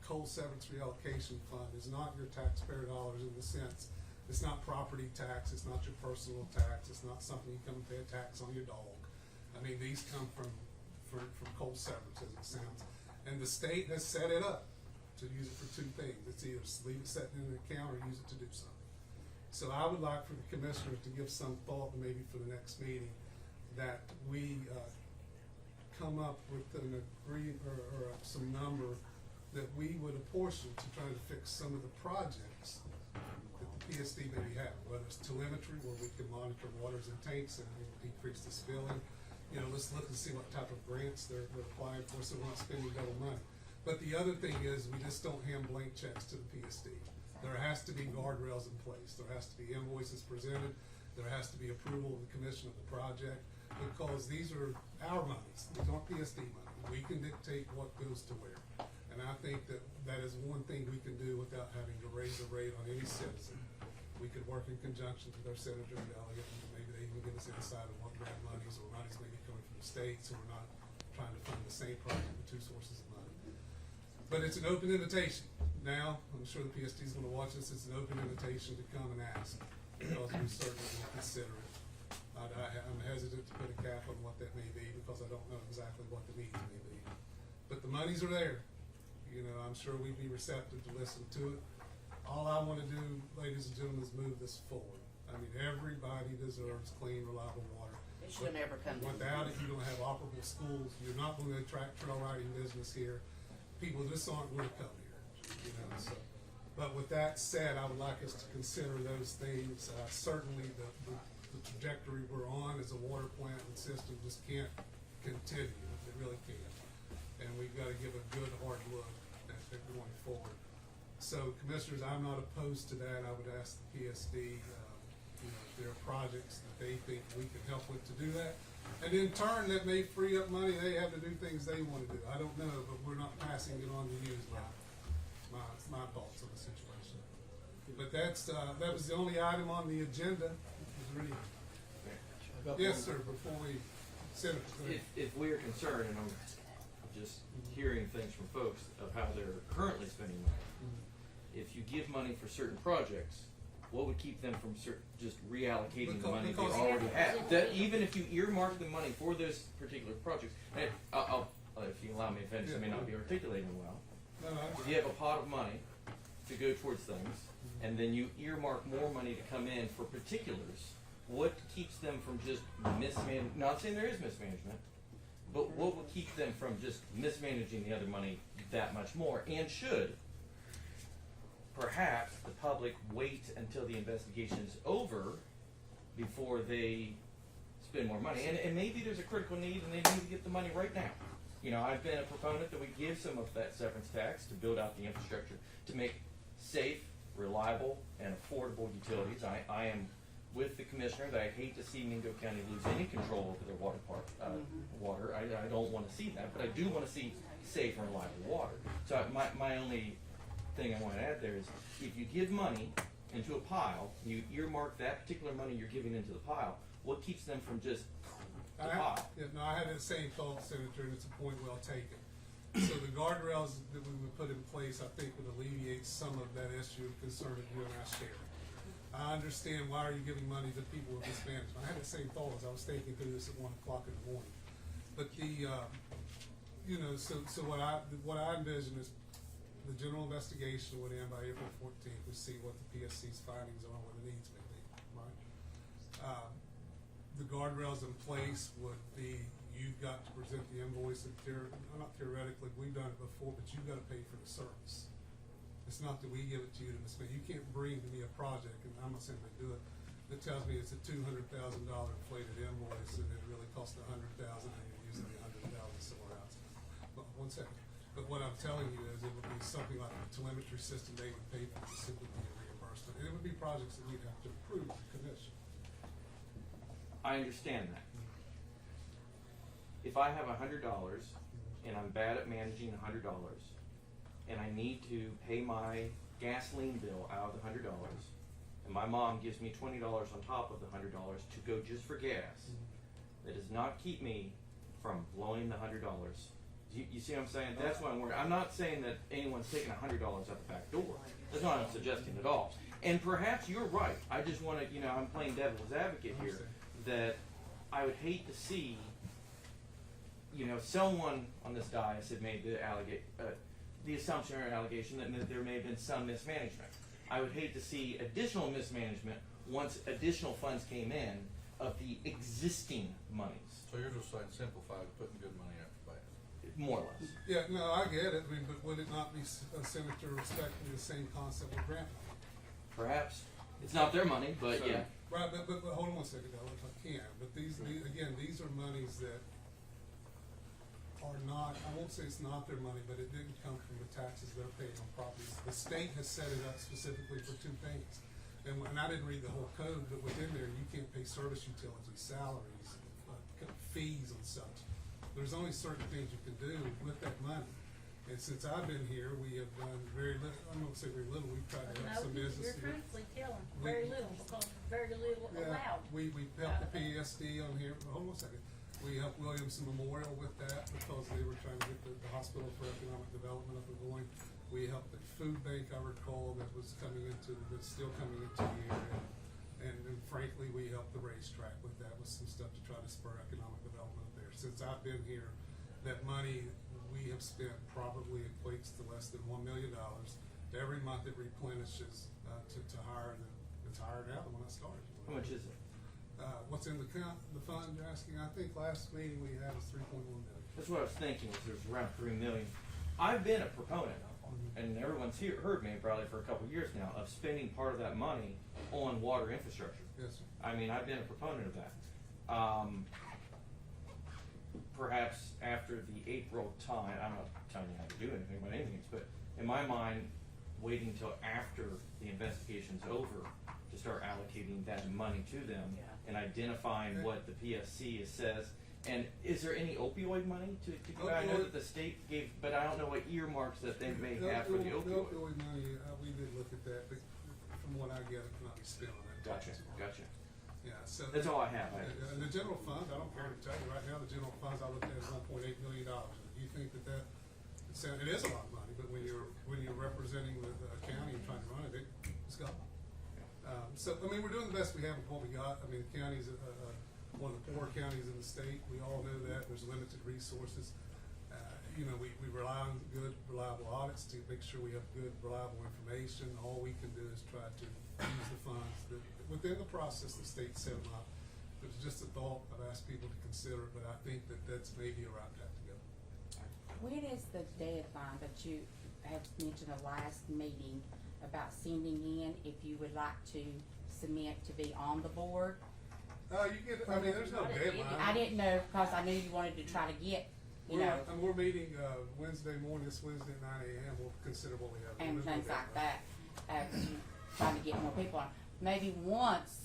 Speaker 1: coal severance reallocation fund is not your taxpayer dollars in the sense, it's not property tax, it's not your personal tax, it's not something you come and pay a tax on your dog. I mean, these come from coal severance as it sounds. And the state has set it up to use it for two things. It's either leave it sitting in an account or use it to do something. So I would like for the commissioners to give some thought, maybe for the next meeting, that we come up with an agreement or some number that we would apportion to try to fix some of the projects that the PSD may be having, whether it's telemetry, where we can monitor waters and tanks and decrease the spilling. You know, let's look and see what type of grants they're applying for, so we're not spending double money. But the other thing is, we just don't hand blank checks to the PSD. There has to be guardrails in place. There has to be invoices presented. There has to be approval of the commission of the project, because these are our monies. These aren't PSD money. We can dictate what goes to where. And I think that that is one thing we can do without having to raise the rate on any citizen. We could work in conjunction with our senator and delegate, and maybe they even give us insight on what grant monies or monies may be coming from the state, so we're not trying to fund the same project with two sources of money. But it's an open invitation. Now, I'm sure the PSD is going to watch this. It's an open invitation to come and ask, because we certainly will consider it. I'm hesitant to put a cap on what that may be, because I don't know exactly what the needs may be. But the monies are there. You know, I'm sure we'd be receptive to listen to it. All I want to do, ladies and gentlemen, is move this forward. I mean, everybody deserves clean, reliable water.
Speaker 11: It should never come to
Speaker 1: Without it, you don't have operable schools. You're not going to attract trail riding business here. People just aren't going to come here. You know, so. But with that said, I would like us to consider those things. Certainly, the trajectory we're on as a water plant and system just can't continue. It really can't. And we've got to give a good hard look at going forward. So, commissioners, I'm not opposed to that. I would ask the PSD, you know, if there are projects that they think we can help with to do that. And in turn, that may free up money. They have to do things they want to do. I don't know, but we're not passing it on to you is my thoughts on the situation. But that was the only item on the agenda. Is there any? Yes, sir, before we Senator.
Speaker 19: If we are concerned, and I'm just hearing things from folks of how they're currently spending money, if you give money for certain projects, what would keep them from just reallocating the money they already have? That even if you earmark the money for those particular projects, and I'll if you allow me to finish, I may not be articulating well. If you have a pot of money to go towards things, and then you earmark more money to come in for particulars, what keeps them from just mismanagement? Not saying there is mismanagement, But what will keep them from just mismanaging the other money that much more? And should perhaps the public wait until the investigation is over before they spend more money? And maybe there's a critical need and they need to get the money right now. You know, I've been a proponent that we give some of that severance tax to build out the infrastructure to make safe, reliable, and affordable utilities. I am with the commissioner that I hate to see Mingo County lose any control over their water. I don't want to see that, but I do want to see safe and reliable water. So my only thing I want to add there is, if you give money into a pile, you earmark that particular money you're giving into the pile, what keeps them from just the pile?
Speaker 1: I had the same thought, Senator, and it's a point well taken. So the guardrails that we would put in place, I think, would alleviate some of that issue of concern that you and I share. I understand why are you giving money to people with mismanagement. I had the same thought as I was thinking through this at 1 o'clock in the morning. But so what I envision is the general investigation would end by April 14th. We see what the PSC's findings are, what the needs may be, right? The guardrails in place would be, you've got to present the invoice, and not theoretically, we've done it before, but you've got to pay for the service. It's not that we give it to you to display. You can't bring to me a project, and I'm not saying they do it, that tells me it's a $200,000 inflated invoice, and it really costs $100,000, and you're using the $100,000 somewhere else. But 1 second. But what I'm telling you is it would be something like a telemetry system they would pay for, to simply be a reimbursement. And it would be projects that we'd have to approve as a commission.
Speaker 19: I understand that. If I have $100 and I'm bad at managing $100, and I need to pay my gasoline bill out of the $100, and my mom gives me $20 on top of the $100 to go just for gas, that does not keep me from blowing the $100. You see what I'm saying? That's why I'm worried. I'm not saying that anyone's taking $100 out the back door. That's not what I'm suggesting at all. And perhaps you're right. I just want to, I'm playing devil's advocate here, that I would hate to see, someone on this dais had made the assumption or allegation that there may have been some mismanagement. I would hate to see additional mismanagement once additional funds came in of the existing monies.
Speaker 2: So you're just saying simplified, putting good money after bad?
Speaker 19: More or less.
Speaker 1: Yeah, no, I get it. I mean, but would it not be, Senator, respecting the same concept with grant money?
Speaker 19: Perhaps. It's not their money, but yeah.
Speaker 1: Right, but hold on 1 second, though, if I can. But these are monies that are not, I won't say it's not their money, but it didn't come from the taxes they're paying on properties. The state has set it up specifically for 2 things. And I didn't read the whole code, but within there, you can't pay service utilities, salaries, fees and such. There's only certain things you can do with that money. And since I've been here, we have done very little, I'm not gonna say very little, we've tried to help some businesses.
Speaker 3: You're truthfully telling, very little, because very little allowed.
Speaker 1: We helped the PSD on here, hold on 1 second. We helped Williamson Memorial with that because they were trying to get the hospital for economic development up and going. We helped the food bank, I recall, that's still coming into the area. And frankly, we helped the racetrack with that, with some stuff to try to spur economic development up there. Since I've been here, that money we have spent probably equates to less than $1 million. Every month it replenishes to hire it's hired out when I started.
Speaker 19: How much is it?
Speaker 1: What's in the fund you're asking? I think last meeting we had was 3.1 million.
Speaker 19: That's what I was thinking, was there's around 3 million. I've been a proponent, and everyone's heard me probably for a couple of years now, of spending part of that money on water infrastructure.
Speaker 1: Yes, sir.
Speaker 19: I mean, I've been a proponent of that. Perhaps after the April time, I'm not telling you how to do anything about anything, but in my mind, waiting till after the investigation's over to start allocating that money to them and identifying what the PSC says. And is there any opioid money to go? I know that the state gave, but I don't know what earmarks that they may have for the opioid.
Speaker 1: The opioid money, we did look at that, but from what I get, it cannot be spent on that.
Speaker 19: Gotcha.
Speaker 1: Yeah, so
Speaker 19: that's all I have.
Speaker 1: And the general fund, I don't care to tell you right now, the general funds I looked at is $1.8 million. You think that it is a lot of money, but when you're representing the county and trying to run it, it's gone. So I mean, we're doing the best we have with what we got. I mean, the county's one of the poorer counties in the state. We all know that. There's limited resources. We rely on good, reliable audits to make sure we have good, reliable information. All we can do is try to use the funds that within the process the state set them up It was just a thought. I've asked people to consider it, but I think that that's maybe a right path to go.
Speaker 8: When is the deadline that you have mentioned the last meeting about sending in if you would like to submit to be on the board?
Speaker 1: You get, I mean, there's no deadline.
Speaker 8: I didn't know, because I knew you wanted to try to get, you know,
Speaker 1: And we're meeting, Wednesday morning, this Wednesday at 9 a.m. We'll consider what we have.
Speaker 8: and
Speaker 1: There's no
Speaker 8: things like
Speaker 1: deadline.
Speaker 8: that, trying to get more people on. Maybe once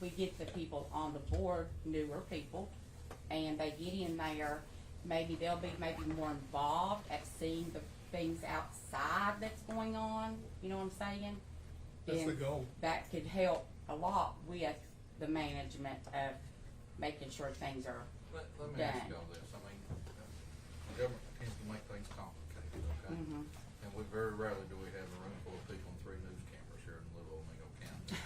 Speaker 8: we get the people on the board, newer people, and they get in there, maybe they'll be maybe more involved at seeing the things outside that's going on, you know what I'm saying?
Speaker 1: That's the
Speaker 8: And
Speaker 1: goal.
Speaker 8: that could help a lot with the management of making sure things are
Speaker 2: Let me
Speaker 8: done.
Speaker 2: ask y'all this, I mean, the government tends to make things complicated, okay?
Speaker 8: Mhm.
Speaker 2: And we very rarely do we have a room full of people and 3 news cameras here in little old Mingo County.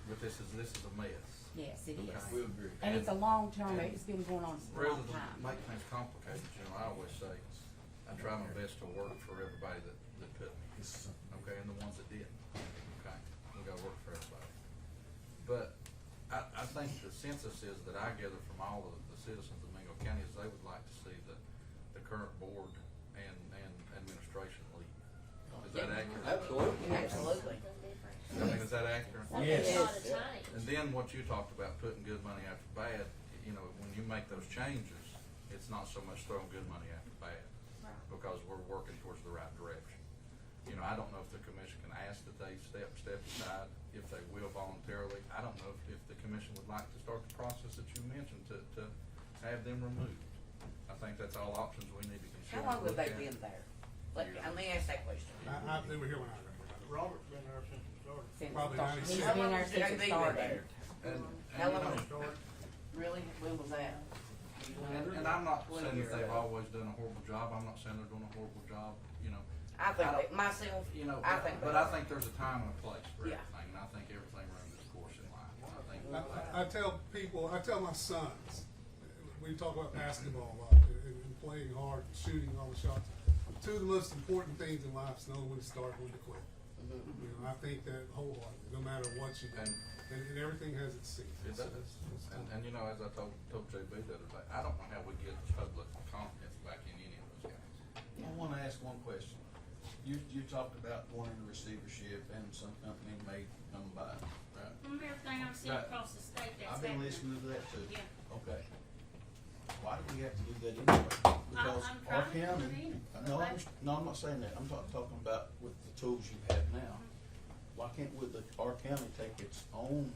Speaker 2: But this is a mess.
Speaker 8: Yes, it is.
Speaker 2: Okay. We agree.
Speaker 8: And it's a long term,
Speaker 2: and
Speaker 8: it's been going on for a
Speaker 2: Rather
Speaker 8: long
Speaker 2: than
Speaker 8: time.
Speaker 2: make things complicated, you know, I always say, I try my best to work for everybody that couldn't, okay, and the ones that didn't, okay? We gotta work for everybody. But I think the census is that I gather from all of the citizens of Mingo County is they would like to see the current board and administration leave. Is that accurate?
Speaker 11: Absolutely. Absolutely.
Speaker 2: I mean, is that accurate?
Speaker 12: Yes.
Speaker 2: And then what you talked about, putting good money after bad, you know, when you make those changes, it's not so much throwing good money after bad, because we're working towards the right direction. You know, I don't know if the commission can ask that they step aside, if they will voluntarily. I don't know if the commission would like to start the process that you mentioned to have them removed. I think that's all options we need to consider.
Speaker 11: How long have
Speaker 2: look
Speaker 11: they
Speaker 2: at.
Speaker 11: been there? Let me ask that question.
Speaker 1: They were here when I read it.
Speaker 20: Robert's been there since it started.
Speaker 8: Since
Speaker 1: Probably
Speaker 8: it started.
Speaker 1: 96.
Speaker 8: He's
Speaker 11: How
Speaker 8: been
Speaker 11: long
Speaker 8: there
Speaker 11: has
Speaker 8: since
Speaker 11: JB
Speaker 8: it
Speaker 11: been
Speaker 8: started.
Speaker 11: there?
Speaker 2: And
Speaker 11: How
Speaker 2: you
Speaker 11: long?
Speaker 2: know,
Speaker 11: Really? When was that?
Speaker 2: and I'm not saying that they've always done a horrible job. I'm not saying they're doing a horrible job, you know.
Speaker 11: I think
Speaker 2: I
Speaker 11: that myself,
Speaker 2: You know,
Speaker 11: I think
Speaker 2: but I think there's a time and a place for
Speaker 11: Yeah.
Speaker 2: everything, and I think everything runs its course in life. I think
Speaker 1: I tell people, I tell my sons, we talk about basketball a lot, and playing hard, shooting all the shots. 2 of the most important things in life is knowing when to start, when to quit. You know, I think that wholeheartedly, no matter what you do, and everything has its season.
Speaker 2: It does. And you know, as I told JB the other day, I don't know how we get public confidence back in any of those guys.
Speaker 12: I wanna ask one question. You talked about going into receivership and some company may come by, right?
Speaker 3: From everything I'm seeing
Speaker 12: Right.
Speaker 3: across the state, that's
Speaker 12: I've been
Speaker 3: happening.
Speaker 12: listening to that too.
Speaker 3: Yeah.
Speaker 12: Okay. Why do we have to do that anyway? Because
Speaker 3: I'm
Speaker 12: our
Speaker 3: trying to
Speaker 12: county,
Speaker 3: prevent it.
Speaker 12: no, I'm not saying that, I'm talking about with the tools you have now. Why can't our county take its own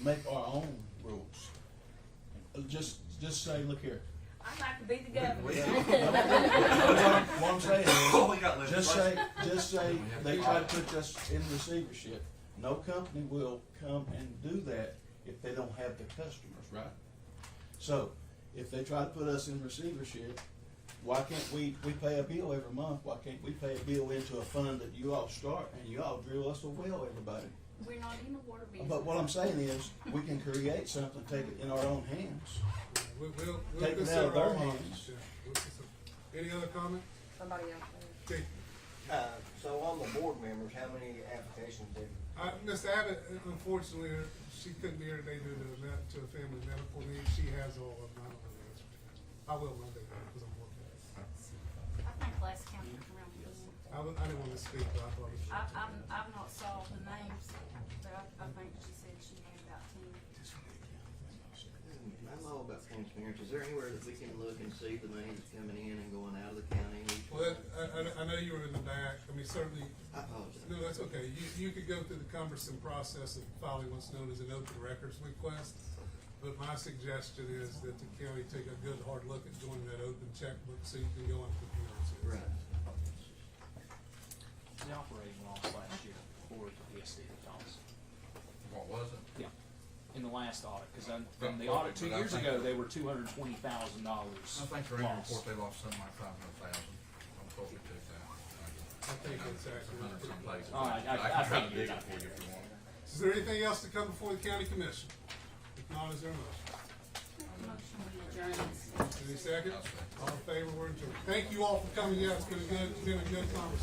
Speaker 12: make our own rules? Just say, look here.
Speaker 8: I'd like to be the governor.
Speaker 12: What I'm saying is, just say they try to put us in receivership. No company will come and do that if they don't have the customers, right? So, if they try to put us in receivership, why can't we pay a bill every month? Why can't we pay a bill into a fund that you all start and you all drill us a well, everybody?
Speaker 3: We're not in the water business.
Speaker 12: But what I'm saying is, we can create something, take it in our own hands.
Speaker 1: We'll
Speaker 12: Take it
Speaker 1: consider
Speaker 12: out of their
Speaker 1: all
Speaker 12: hands.
Speaker 1: options, yeah. We'll consider. Any other comment?
Speaker 11: Somebody else there.
Speaker 1: Okay.
Speaker 7: So on the board members, how many applications did?
Speaker 1: Ms. Abbott, unfortunately, she couldn't be here today due to a family medical need. She has all of them. I don't know the answer to that. I will Monday because I'm working.
Speaker 3: I think last county was around 10.
Speaker 1: I didn't want to speak, but I thought it was.
Speaker 3: I've not saw the names, but I think she said she had about 10.
Speaker 21: I'm all about transparency. Is there anywhere that we can look and see the money that's coming in and going out of the county each
Speaker 1: Well,
Speaker 21: month?
Speaker 1: I know you were in the back. I mean, certainly.
Speaker 21: I apologize.
Speaker 1: No, that's okay. You could go through the cumbersome process of filing what's known as an open records request. But my suggestion is that the county take a good hard look at doing that open checkbook so you can go on computers.
Speaker 21: Right.
Speaker 4: The operating loss last year for the PSD costs.
Speaker 2: What was it?
Speaker 4: Yeah, in the last audit, because from the
Speaker 2: But
Speaker 4: audit 2
Speaker 2: I
Speaker 4: years
Speaker 2: think
Speaker 4: ago,
Speaker 2: that-
Speaker 4: they were $220,000
Speaker 2: I think the annual
Speaker 4: loss.
Speaker 2: report, they lost something like 500,000. Don't quote me to that.
Speaker 1: I think it's
Speaker 2: It's
Speaker 1: actually.
Speaker 2: 100 some pages.
Speaker 4: All right,
Speaker 2: I
Speaker 4: I
Speaker 2: can try to
Speaker 4: figured
Speaker 2: dig
Speaker 4: it
Speaker 2: it for you if you want.
Speaker 1: Is there anything else to come before the county commission? If not, is there a motion?
Speaker 3: Motion we adjourn.
Speaker 1: Any second? All in favor, we're adjourned. Thank you all for coming out. It's been a good conversation.